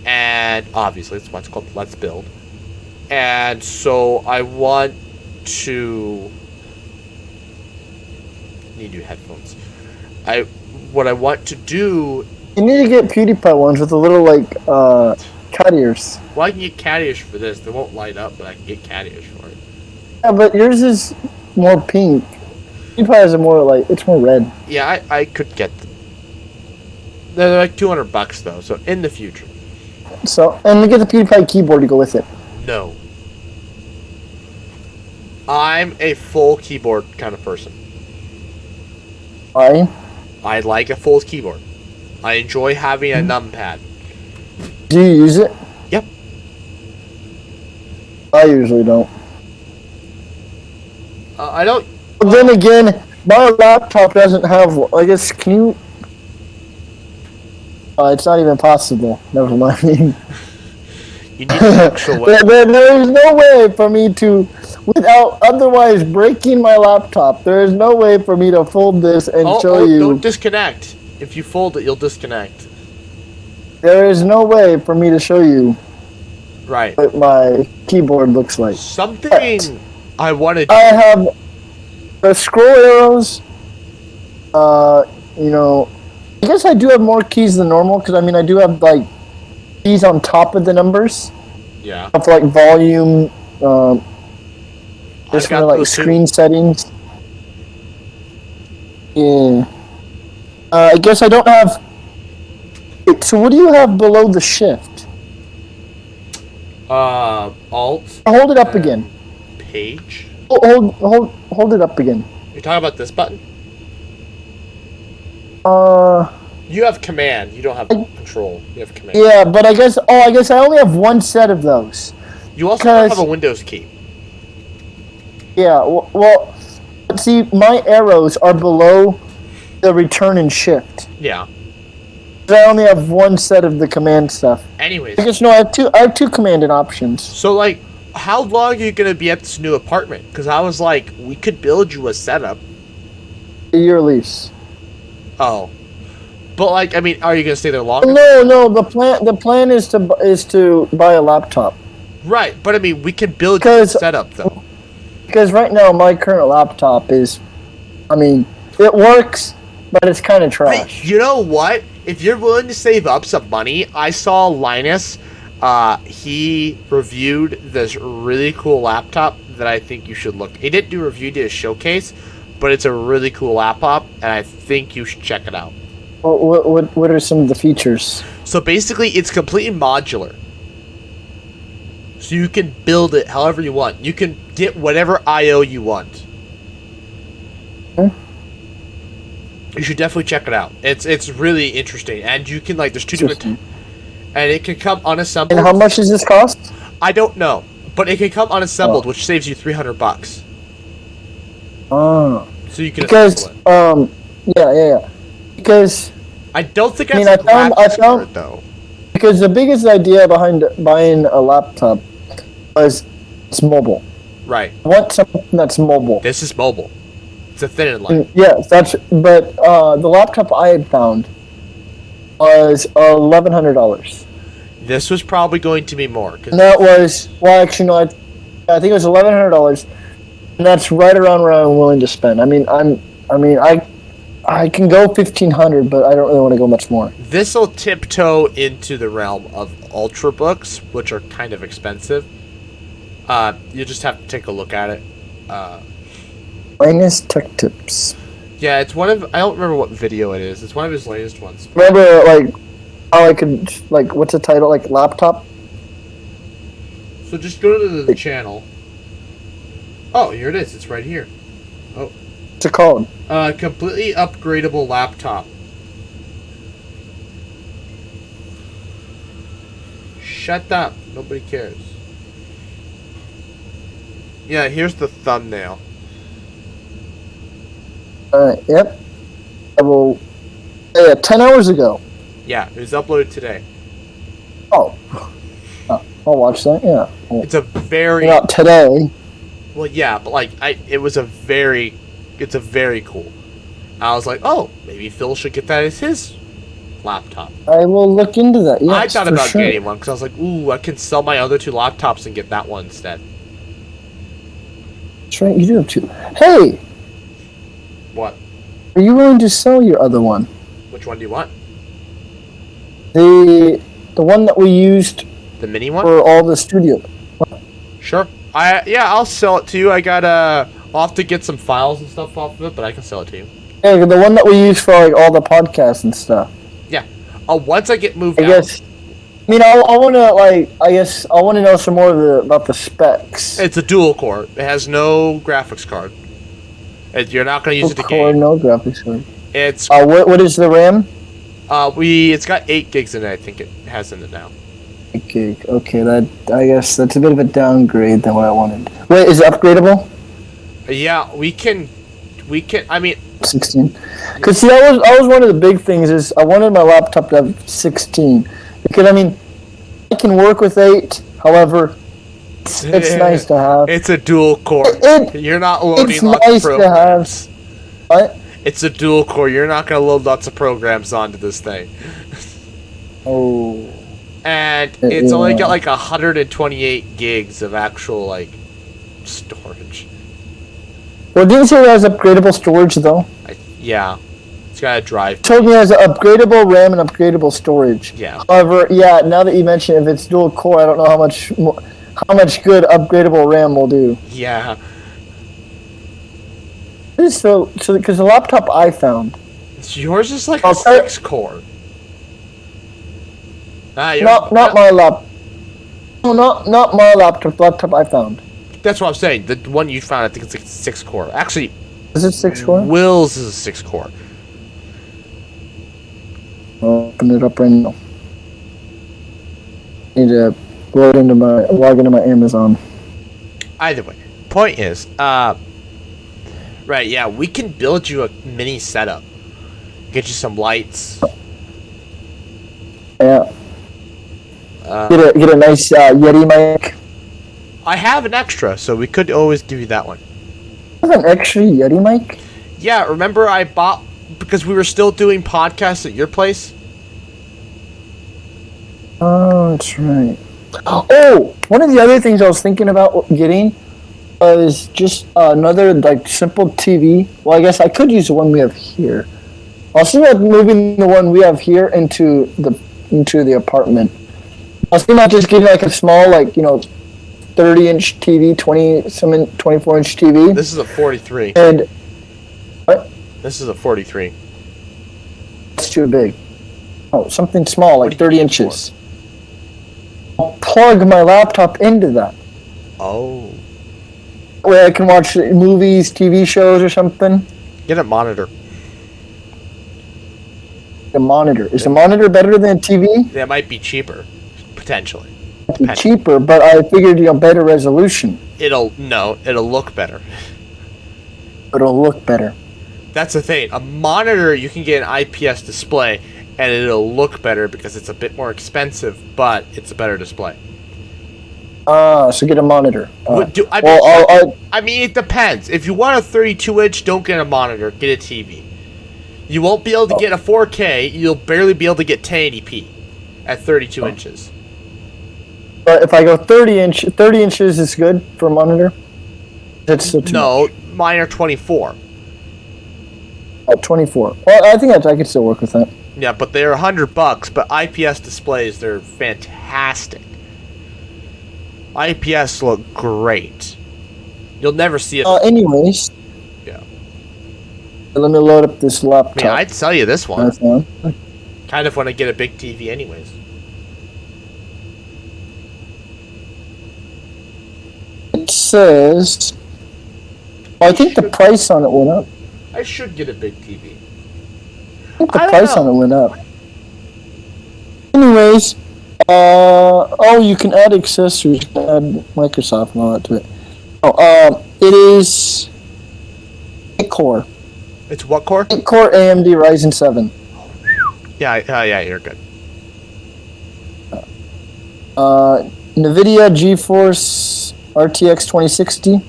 and obviously it's what's called Let's Build, and so I want to. Need new headphones. What I want to do. You need to get PewDiePie ones with a little cat ears. Well, I can get cat ears for this. They won't light up, but I can get cat ears for it. Yeah, but yours is more pink. PewDiePie has a more it's more red. Yeah, I could get them. They're like $200 though. So in the future. So and get the PewDiePie keyboard to go with it. No. I'm a full keyboard kind of person. Why? I like a full keyboard. I enjoy having a numpad. Do you use it? Yep. I usually don't. I don't. But then again, my laptop doesn't have. I guess can you? It's not even possible. Never mind. You need an actual way. There is no way for me to, without otherwise breaking my laptop. There is no way for me to fold this and show you. Don't disconnect. If you fold it, you'll disconnect. There is no way for me to show you. Right. What my keyboard looks like. Something I wanted. I have the scroll arrows. I guess I do have more keys than normal because I do have keys on top of the numbers. Yeah. Of volume. Just for screen settings. Yeah. I guess I don't have. Wait, so what do you have below the shift? Alt. Hold it up again. Page. Hold it up again. You're talking about this button? You have command. You don't have control. You have command. Yeah, but I guess I only have one set of those. You also don't have a Windows key. Yeah, well, see, my arrows are below the return and shift. Yeah. I only have one set of the command stuff. Anyways. I guess no, I have two command and options. So how long are you gonna be at this new apartment? Because I was like, we could build you a setup. A year lease. Oh. But are you gonna stay there longer? No. The plan is to buy a laptop. Right, but we can build you a setup though. Because right now my current laptop is, it works, but it's kind of trash. Hey, you know what? If you're willing to save up some money, I saw Linus. He reviewed this really cool laptop that I think you should look. He didn't do a review, he did a showcase, but it's a really cool laptop, and I think you should check it out. What are some of the features? So basically, it's completely modular. So you can build it however you want. You can get whatever I/O you want. You should definitely check it out. It's really interesting, and you can like there's two different, and it can come unassembled. And how much does this cost? I don't know, but it can come unassembled, which saves you $300. Oh. So you can Because assemble it. yeah. Because I don't think I mean, that's I graphics found- card, though. because the biggest idea behind buying a laptop was it's mobile. Right. I want something that's mobile. This is mobile. It's a thin and light. Yes, but the laptop I had found was $1,100. This was probably going to be more. And that was, well, actually, no, I think it was $1,100, and that's right around where I'm willing to spend. I can go $1,500, but I don't really want to go much more. This will tiptoe into the realm of Ultrabooks, which are kind of expensive. You just have to take a look at it. Minus tech tips. Yeah, it's one of... I don't remember what video it is. It's one of his latest ones. Remember, like, how I could, like, what's the title? Like, laptop? So just go to the channel. Oh, here it is. It's right here. What's it called? Completely upgradable laptop. Shut up. Nobody cares. Yeah, here's the thumbnail. Yep. I will. Yeah, 10 hours ago. Yeah, it was uploaded today. Oh. I'll watch that, yeah. It's a very... Not today. Well, yeah, but like, it's a very cool. I was like, oh, maybe Phil should get that as his laptop. I will look into that, yes, I thought for about sure. getting one because I was like, ooh, I can sell my other two laptops and get that one instead. That's right, you do have two. Hey! What? Are you willing to sell your other one? Which one do you want? The one that we used The mini one? for all the studio. Sure. I'll sell it to you. I'll have to get some files and stuff off of it, but I can sell it to you. Yeah, the one that we use for like all the podcasts and stuff. Yeah. Once I get moved I out. guess. I mean, I want to I want to know some more about the specs. It's a dual core. It has no graphics card. You're not going to use it to Core, game. no graphics card. It's What is the RAM? it's got 8 gigs in it. I think it has in it now. 8 gig. Okay, I guess that's a bit of a downgrade than what I wanted. Wait, is it upgradable? Yeah, we can. I mean, 16. Because see, that was one of the big things is I wanted my laptop to have 16. Because I mean, I can work with 8. However, it's nice to have. it's a dual core. You're not loading It's lots nice of to have. programs. What? It's a dual core. You're not going to load lots of programs onto this thing. Oh. And it's only Yeah. got like 128 gigs of actual like storage. Well, didn't say it has upgradable storage though. Yeah, it's got a drive. It told me it has upgradable RAM and upgradable storage. Yeah. However, yeah, now that you mention it, if it's dual core, I don't know how much good upgradable RAM will do. Yeah. So because the laptop I found, Yours is like a I'll tell- 6 core. Yours- not my lap. No, not my laptop. The laptop I found. That's what I'm saying. The one you found, I think it's like 6 core. Actually, Is it 6 core? Will's is a 6 core. I'll open it up right now. Need to log into my Amazon. Either way, point is, right? Yeah, we can build you a mini setup. Get you some lights. Yeah. Get a nice Yeti mic. I have an extra, so we could always give you that one. I have an extra Yeti mic. Yeah, remember I bought because we were still doing podcasts at your place. Oh, that's right. Oh, one of the other things I was thinking about getting was just another like simple TV. Well, I guess I could use the one we have here. I was thinking about moving the one we have here into the apartment. I was thinking about just getting like a small 30-inch TV, 24-inch TV. This is a 43. And what? This is a 43. It's too big. Oh, something small, What like do you 30 need inches. I'll plug my laptop into that. Oh. Where I can watch movies, TV shows, or something. Get a monitor. The monitor. Is the monitor better than TV? That might be cheaper, potentially. It's cheaper, but I figured better resolution. It'll look better. It'll look better. That's the thing. A monitor, you can get an IPS display, and it'll look better because it's a bit more expensive, but it's a better display. So get a monitor. I mean, it depends. If you want a 32-inch, don't get a monitor. Get a TV. You won't be able to get a 4K. You'll barely be able to get 1080p at 32 inches. But if I go 30 inches is good for a monitor? That's still too much. Mine are 24. 24. Well, I think I could still work with that. Yeah, but they're $100. But IPS displays, they're fantastic. IPS look great. You'll never see it. Anyways. Yeah. Let me load up this laptop. Yeah, I'd sell you this one. Kind of want to get a big TV anyways. It says... I think the price on it went up. I should get a big TV. I think the price on it went up. Anyways, you can add accessories, you can add Microsoft and all that to it. It is 8-core. It's what core? 8-core AMD Ryzen 7. Yeah, you're good. NVIDIA GeForce RTX 2060.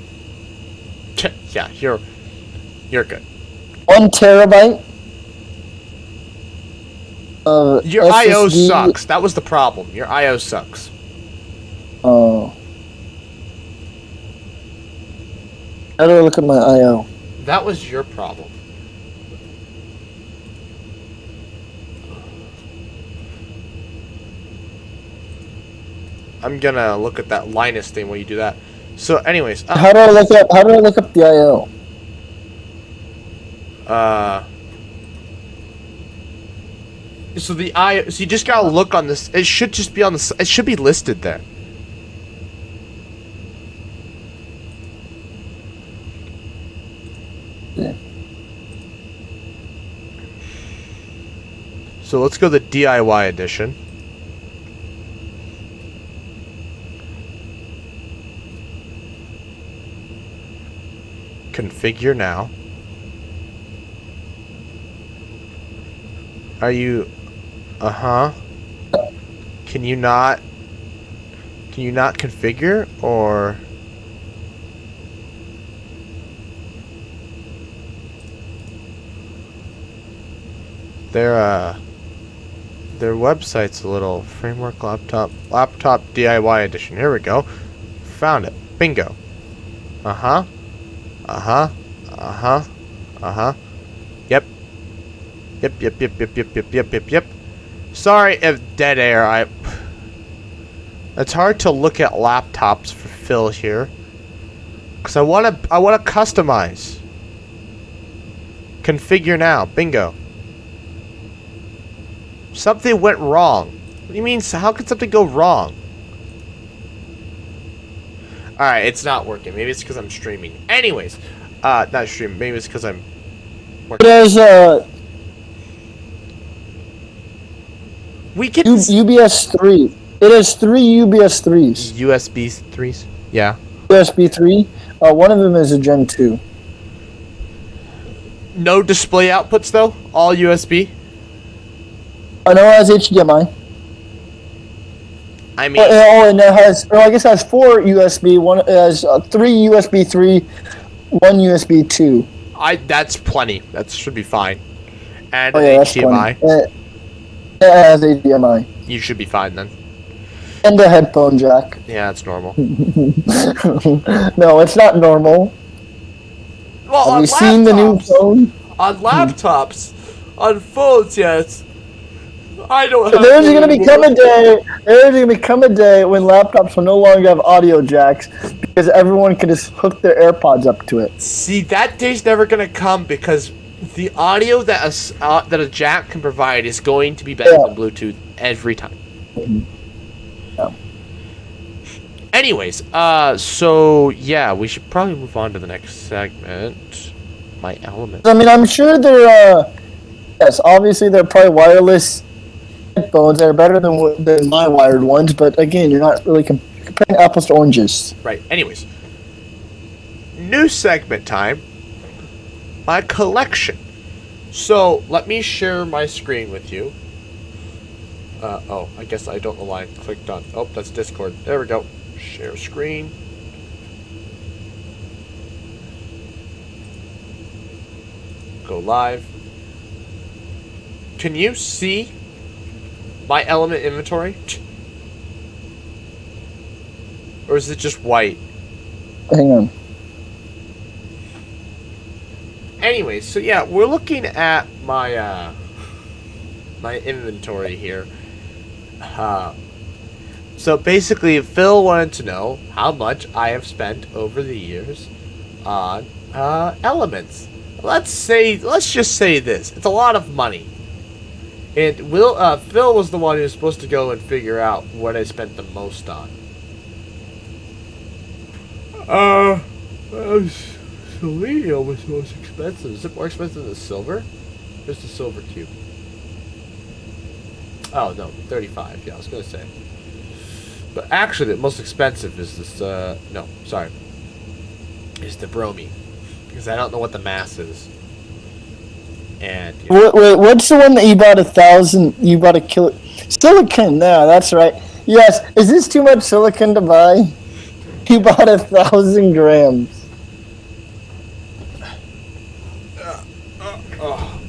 Yeah, you're good. 1 terabyte. Your SSD. I/O sucks. That was the problem. Your I/O sucks. Oh. How do I look at my I/O? That was your problem. I'm gonna look at that Linus thing while you do that. So, anyways, How do I look up the I/O? So you just gotta look on this. It should just be on the. It should be listed there. Yeah. So let's go to the DIY edition. Configure now. Are you... Can you not configure, or... Their website's a little framework laptop DIY edition. Here we go. Found it. Bingo. Yep. Yep. Sorry if dead air. It's hard to look at laptops for Phil here, cause I wanna customize. Configure now. Bingo. Something went wrong. What do you mean? How could something go wrong? Alright, it's not working. Maybe it's because I'm streaming. Anyways, not streaming. Maybe it's because I'm working. It has We get UBS 3. It has 3 UBS 3s. USB 3s? Yeah. USB 3. One of them is a Gen 2. No display outputs though? All USB? I know it has HDMI. I mean... and it has... I guess it has 4 USB. It has 3 USB 3, 1 USB 2. That's plenty. That should be fine. And HDMI. It has HDMI. You should be fine then. And a headphone jack. Yeah, that's normal. No, it's not normal. Well, have you seen the new phone? On laptops, on phones, yes. I don't have. There's gonna become a day when laptops will no longer have audio jacks because everyone can just hook their AirPods up to it. See, that day's never gonna come because the audio that a jack can provide is going to be better than Bluetooth every time. Yeah. Anyways, so yeah, we should probably move on to the next segment. My element. I mean, I'm sure they're Yes, obviously they're probably wireless headphones that are better than my wired ones, but again, you're not really comparing apples to oranges. Right. Anyways, new segment time. My collection. So let me share my screen with you. Oh, I guess I don't know why I clicked on. Oh, that's Discord. There we go. Share screen. Go live. Can you see my element inventory? Or is it just white? Hang on. Anyways, so yeah, we're looking at my my inventory here. So basically, Phil wanted to know how much I have spent over the years on elements. Let's just say this: it's a lot of money. Phil was the one who was supposed to go and figure out what I spent the most on. Selenium was the most expensive. Is it more expensive than silver? There's the silver cube. Oh no, 35. Yeah, I was gonna say. But actually, the most expensive is this. No, sorry. Is the bromine, because I don't know what the mass is. And you know, Wait, what's the one that you bought 1,000? You bought a kilo silicon. No, that's right. Yes. Is this too much silicon to buy? You bought 1,000 grams.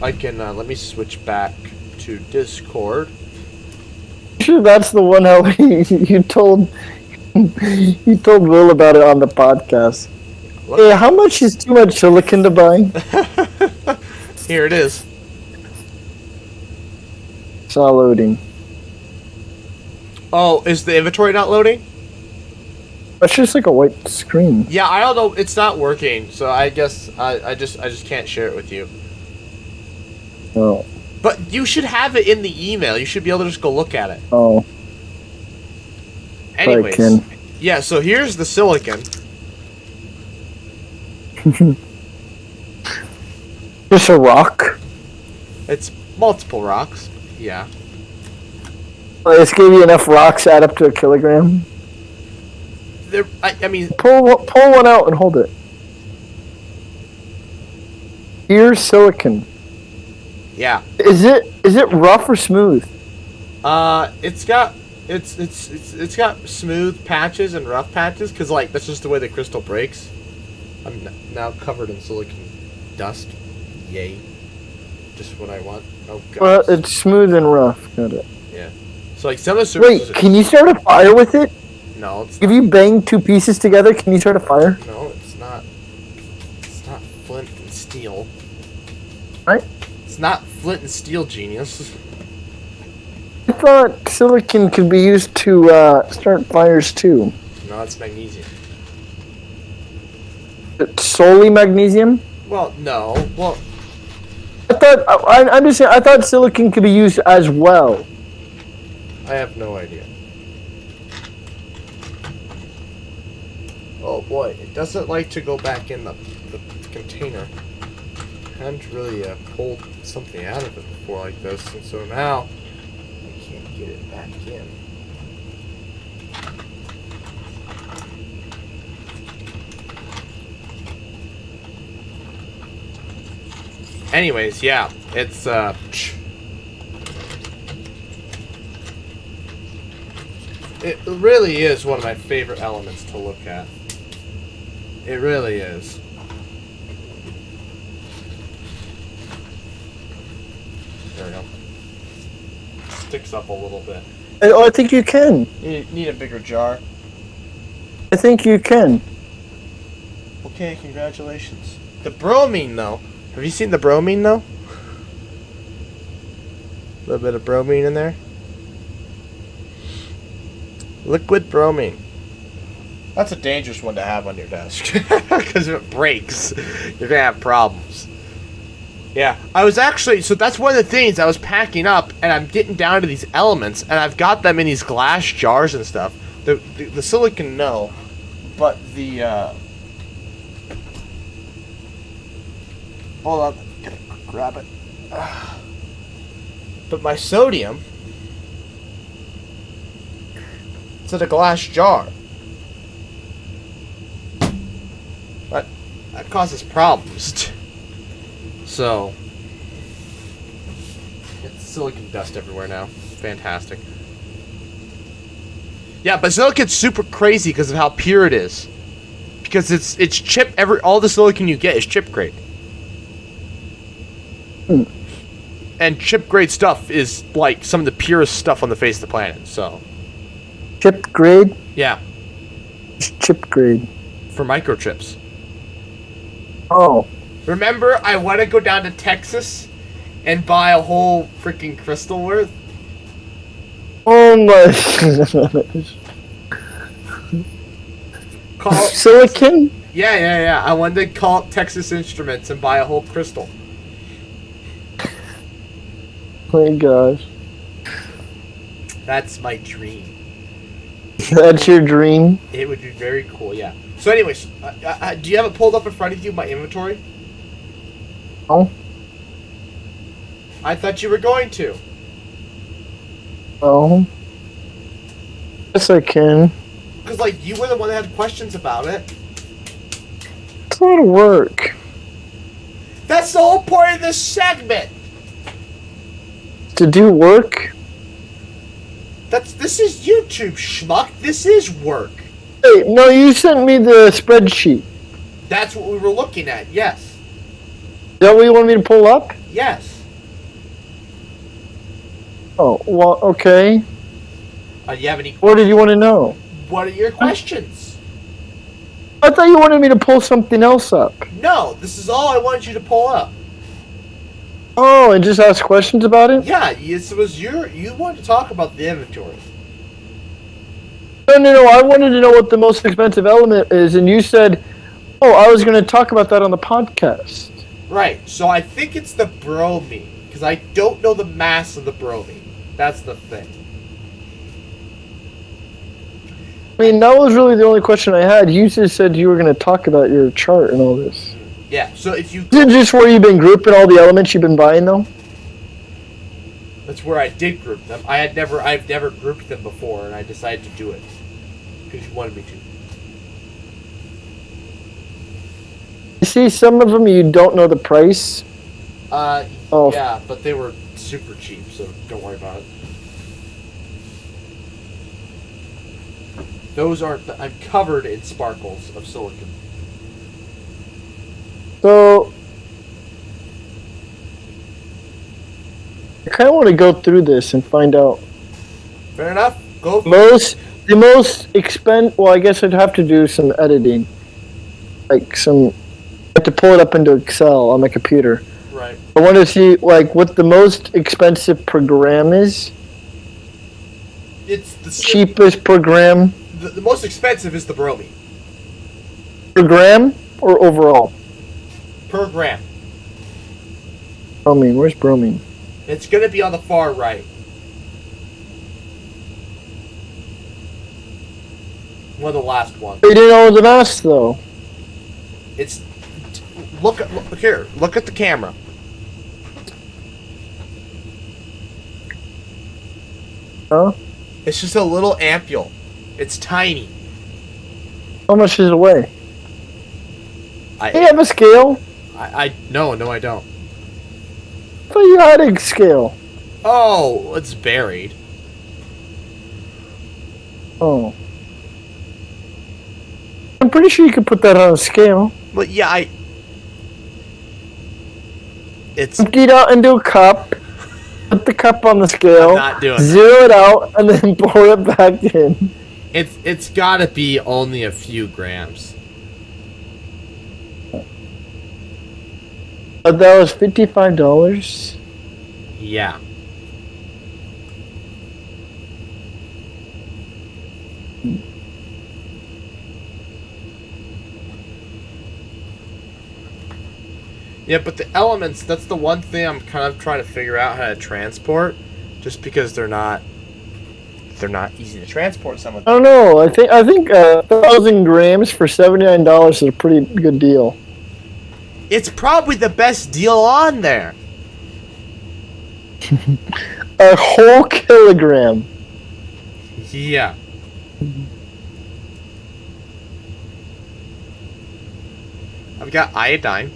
I can let me switch back to Discord. Sure, that's the one how you told Will about it on the podcast. Look. Hey, how much is too much silicon to buy? Here it is. It's not loading. Oh, is the inventory not loading? It's just like a white screen. Yeah, I don't know. It's not working, so I guess I just can't share it with you. Oh. But you should have it in the email. You should be able to just go look at it. Oh. Anyways, Can. yeah. So here's the silicon. Just a rock. It's multiple rocks. Yeah. Let's give you enough rocks add up to a kilogram. I mean, Pull one out and hold it. Here's silicon. yeah. Is it rough or smooth? It's got smooth patches and rough patches, because like that's just the way the crystal breaks. I'm now covered in silicon dust. Yay. Just what I want. Oh god. Well, it's smooth and rough. Got it. Yeah. So like some of the surfaces. Wait, can you start a fire with it? No, it's If you bang two pieces together, can you start a fire? no, it's not. It's not flint and steel. Right? It's not flint and steel, genius. I thought silicon could be used to start fires too. No, it's magnesium. It's solely magnesium? Well, no. Well, I'm just saying, I thought silicon could be used as well. I have no idea. Oh boy, it doesn't like to go back in the container. I hadn't really pulled something out of it before like this, and so now I can't get it back in. Anyways, yeah, it's it really is one of my favorite elements to look at. It really is. There we go. Sticks up a little bit. I think you can. You need a bigger jar. I think you can. Okay, congratulations. The bromine, though. Have you seen the bromine, though? A little bit of bromine in there. Liquid bromine. That's a dangerous one to have on your desk. Because if it breaks, you're going to have problems. Yeah, I was actually, so that's one of the things I was packing up, and I'm getting down to these elements, and I've got them in these glass jars and stuff. The silicon, no, but the, hold on, gotta grab it. But my sodium, it's in a glass jar. That causes problems. So, it's silicon dust everywhere now. Fantastic. Yeah, but silicon's super crazy because of how pure it is. Because it's chip all the silicon you get is chip grade. And chip grade stuff is like some of the purest stuff on the face of the planet. So, Chip grade? yeah, It's chip grade. for microchips. Oh. Remember, I want to go down to Texas and buy a whole freaking crystal worth? Oh my gosh. Call Silicon? yeah. I wanted to call up Texas Instruments and buy a whole crystal. Oh my gosh. That's my dream. That's your dream? It would be very cool, yeah. So anyways, do you have it pulled up in front of you, my inventory? Oh. I thought you were going to. Oh. Yes, I can. Because, like, you were the one that had questions about it. It's a lot of work. That's the whole point of this segment! To do work? This is YouTube, schmuck. This is work. Hey, no, you sent me the spreadsheet. That's what we were looking at, yes. Is that what you want me to pull up? Yes. Oh, well, okay. Do you have any... What did you want to know? What are your questions? I thought you wanted me to pull something else up. No, this is all I wanted you to pull up. Oh, and just ask questions about it? Yeah, it was you wanted to talk about the inventory. No, I wanted to know what the most expensive element is, and you said, oh, I was going to talk about that on the podcast. Right, so I think it's the bromine, because I don't know the mass of the bromine. That's the thing. I mean, that was really the only question I had. You just said you were going to talk about your chart and all this. Yeah, so if you... Is it just where you've been grouping all the elements you've been buying, though? That's where I did group them. I've never grouped them before, and I decided to do it. Because you wanted me to. You see, some of them you don't know the price. Oh. Yeah, but they were super cheap, so don't worry about it. Those aren't... I'm covered in sparkles of silicon. So, I kind of want to go through this and find out Fair enough. Go. the most well, I guess I'd have to do some editing, like I have to pull it up into Excel on my computer. Right. I want to see like what the most expensive program is. It's the Cheapest program. The most expensive is the bromine Program or overall? per gram. Bromine. Where's bromine? It's gonna be on the far right. One of the last ones. You didn't know the mass though. It's look here. Look at the camera. Huh? It's just a little ampule. It's tiny. How much is it weigh? I Do you have a scale? no, I don't. I thought you had a scale. Oh, it's buried. Oh. I'm pretty sure you could put that on a scale. But yeah, it's Empty it out into a cup. Put the cup on the scale. I'm not doing that. Zero it out and then pour it back in. It's gotta be only a few grams. But that was $55. Yeah. Yeah, but the elements, that's the one thing I'm kind of trying to figure out how to transport, just because they're not easy to transport, some of I them. don't know. I think 1,000 grams for $79 is a pretty good deal. It's probably the best deal on there. A whole kilogram. Yeah. I've got iodine.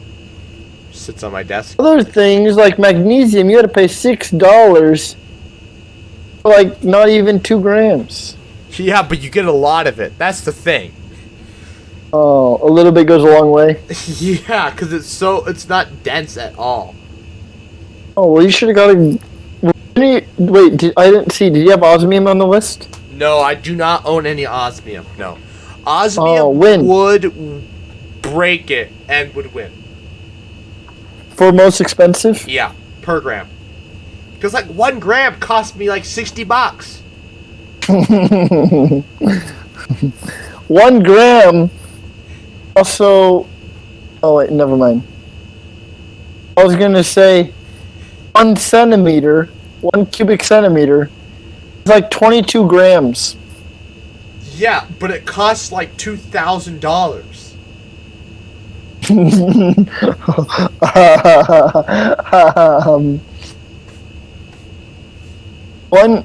Sits on my desk. Other things like magnesium, you had to pay $6 for like not even 2 grams. Yeah, but you get a lot of it. That's the thing. Oh, a little bit goes a long way. Yeah, because it's not dense at all. Oh, well, you should have got a. Wait, I didn't see. Did you have osmium on the list? No, I do not own any osmium. No. Oh, Osmium win. would break it and would win. For most expensive? Yeah, per gram. Because like 1 gram cost me like $60. 1 gram. Also, oh wait, never mind. I was gonna say 1 centimeter, 1 cubic centimeter, is like 22 grams. Yeah, but it costs like $2,000.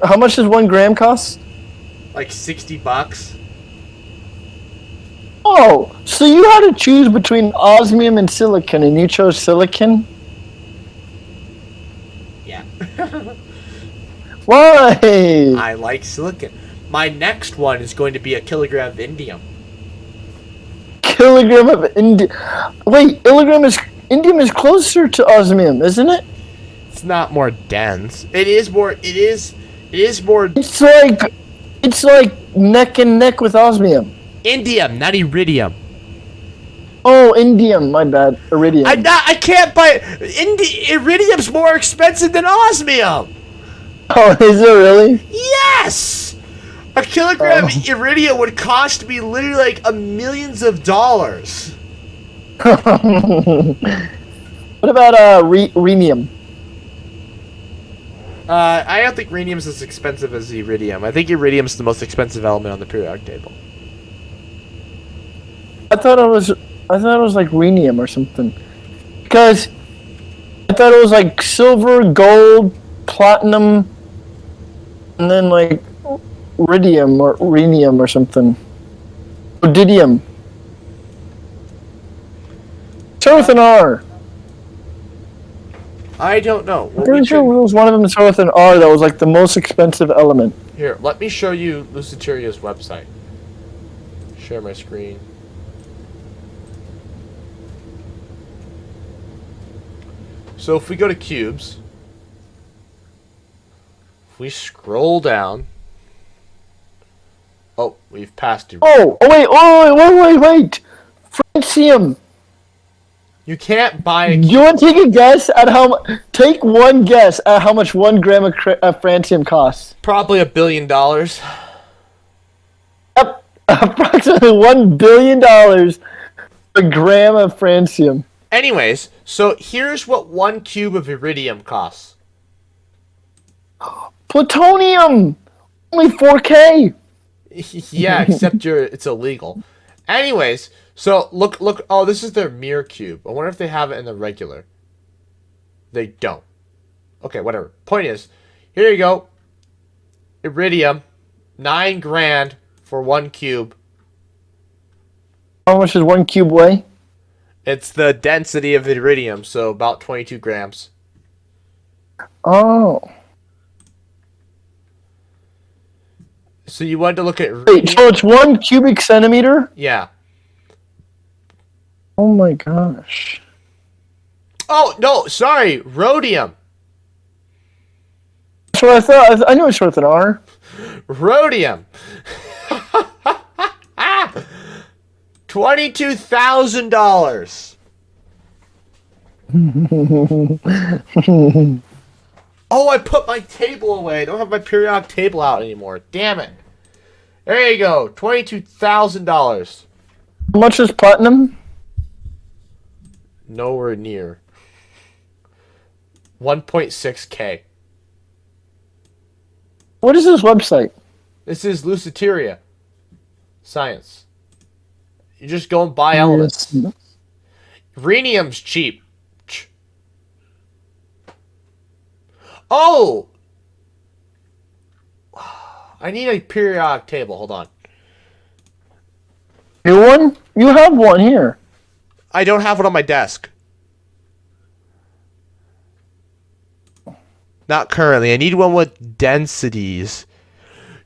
How much does 1 gram cost? Like $60. Oh, so you had to choose between osmium and silicon, and you chose silicon? Yeah. Why? I like silicon. My next one is going to be a kilogram of indium. Kilogram of indium. Wait, indium is closer to osmium, isn't it? It's not more dense. It is more. It's like neck and neck with osmium. indium, not iridium. Oh, indium. My bad. Iridium. I can't buy iridium's more expensive than osmium. Oh, is it really? Yes. A kilogram of iridium would cost me literally like millions of dollars. What about rhenium? I don't think rhenium's as expensive as iridium. I think iridium's the most expensive element on the periodic table. I thought it was like rhenium or something. Because I thought it was like silver, gold, platinum, and then like iridium or rhenium or something. Rudidium. Start with an R. I don't know. I'm pretty sure it was one of them start with an R that was like the most expensive element. Here, let me show you Luciteria's website. Share my screen. So if we go to cubes, if we scroll down, oh, we've passed it. Wait. Francium. You can't buy a Do you want to take a guess at take one guess at how much 1 gram of francium costs? probably $1 billion. Yep. Approximately $1 billion a gram of francium. Anyways, so here's what 1 cube of iridium costs. Plutonium! Only 4K! Yeah, except it's illegal. Anyways, so look. Oh, this is their mirror cube. I wonder if they have it in the regular. They don't. Okay, whatever. Point is, here you go. Iridium, 9 grand for 1 cube. How much does 1 cube weigh? It's the density of iridium, so about 22 grams. Oh. So you wanted to look at Wait, so it's 1 cubic centimeter? Yeah. Oh my gosh. Oh, no, sorry. Rhodium. That's what I thought. I knew it started with an R. Rhodium. $22,000. Oh, I put my table away. I don't have my periodic table out anymore. Damn it. There you go. $22,000. How much is platinum? Nowhere near. 1.6K. What is this website? This is Luciteria. Science. You just go and buy elements. Yes. Rhenium's cheap. Oh! I need a periodic table. Hold on. New one? You have one here. I don't have one on my desk. Not currently. I need one with densities.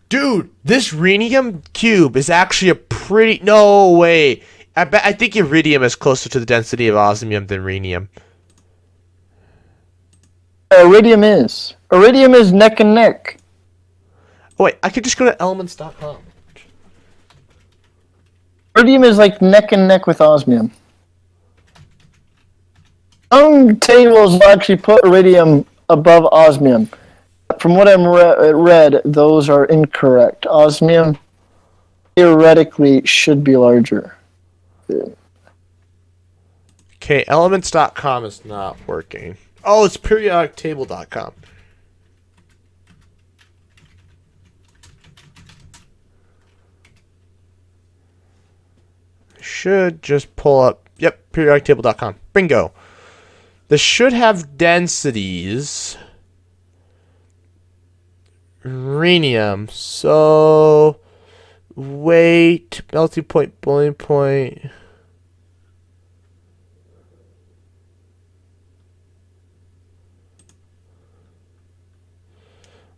Dude, this rhenium cube is actually a pretty... No way. I think iridium is closer to the density of osmium than rhenium. Iridium is. Iridium is neck and neck. Oh, wait, I could just go to elements.com. Iridium is like neck and neck with osmium. Some tables will actually put iridium above osmium. From what I'm read, those are incorrect. Osmium theoretically should be larger. Okay, elements.com is not working. Oh, it's periodictable.com. Should just pull up. Yep, periodictable.com. Bingo. This should have densities. Rhenium. So, weight, melting point, boiling point.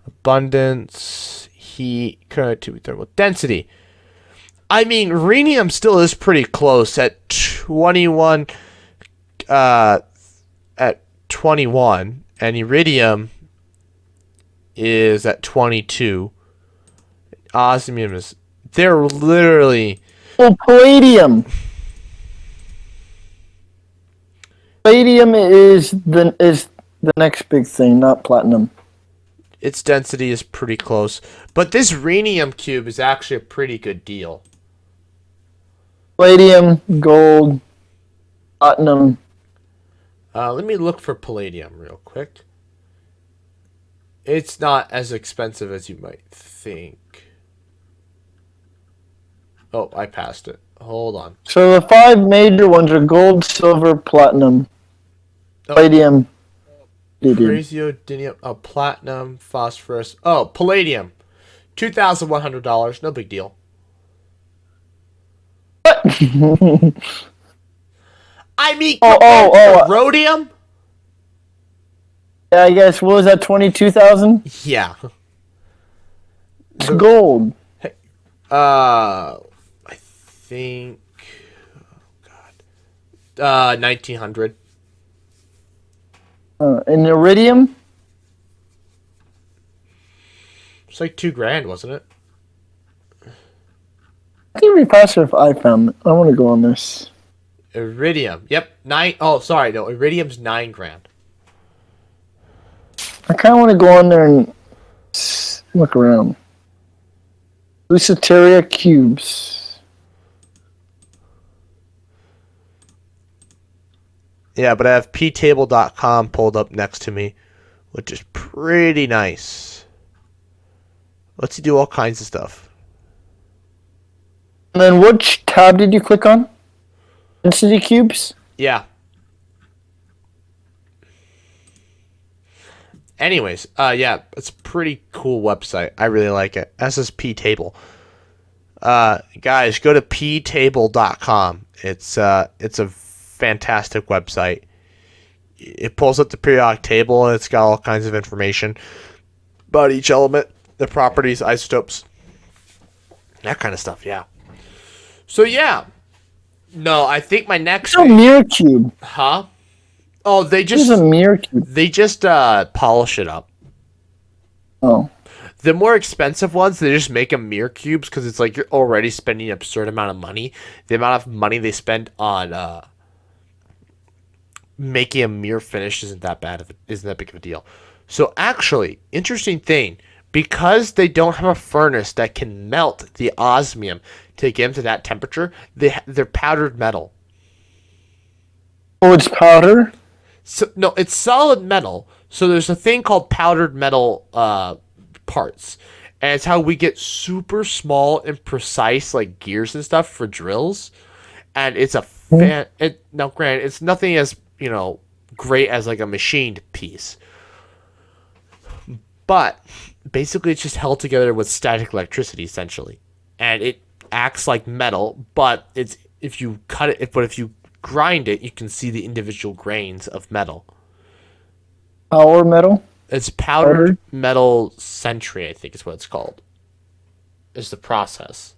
Abundance, heat, conductivity, thermal density. I mean, rhenium still is pretty close at 21. At 21, and iridium is at 22. Osmium is. They're literally. Oh, palladium. Palladium is the next big thing, not platinum. Its density is pretty close, but this rhenium cube is actually a pretty good deal. Palladium, gold, platinum. Let me look for palladium real quick. It's not as expensive as you might think. Oh, I passed it. Hold on. So the 5 major ones are gold, silver, platinum, palladium, iridium. Praseodymium, platinum, phosphorus. Oh, palladium. $2,100. No big deal. I mean, compared to rhodium? Yeah, I guess, what was that, 22,000? Yeah. It's gold. I think... Oh, God. 1,900. And iridium? It's like $2,000, wasn't it? I think it'd be faster if I found it. I want to go on this. Iridium. Yep. Iridium's $9,000. I kind of want to go on there and look around. Lucidaria cubes. Yeah, but I have ptable.com pulled up next to me, which is pretty nice. Lets you do all kinds of stuff. And then which tab did you click on? Density cubes? Yeah. Anyways, yeah, it's a pretty cool website. I really like it. SSP Table. Guys, go to ptable.com. It's a fantastic website. It pulls up the periodic table and it's got all kinds of information about each element, the properties, isotopes, that kind of stuff. Yeah. So yeah. No, I think my next. It's a mirror cube. Huh? Oh, they It's just a mirror cube. they just polish it up. Oh. The more expensive ones, they just make them mirror cubes because it's like you're already spending an absurd amount of money. The amount of money they spend on making a mirror finish isn't that big of a deal. So actually, interesting thing, because they don't have a furnace that can melt the osmium to get them to that temperature, they're powdered metal. Oh, it's powder? So no, it's solid metal. So there's a thing called powdered metal parts, and it's how we get super small and precise like gears and stuff for drills. And it's a now granted, it's nothing as great as like a machined piece, But basically, it's just held together with static electricity, essentially, and it acts like metal. But if you cut it, if you grind it, you can see the individual grains of metal. Power metal. It's powdered metal century, I think is what it's called. Is the process.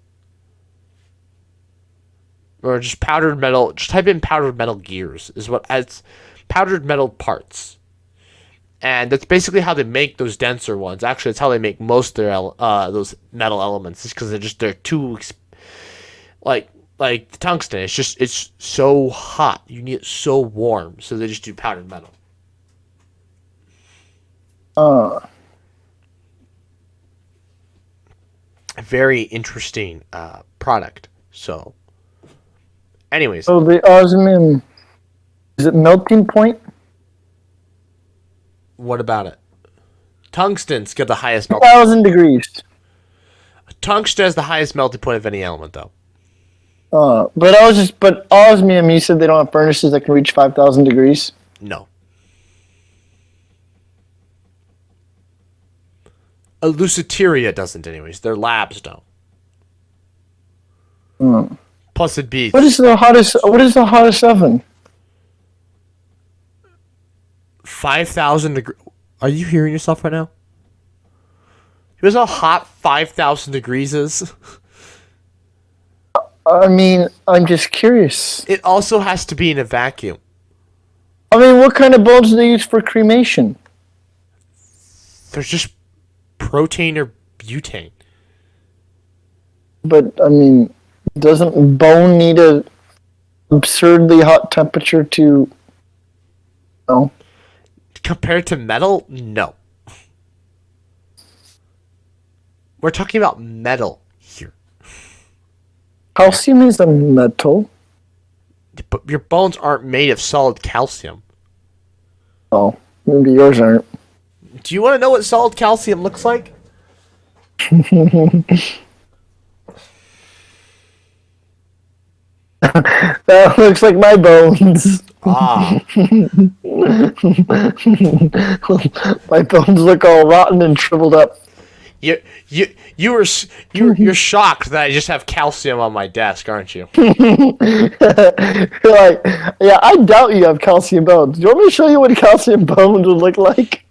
Or just powdered metal. Just type in powdered metal gears. It's powdered metal parts. And that's basically how they make those denser ones. Actually, it's how they make most of their those metal elements. It's because they're too like the tungsten. It's so hot. You need it so warm. So they just do powdered metal. A very interesting product. So, anyways. So the osmium, is it melting point? What about it? Tungsten's got the highest melting 1,000 degrees. Tungsten has the highest melting point of any element, though. But osmium, you said they don't have furnaces that can reach 5,000 degrees? No. Lucidaria doesn't, anyways. Their labs don't. Plus, it'd be... What is the hottest oven? 5,000 degrees. Are you hearing yourself right now? You know how hot 5,000 degrees is? I mean, I'm just curious. It also has to be in a vacuum. I mean, what kind of bones do they use for cremation? There's just protein or butane. But, I mean, doesn't bone need a absurdly hot temperature to... No. Compared to metal, no. We're talking about metal here. Calcium is a metal. But your bones aren't made of solid calcium. Oh, maybe yours aren't. Do you want to know what solid calcium looks like? That looks like my bones. Ah. My bones look all rotten and shriveled up. You're shocked that I just have calcium on my desk, aren't you? You're like, yeah, I doubt you have calcium bones. Do you want me to show you what calcium bones would look like?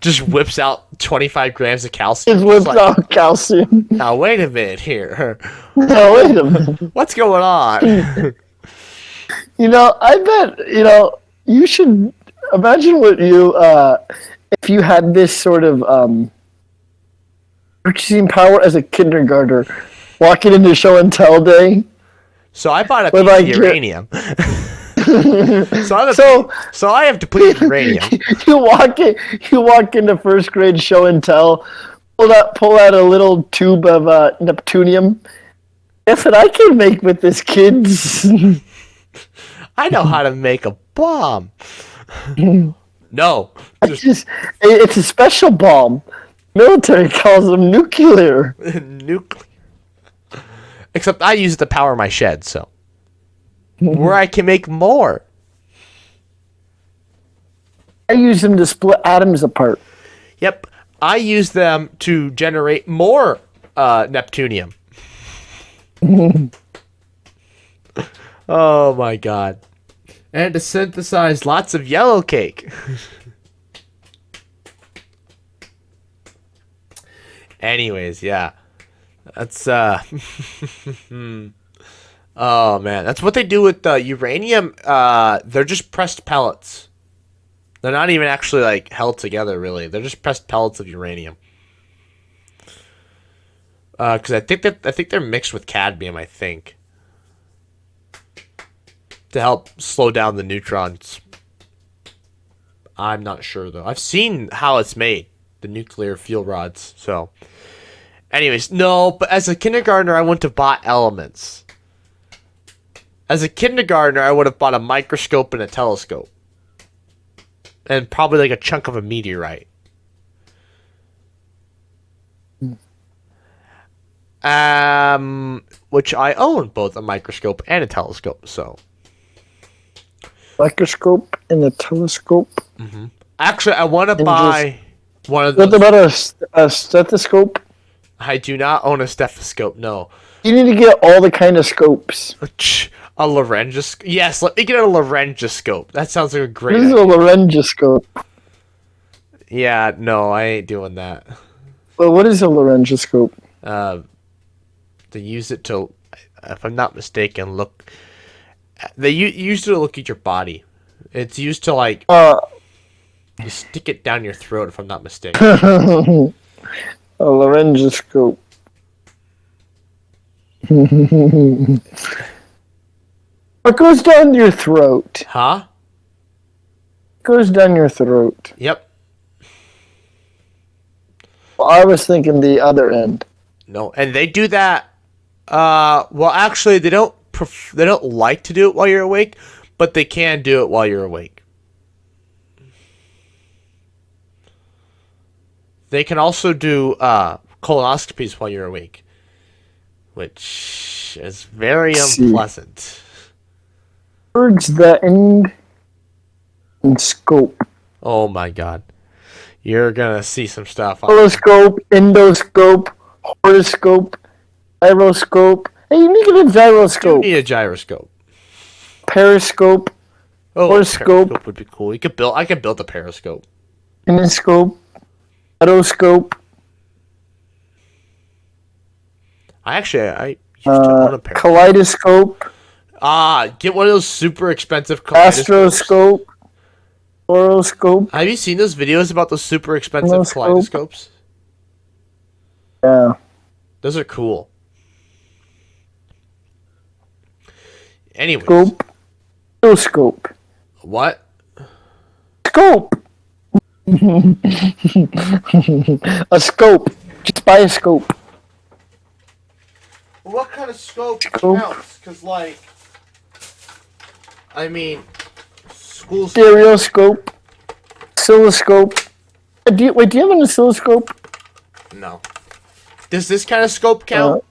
Just whips out 25 grams of calcium. It whips out calcium. Now wait a minute here. No, wait a minute. What's going on? I bet, you should imagine what if you had this sort of purchasing power as a kindergartner, walking into show and tell day. So I bought a piece of uranium. So I have depleted uranium. You walk into first grade show and tell, pull out a little tube of neptunium. Guess what I can make with this, kids? I know how to make a bomb. No. It's a special bomb. Military calls them nuclear. Nuclear. Except I use it to power my shed, so. Where I can make more. I use them to split atoms apart. Yep. I use them to generate more neptunium. Oh my god. And to synthesize lots of yellow cake. Anyways, yeah. That's oh man, that's what they do with uranium. They're just pressed pellets. They're not even actually like held together really. They're just pressed pellets of uranium. Because I think they're mixed with cadmium, I think, to help slow down the neutrons. I'm not sure though. I've seen how it's made, the nuclear fuel rods. So, anyways, no. But as a kindergartner, I wouldn't have bought elements. As a kindergartner, I would have bought a microscope and a telescope, and probably like a chunk of a meteorite. Which I own both a microscope and a telescope, so. Microscope and a telescope. Actually, I want to buy. One of What those. about a stethoscope? I do not own a stethoscope. No. You need to get all the kind of scopes. A laryngoscope. Yes, let me get a laryngoscope. That sounds like a great This is a idea. laryngoscope. Yeah, no, I ain't doing that. Well, what is a laryngoscope? They use it to, if I'm not mistaken, look. They used to look at your body. It's used to like you stick it down your throat. If I'm not mistaken. A laryngoscope. What goes down your throat? Huh? Goes down your throat. Yep. Well, I was thinking the other end. No, and they do that. Well, actually, they don't. They don't like to do it while you're awake, but they can do it while you're awake. They can also do colonoscopies while you're awake, which is very See. unpleasant. Words that end in scope. Oh my god, you're gonna see some stuff. Telescope, endoscope, horoscope, gyroscope. Hey, you need a You gyroscope. need a gyroscope. Periscope, Oh, Horoscope. a periscope would be cool. You could build. I could build a periscope. kinescope, otoscope, I used to own a periscope. kaleidoscope, Get one of those super expensive kaleidoscopes. astroscope, horoscope. Have you seen those videos about those super expensive Telescope. kaleidoscopes? Yeah. Those are cool. Anyways, Scope, otoscope, what? scope. A scope. Just buy a scope. What kind of scope Scope. counts? Because, like, I mean, schools. Stereoscope, oscilloscope. Do you have an oscilloscope? No. Does this kind of scope count?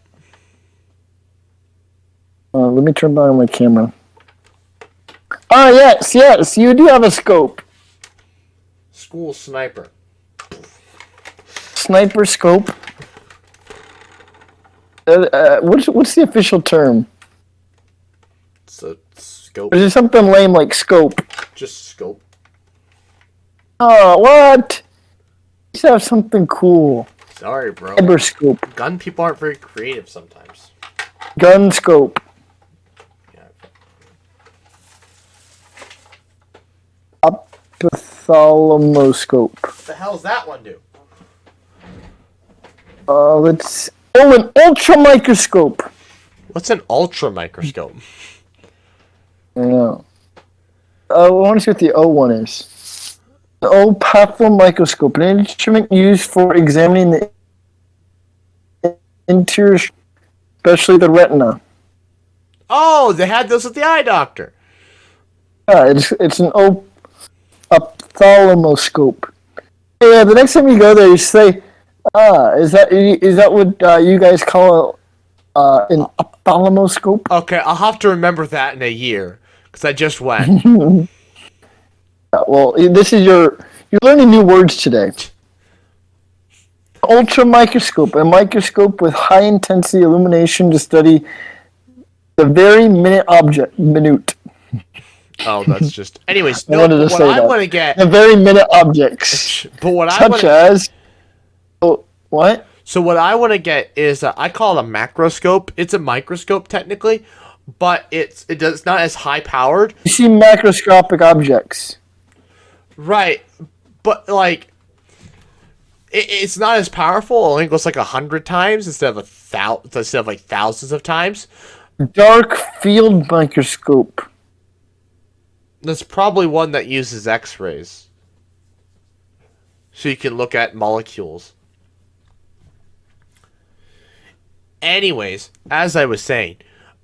Let me turn on my camera. Oh, yes, you do have a scope. School sniper. Sniper scope. What's the official term? So scope. Or is it something lame like scope? Just scope. Oh, what? Let's have something cool. Sorry, bro. Cyber scope. Gun people aren't very creative sometimes. Gun scope. Yeah. Ophthalmoscope. What the hell's that one do? Let's. Oh, an ultra microscope. What's an ultra microscope? I don't know. I want to see what the O one is. The opathal microscope, an instrument used for examining the interior, especially the retina. Oh, they had those at the eye doctor. Yeah, it's an ophthalmoscope. Yeah, the next time you go there, you say, is that what you guys call an ophthalmoscope? Okay, I'll have to remember that in a year because I just went. Well, this is you're learning new words today. Ultra microscope, a microscope with high intensity illumination to study the very minute. Oh, that's just. Anyways, I no. wanted to What say I that. want to get. The very minute objects, But what I such want. as what? So what I want to get is I call it a macroscope. It's a microscope technically, but it's not as high powered. You see macroscopic objects. Right, but like. It's not as powerful. It only goes like 100 times instead of like thousands of times. Dark field microscope. There's probably one that uses X-rays, so you can look at molecules. Anyways, as I was saying,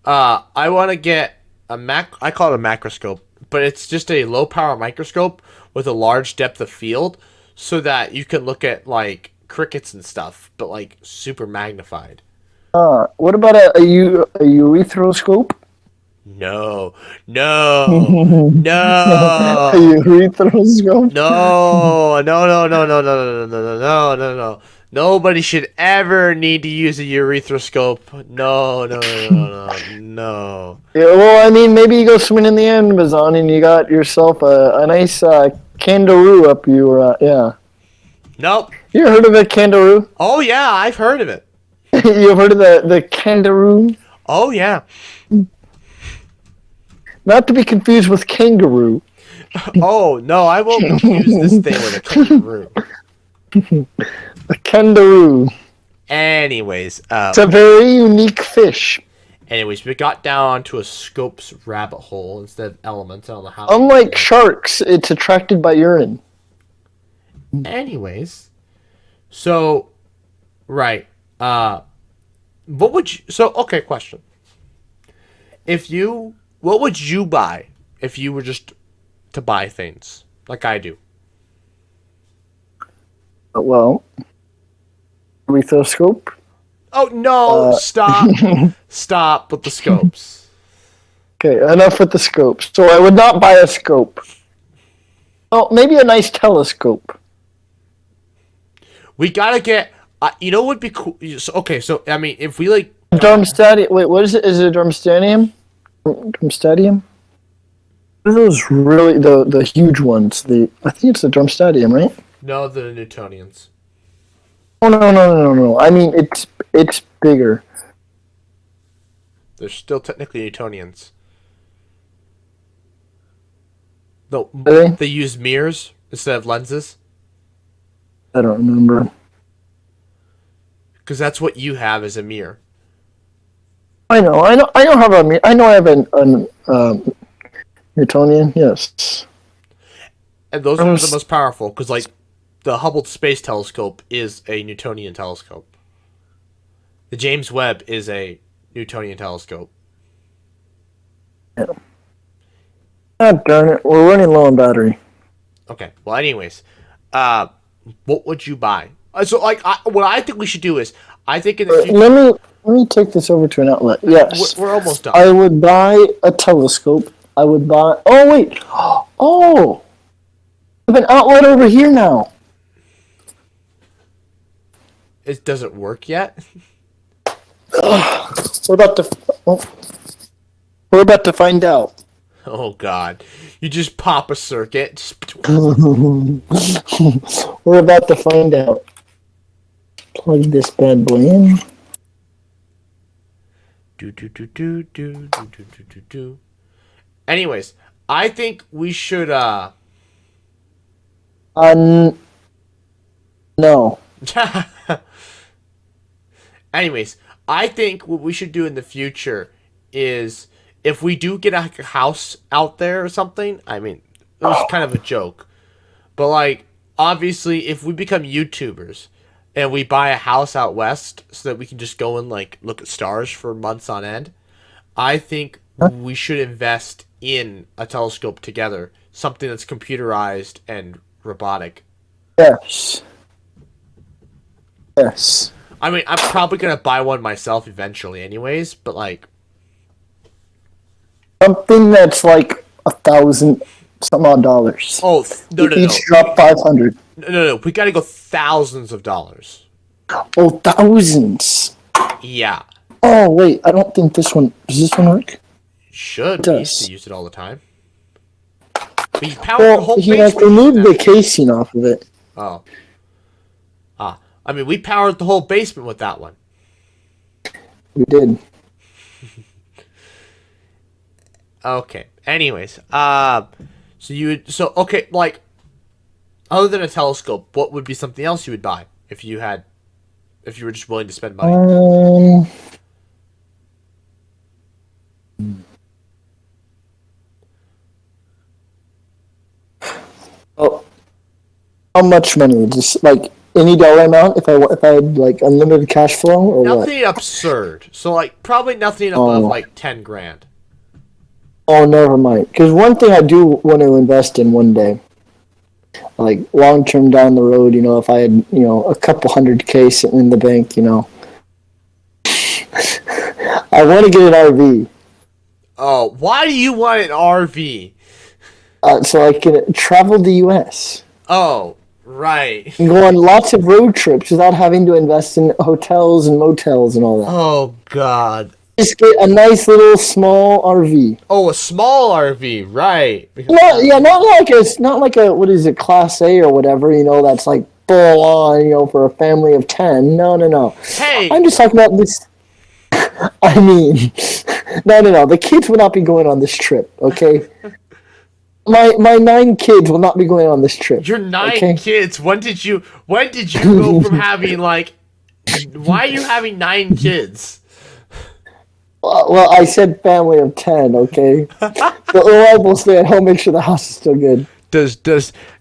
I want to get I call it a macroscope, but it's just a low power microscope with a large depth of field, so that you can look at like crickets and stuff, but like super magnified. What about a urethroscope? No, no, A no, urethroscope? no, no, no, no, no, no, no, no, no, no, no, no. Nobody should ever need to use a urethroskop. No, no, no, no, no, no. Yeah, well, I mean, maybe you go swimming in the Amazon and you got yourself a nice kangaroo up your, yeah. Nope. You heard of a kangaroo? Oh yeah, I've heard of it. You've heard of the kangaroo? Oh yeah. Not to be confused with kangaroo. Oh no, I won't confuse this thing with a kangaroo. A kangaroo. Anyways, It's a very unique fish. we got down to a scopes rabbit hole instead of elements. I don't know how. Unlike sharks, it's attracted by urine. Anyways, so right, what would you? So okay, question. What would you buy if you were just to buy things like I do? Well, urethoscope. Oh no! Stop! Stop with the scopes. Okay, enough with the scopes. So I would not buy a scope. Well, maybe a nice telescope. We gotta get. You know what would be cool? So, okay, so I mean, if we like. Darmstadium. Wait, what is it? Is it a Darmstadium? Darmstadium? What are those really the huge ones? I think it's the Darmstadium, right? No, the Newtonians. Oh no! I mean, it's bigger. They're still technically Newtonians. No, Are they? they use mirrors instead of lenses. I don't remember. Because that's what you have as a mirror. I know have a. I know I have an Newtonian. Yes. And those are the most powerful, because, like, the Hubble Space Telescope is a Newtonian telescope. The James Webb is a Newtonian telescope. Yeah. God darn it, we're running low on battery. Okay, well, anyways, what would you buy? So, like, what I think we should do is, I think in the future... Let me take this over to an outlet. Yes. We're almost done. I would buy a telescope. I would buy... Oh, wait. Oh! I have an outlet over here now. It doesn't work yet? We're about to find out. Oh, God. You just pop a circuit. We're about to find out. Plug this bad boy in. Do. Anyways, I think we should, No. Anyways, I think what we should do in the future is if we do get a house out there or something, I mean, it was kind of a joke. But, like, obviously, if we become YouTubers and we buy a house out west so that we can just go and, like, look at stars for months on end, I think we should invest in a telescope together. Something that's computerized and robotic. Yes. Yes. I mean, I'm probably going to buy one myself eventually anyways, but, like... Something that's like $1,000 some odd dollars. Oh, no. Each drop 500. No. We got to go thousands of dollars. Oh, thousands. Yeah. Oh, wait. I don't think this one... Does this one work? Should. It We used does. to use it all the time. We powered the whole Well, he has basement. removed the casing off of it. Oh. I mean, we powered the whole basement with that one. We did. Okay. Anyways, okay, like, other than a telescope, what would be something else you would buy if you were just willing to spend money? Oh, how much money? Just like any dollar amount? If I had like unlimited cash flow or what? Nothing absurd. So, like, probably nothing above, like, 10 grand. Oh, never mind. Because one thing I do want to invest in one day, like long term down the road, you know, if I had, you know, a couple $100K sitting in the bank, you know, I want to get an RV. Oh, why do you want an RV? So I can travel the U.S. Oh, right. and go on lots of road trips without having to invest in hotels and motels and all that. Oh God. Just get a nice little small RV. Oh, a small RV, right? Not like a what is it, Class A or whatever. That's like full on. For a family of 10. No. Hey. I'm just talking about this. I mean, no. The kids will not be going on this trip. Okay. My 9 kids will not be going on this trip. Your 9 okay? kids. When did you go from having like? Why are you having 9 kids? Well, I said family of 10. Okay. The wife will stay at home, make sure the house is still good. Does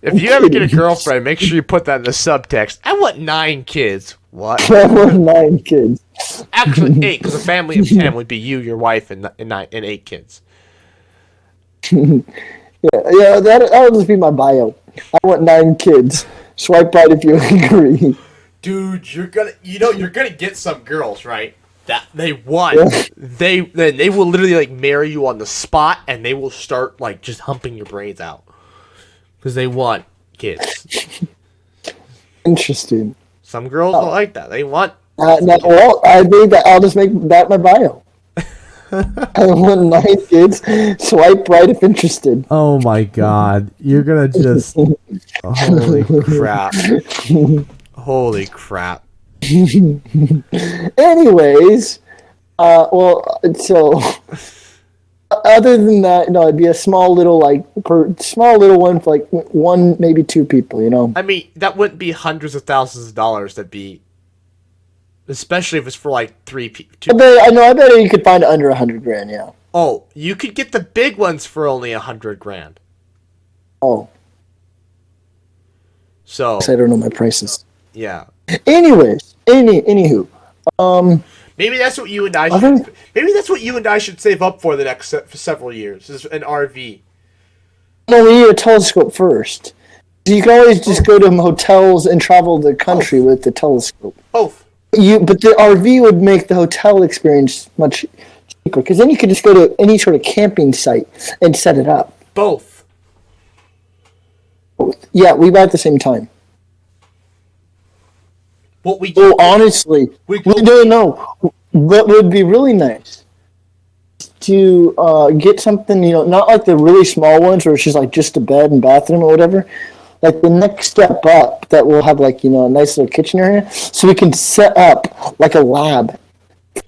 if you ever get a girlfriend, make sure you put that in the subtext. I want 9 kids. What? I want 9 kids. Actually, 8, because a family of 10 would be you, your wife, and 8 kids. Yeah, that'll just be my bio. I want 9 kids. Swipe right if you agree. Dude, you're gonna get some girls, right? That they want. Yeah. They will literally like marry you on the spot, and they will start like just humping your brains out because they want kids. Interesting. Some girls don't like that. They want. I think that I'll just make that my bio. I want 9 kids. Swipe right if interested. Oh my God! You're gonna just. Holy crap! Holy crap! Anyways, so other than that, it'd be a small little one for like 1, maybe 2 people. I mean, that wouldn't be hundreds of thousands of dollars. That'd be, especially if it's for like 3 people. I bet you could find it under $100,000. Yeah. Oh, you could get the big ones for only $100,000. Oh. So I don't know my prices. Yeah. Anyways, anywho, maybe that's what you and I should. Maybe that's what you and I should save up for the next several years. Is an RV. No, we need a telescope first. You can always just go to hotels and travel the country with the telescope. Both. But the RV would make the hotel experience much cheaper because then you could just go to any sort of camping site and set it up. Both. Yeah, we buy at the same time. What we honestly, we don't know. What would be really nice to get something, not like the really small ones where it's just a bed and bathroom or whatever. Like the next step up that will have a nice little kitchen area, so we can set up like a lab,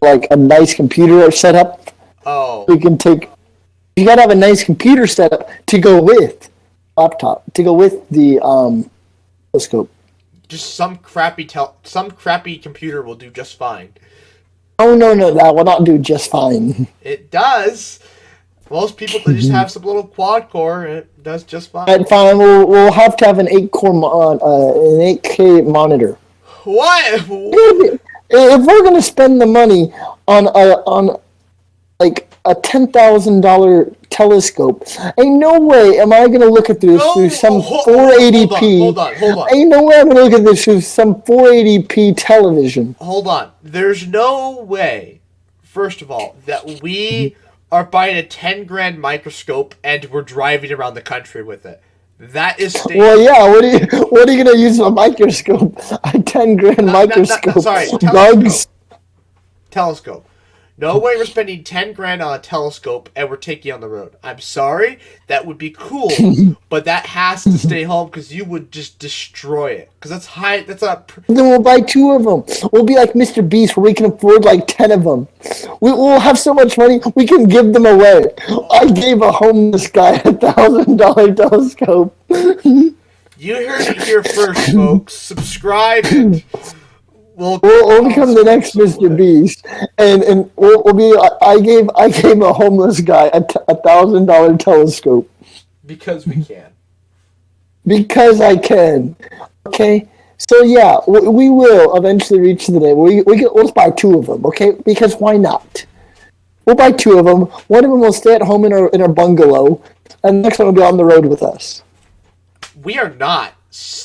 like a nice computer setup. Oh. We can take. You gotta have a nice computer setup to go with laptop to go with the telescope. Just some crappy computer will do just fine. Oh no, that will not do just fine. It does. Most people just have some little quad core, and it does just fine. And fine, we'll have to have an 8K monitor. What? If we're gonna spend the money on like a $10,000 telescope, ain't no way am I gonna look at this through some 480p. Hold on. Ain't no way I'm gonna look at this through some 480p television. Hold on. There's no way, first of all, that we are buying a $10,000 microscope and we're driving around the country with it. That is Well, yeah. What are you gonna use a microscope? A $10,000 microscope. Sorry, bugs. Telescope. No way we're spending $10,000 on a telescope and we're taking it on the road. I'm sorry, that would be cool, but that has to stay home because you would just destroy it. Because that's high. That's not. Then we'll buy 2 of them. We'll be like Mr. Beast, where we can afford like 10 of them. We'll have so much money we can give them away. I gave a homeless guy a $1,000 telescope. You heard it here first, folks. Subscribe. And We'll become the next Mr. Beast, and we'll be. I gave a homeless guy a $1,000 telescope because we can. Because I can. Okay, so yeah, we will eventually reach the day where let's buy 2 of them. Okay, because why not? We'll buy 2 of them. One of them will stay at home in our bungalow, and the next one will be on the road with us. We are not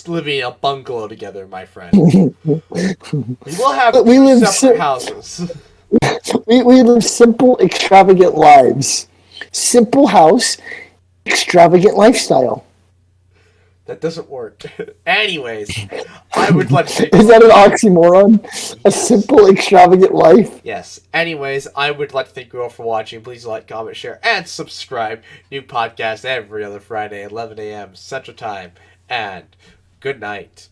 living in a bungalow together, my friend. We will have separate houses. We live simple, extravagant lives. simple house, extravagant lifestyle. That doesn't work. Anyways, I would like to thank Is that an oxymoron? A Yes. simple, extravagant life? Yes. Anyways, I would like to thank you all for watching. Please like, comment, share, and subscribe. New podcast every other Friday at 11 a.m. Central Time. And good night.